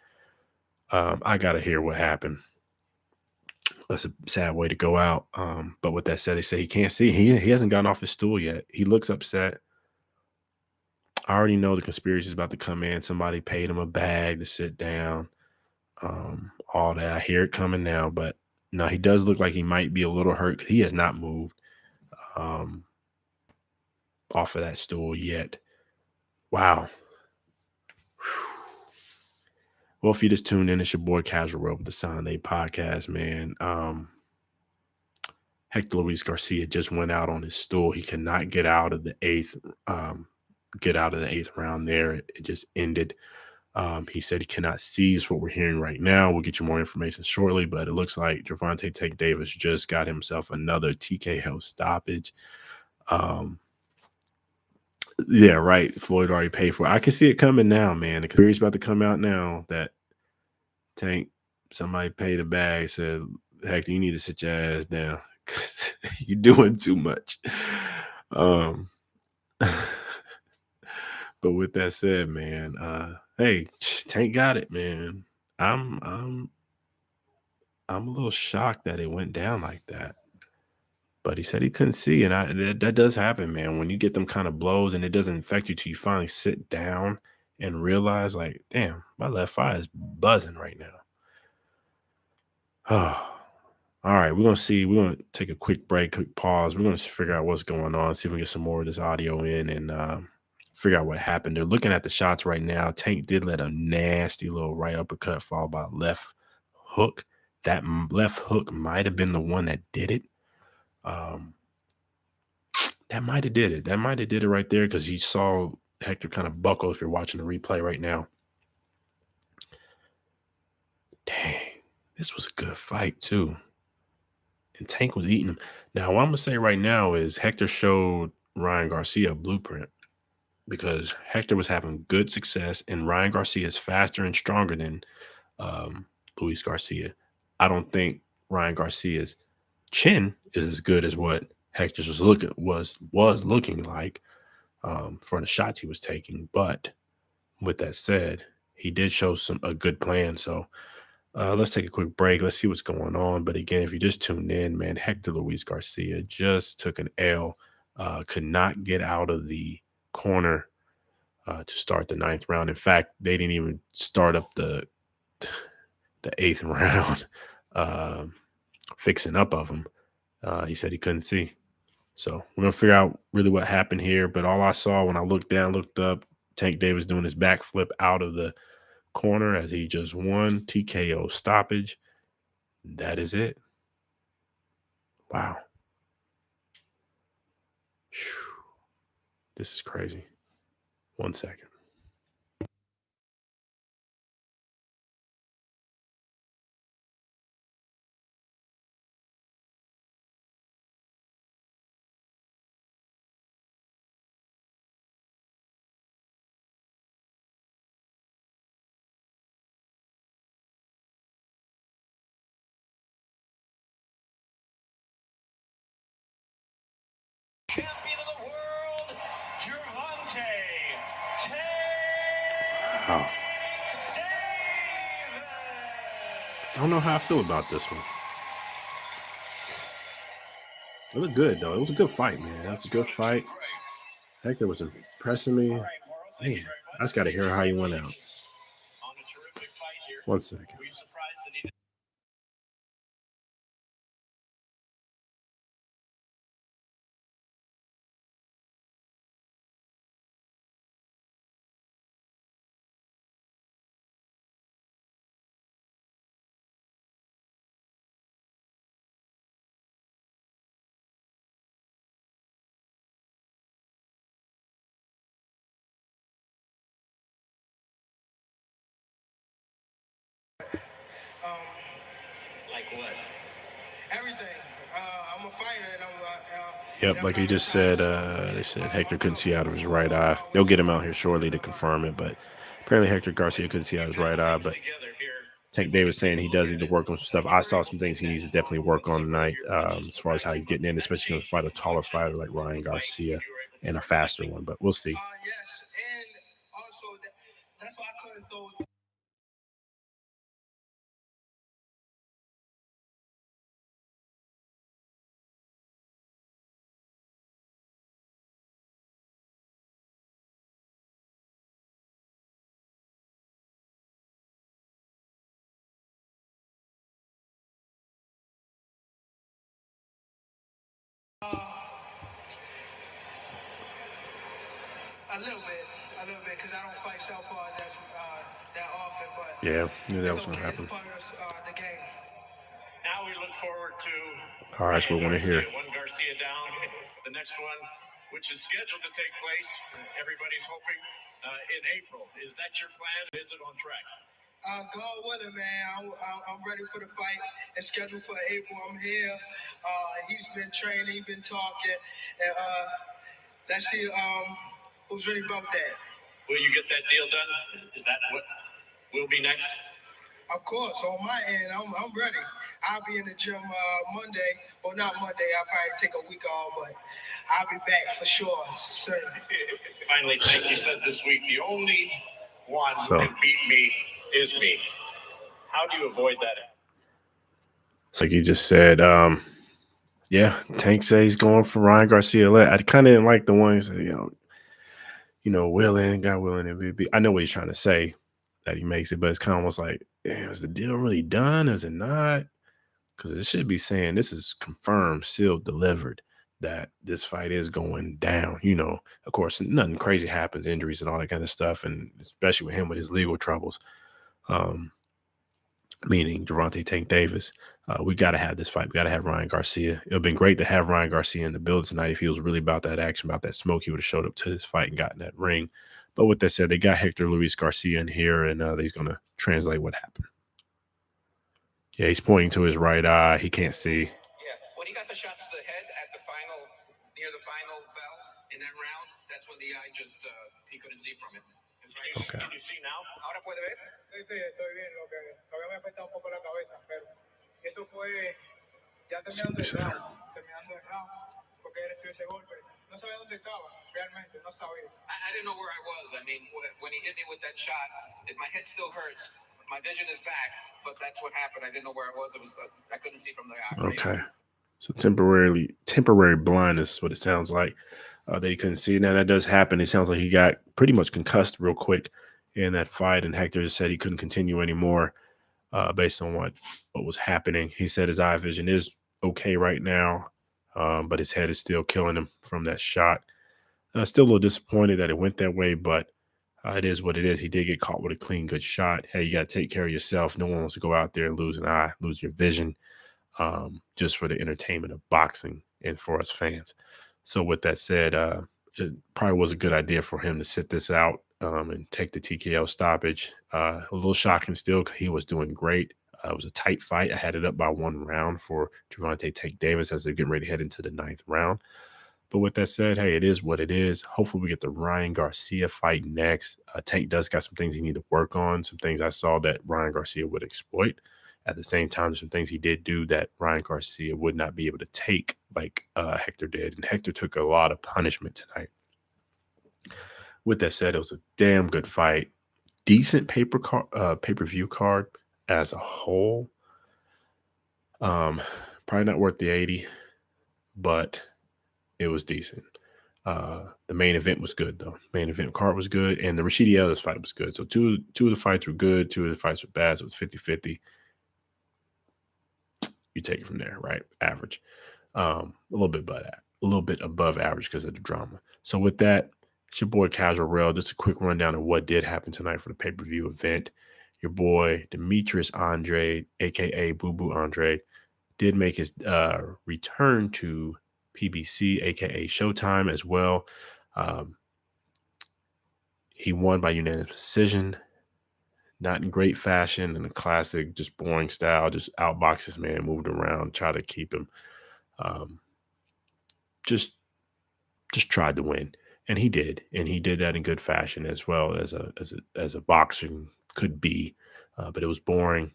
I got to hear what happened. That's a sad way to go out. But with that said, they say he can't see. He hasn't gotten off his stool yet. He looks upset. I already know the conspiracy is about to come in. Somebody paid him a bag to sit down. All that. I hear it coming now, but no, he does look like he might be a little hurt. He has not moved off of that stool yet. Wow. Well, if you just tuned in, it's your boy Casual Rope with the Sunday Podcast, man. Hector Luis Garcia just went out on his stool. He cannot get out of the 8th round there. It just ended. He said he cannot seize what we're hearing right now. We'll get you more information shortly, but it looks like Gervonta Tank Davis just got himself another TKO stoppage. Yeah, right. Floyd already paid for it. I can see it coming now, man. The conspiracy about to come out now that Tank, somebody paid a bag, said, Hector, you need to sit your ass down. You're doing too much. But with that said, man, hey, Tank got it, man. I'm a little shocked that it went down like that. But he said he couldn't see, and that does happen, man. When you get them kind of blows and it doesn't affect you till you finally sit down and realize, like, damn, my left eye is buzzing right now. All right, we're gonna take a quick break, quick pause. We're gonna figure out what's going on, see if we can get some more of this audio in, and figure out what happened. They're looking at the shots right now. Tank did let a nasty little right uppercut followed by a left hook. That left hook might have been the one that did it. That might have did it. That might have did it right there because he saw Hector kind of buckle if you're watching the replay right now. Dang, this was a good fight too. And Tank was eating him. Now, what I'm going to say right now is Hector showed Ryan Garcia a blueprint because Hector was having good success, and Ryan Garcia is faster and stronger than Luis Garcia. I don't think Ryan Garcia's chin is as good as what Hector's was looking like for the shots he was taking. But with that said, he did show a good plan. So let's take a quick break. Let's see what's going on. But again, if you just tuned in, man, Hector Luis Garcia just took an L, could not get out of the corner to start the 9th round. In fact, they didn't even start up the 8th round fixing up of him. He said he couldn't see. So we're going to figure out really what happened here. But all I saw when I looked down, looked up, Tank Davis doing his backflip out of the corner as he just won TKO stoppage. That is it. Wow. Whew. This is crazy. 1 second. Champion of the world, Gervonta. Wow. I don't know how I feel about this one. It looked good, though. It was a good fight, man. That was a good fight. Hector was impressing me. Man, I just got to hear how he went out. 1 second. Like what? Everything. I'm a fighter, and Yep, like he just said, they said Hector couldn't see out of his right eye. They'll get him out here shortly to confirm it, but apparently Hector Garcia couldn't see out of his right eye. But Tank Davis saying he does need to work on some stuff. I saw some things he needs to definitely work on tonight as far as how he's getting in, especially going to fight a taller fighter like Ryan Garcia and a faster one. But we'll see. Yes, and also that's why I couldn't throw. A little bit, because I don't fight southpaw that often, but Yeah, knew that was going to happen. It's part of the game. Now we look forward to All right, that's what we want to hear. one Garcia down, the next one, which is scheduled to take place. Everybody's hoping in April. Is that your plan? Is it on track? God willing, man. I'm ready for the fight. It's scheduled for April. I'm here. He's been training. He's been talking. And let's see who's ready about that. Will you get that deal done? Is that what will be next? Of course, on my end, I'm ready. I'll be in the gym Monday. Well, not Monday. I'll probably take a week off, but I'll be back for sure. Certainly. Finally, Tank, you said this week, the only one who can beat me is me. How do you avoid that? It's like you just said, Yeah, Tank says he's going for Ryan Garcia. I kind of didn't like the ones, willing, got willing MVP. I know what he's trying to say that he makes it, but it's kind of almost like, damn, is the deal really done? Is it not? Because it should be saying this is confirmed, sealed, delivered, that this fight is going down. Of course, nothing crazy happens, injuries and all that kind of stuff, and especially with him with his legal troubles. Meaning Gervonta Tank Davis. We got to have this fight. We got to have Ryan Garcia. It would have been great to have Ryan Garcia in the build tonight. If he was really about that action, about that smoke, he would have showed up to this fight and gotten that ring. But with that said, they got Hector Luis Garcia in here, and he's going to translate what happened. Yeah, he's pointing to his right eye. He can't see. Yeah, when he got the shots to the head at the final, near the final bell in that round, that's when the eye just, he couldn't see from it. Okay. Can you see now? Ahora puede ver. Sí, estoy bien. Lo que todavía me afecta un poco la cabeza, pero eso fue ya terminando el round, porque recibió ese golpe. No sabía dónde estaba, realmente, no sabía. I didn't know where I was. I mean, when he hit me with that shot, my head still hurts. My vision is back, but that's what happened. I didn't know where I was. I couldn't see from the eye. Okay. So temporary blindness is what it sounds like. They couldn't see. Now that does happen. It sounds like he got pretty much concussed real quick in that fight, and Hector just said he couldn't continue anymore based on what was happening. He said his eye vision is okay right now, but his head is still killing him from that shot. Still a little disappointed that it went that way, but it is what it is. He did get caught with a clean, good shot. Hey, you got to take care of yourself. No one wants to go out there and lose an eye, lose your vision, just for the entertainment of boxing and for us fans. So with that said, it probably was a good idea for him to sit this out and take the TKO stoppage. A little shocking still. He was doing great. It was a tight fight. I had it up by 1 round for Gervonta Tank Davis as they're getting ready to head into the 9th round. But with that said, hey, it is what it is. Hopefully we get the Ryan Garcia fight next. Tank does got some things he need to work on, some things I saw that Ryan Garcia would exploit. At the same time, some things he did do that Ryan Garcia would not be able to take like Hector did. And Hector took a lot of punishment tonight. With that said, it was a damn good fight. Decent pay-per-view card as a whole. Probably not worth the 80, but it was decent. The main event was good, though. Main event card was good, and the Rashidi Ellis fight was good. So two of the fights were good. 2 of the fights were bad. So it was 50-50. You take it from there, right? Average. A little bit above average because of the drama. So with that, it's your boy Casual Rail. Just a quick rundown of what did happen tonight for the pay-per-view event. Your boy Demetrius Andrade, aka Boo Boo Andrade, did make his return to PBC, aka Showtime, as well. He won by unanimous decision. Not in great fashion, in a classic, just boring style, just outbox this man, moved around, try to keep him. Just tried to win, and he did that in good fashion as well as a boxing could be, but it was boring.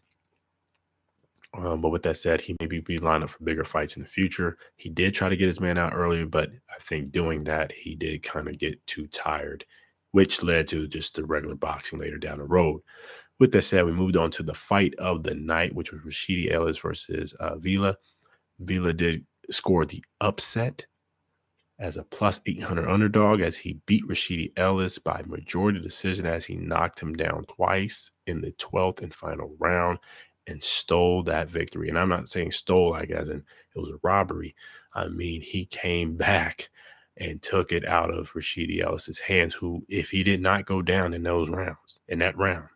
But with that said, he maybe be lined up for bigger fights in the future. He did try to get his man out earlier, but I think doing that, he did kind of get too tired, which led to just the regular boxing later down the road. With that said, we moved on to the fight of the night, which was Rashidi Ellis versus Vila. Vila did score the upset as a plus 800 underdog as he beat Rashidi Ellis by majority decision as he knocked him down twice in the 12th and final round and stole that victory. And I'm not saying stole like as in it was a robbery. I mean, he came back and took it out of Rashidi Ellis's hands, who, if he did not go down in that round,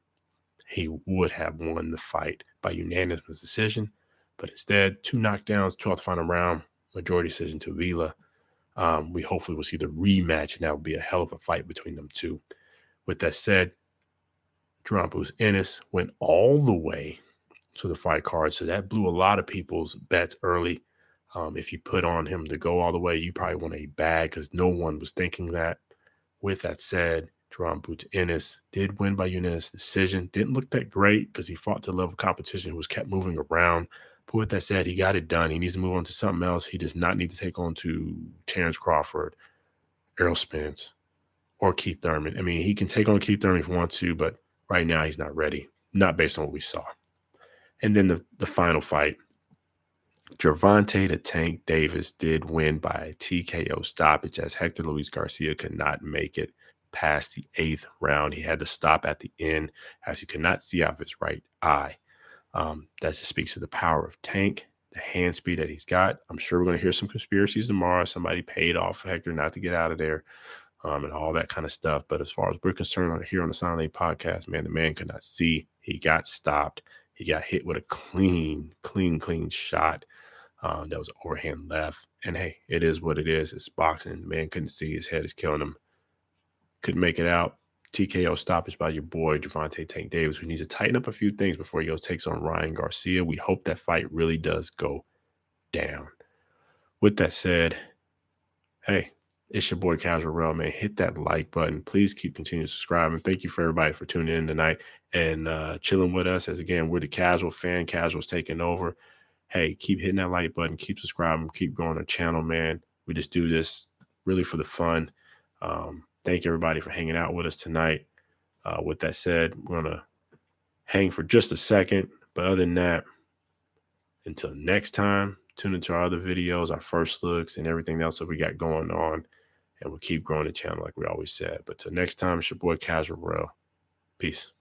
he would have won the fight by unanimous decision. But instead, 2 knockdowns, 12th final round, majority decision to Vila. We hopefully will see the rematch, and that will be a hell of a fight between them two. With that said, Drampus Ennis went all the way to the fight card, so that blew a lot of people's bets early. If you put on him to go all the way, you probably won a bag because no one was thinking that. With that said, Drampus Ennis did win by unanimous decision. Didn't look that great because he fought to level competition who was kept moving around. But with that said, he got it done. He needs to move on to something else. He does not need to take on to Terrence Crawford, Errol Spence, or Keith Thurman. I mean, he can take on Keith Thurman if he wants to, but right now he's not ready. Not based on what we saw. And then the final fight, Gervonta the Tank Davis did win by a TKO stoppage as Hector Luis Garcia could not make it past the 8th round. He had to stop at the end as he could not see out of his right eye. That just speaks to the power of Tank, the hand speed that he's got. I'm sure we're going to hear some conspiracies tomorrow. Somebody paid off Hector not to get out of there, and all that kind of stuff. But as far as we're concerned here on the Silent Eight podcast, man, the man could not see. He got stopped. He got hit with a clean shot. That was overhand left. And hey, it is what it is. It's boxing. The man couldn't see. His head is killing him. Couldn't make it out. TKO stoppage by your boy, Gervonta Tank Davis, who needs to tighten up a few things before he goes takes on Ryan Garcia. We hope that fight really does go down. With that said, hey, it's your boy Casual Real, man. Hit that like button. Please keep continuing subscribing. Thank you for everybody for tuning in tonight and chilling with us. As again, we're the Casual fan. Casual's taking over. Hey, keep hitting that like button, keep subscribing, keep growing our channel, man. We just do this really for the fun. Thank everybody for hanging out with us tonight. With that said, we're going to hang for just a second. But other than that, until next time, tune into our other videos, our first looks, and everything else that we got going on. And we'll keep growing the channel like we always said. But till next time, it's your boy Casual Real. Peace.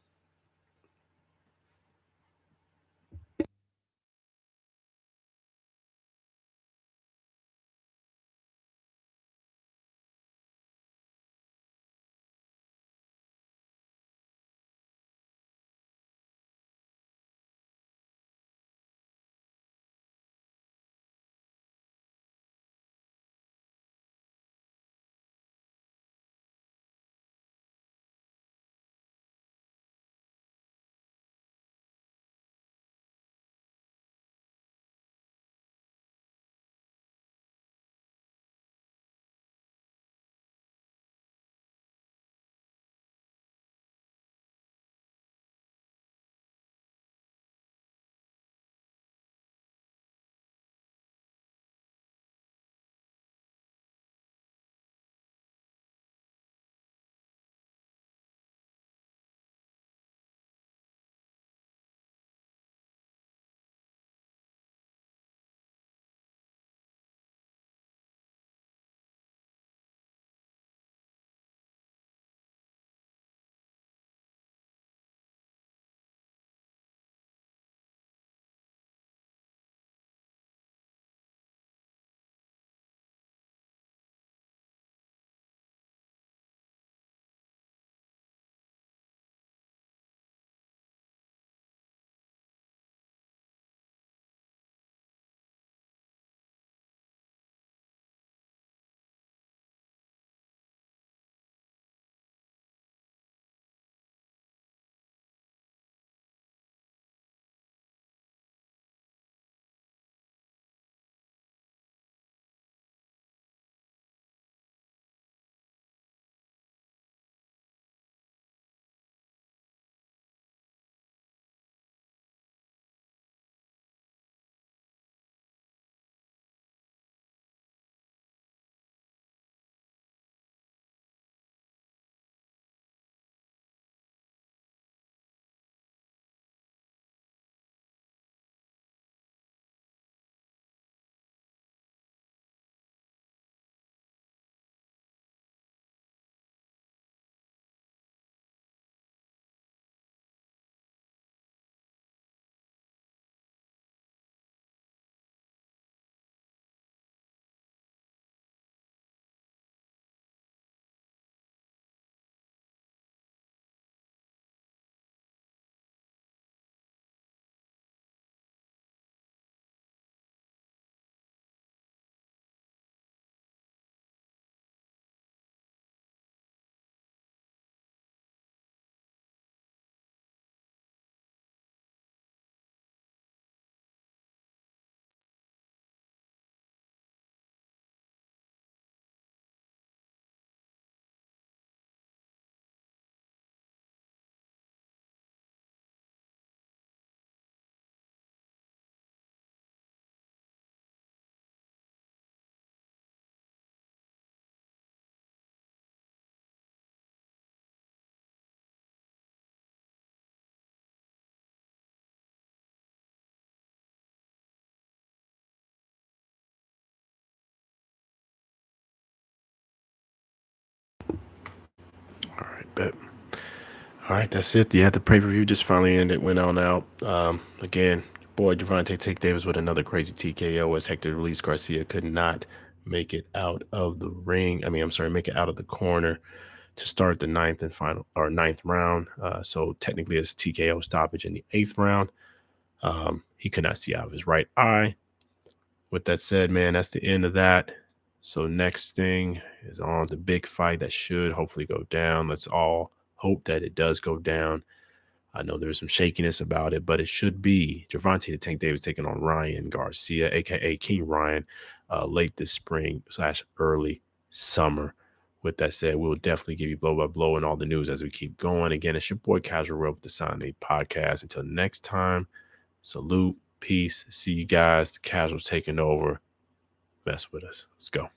Bet. All right, that's it. Yeah, the pay-per-view just finally ended, went on out. Again, boy, Gervonta Tank Davis with another crazy TKO as Hector released Garcia could not make it out of the ring. Make it out of the corner to start the ninth round. So technically it's a TKO stoppage in the 8th round. He could not see out of his right eye. With that said, man, that's the end of that. So next thing is on the big fight that should hopefully go down. Let's all hope that it does go down. I know there's some shakiness about it, but it should be Gervonta the Tank Davis taking on Ryan Garcia, a.k.a. King Ryan, late this spring / early summer. With that said, we'll definitely give you blow by blow and all the news as we keep going. Again, it's your boy Casual Real with the Sunday Podcast. Until next time, salute, peace. See you guys. The Casual's taking over. Mess with us. Let's go.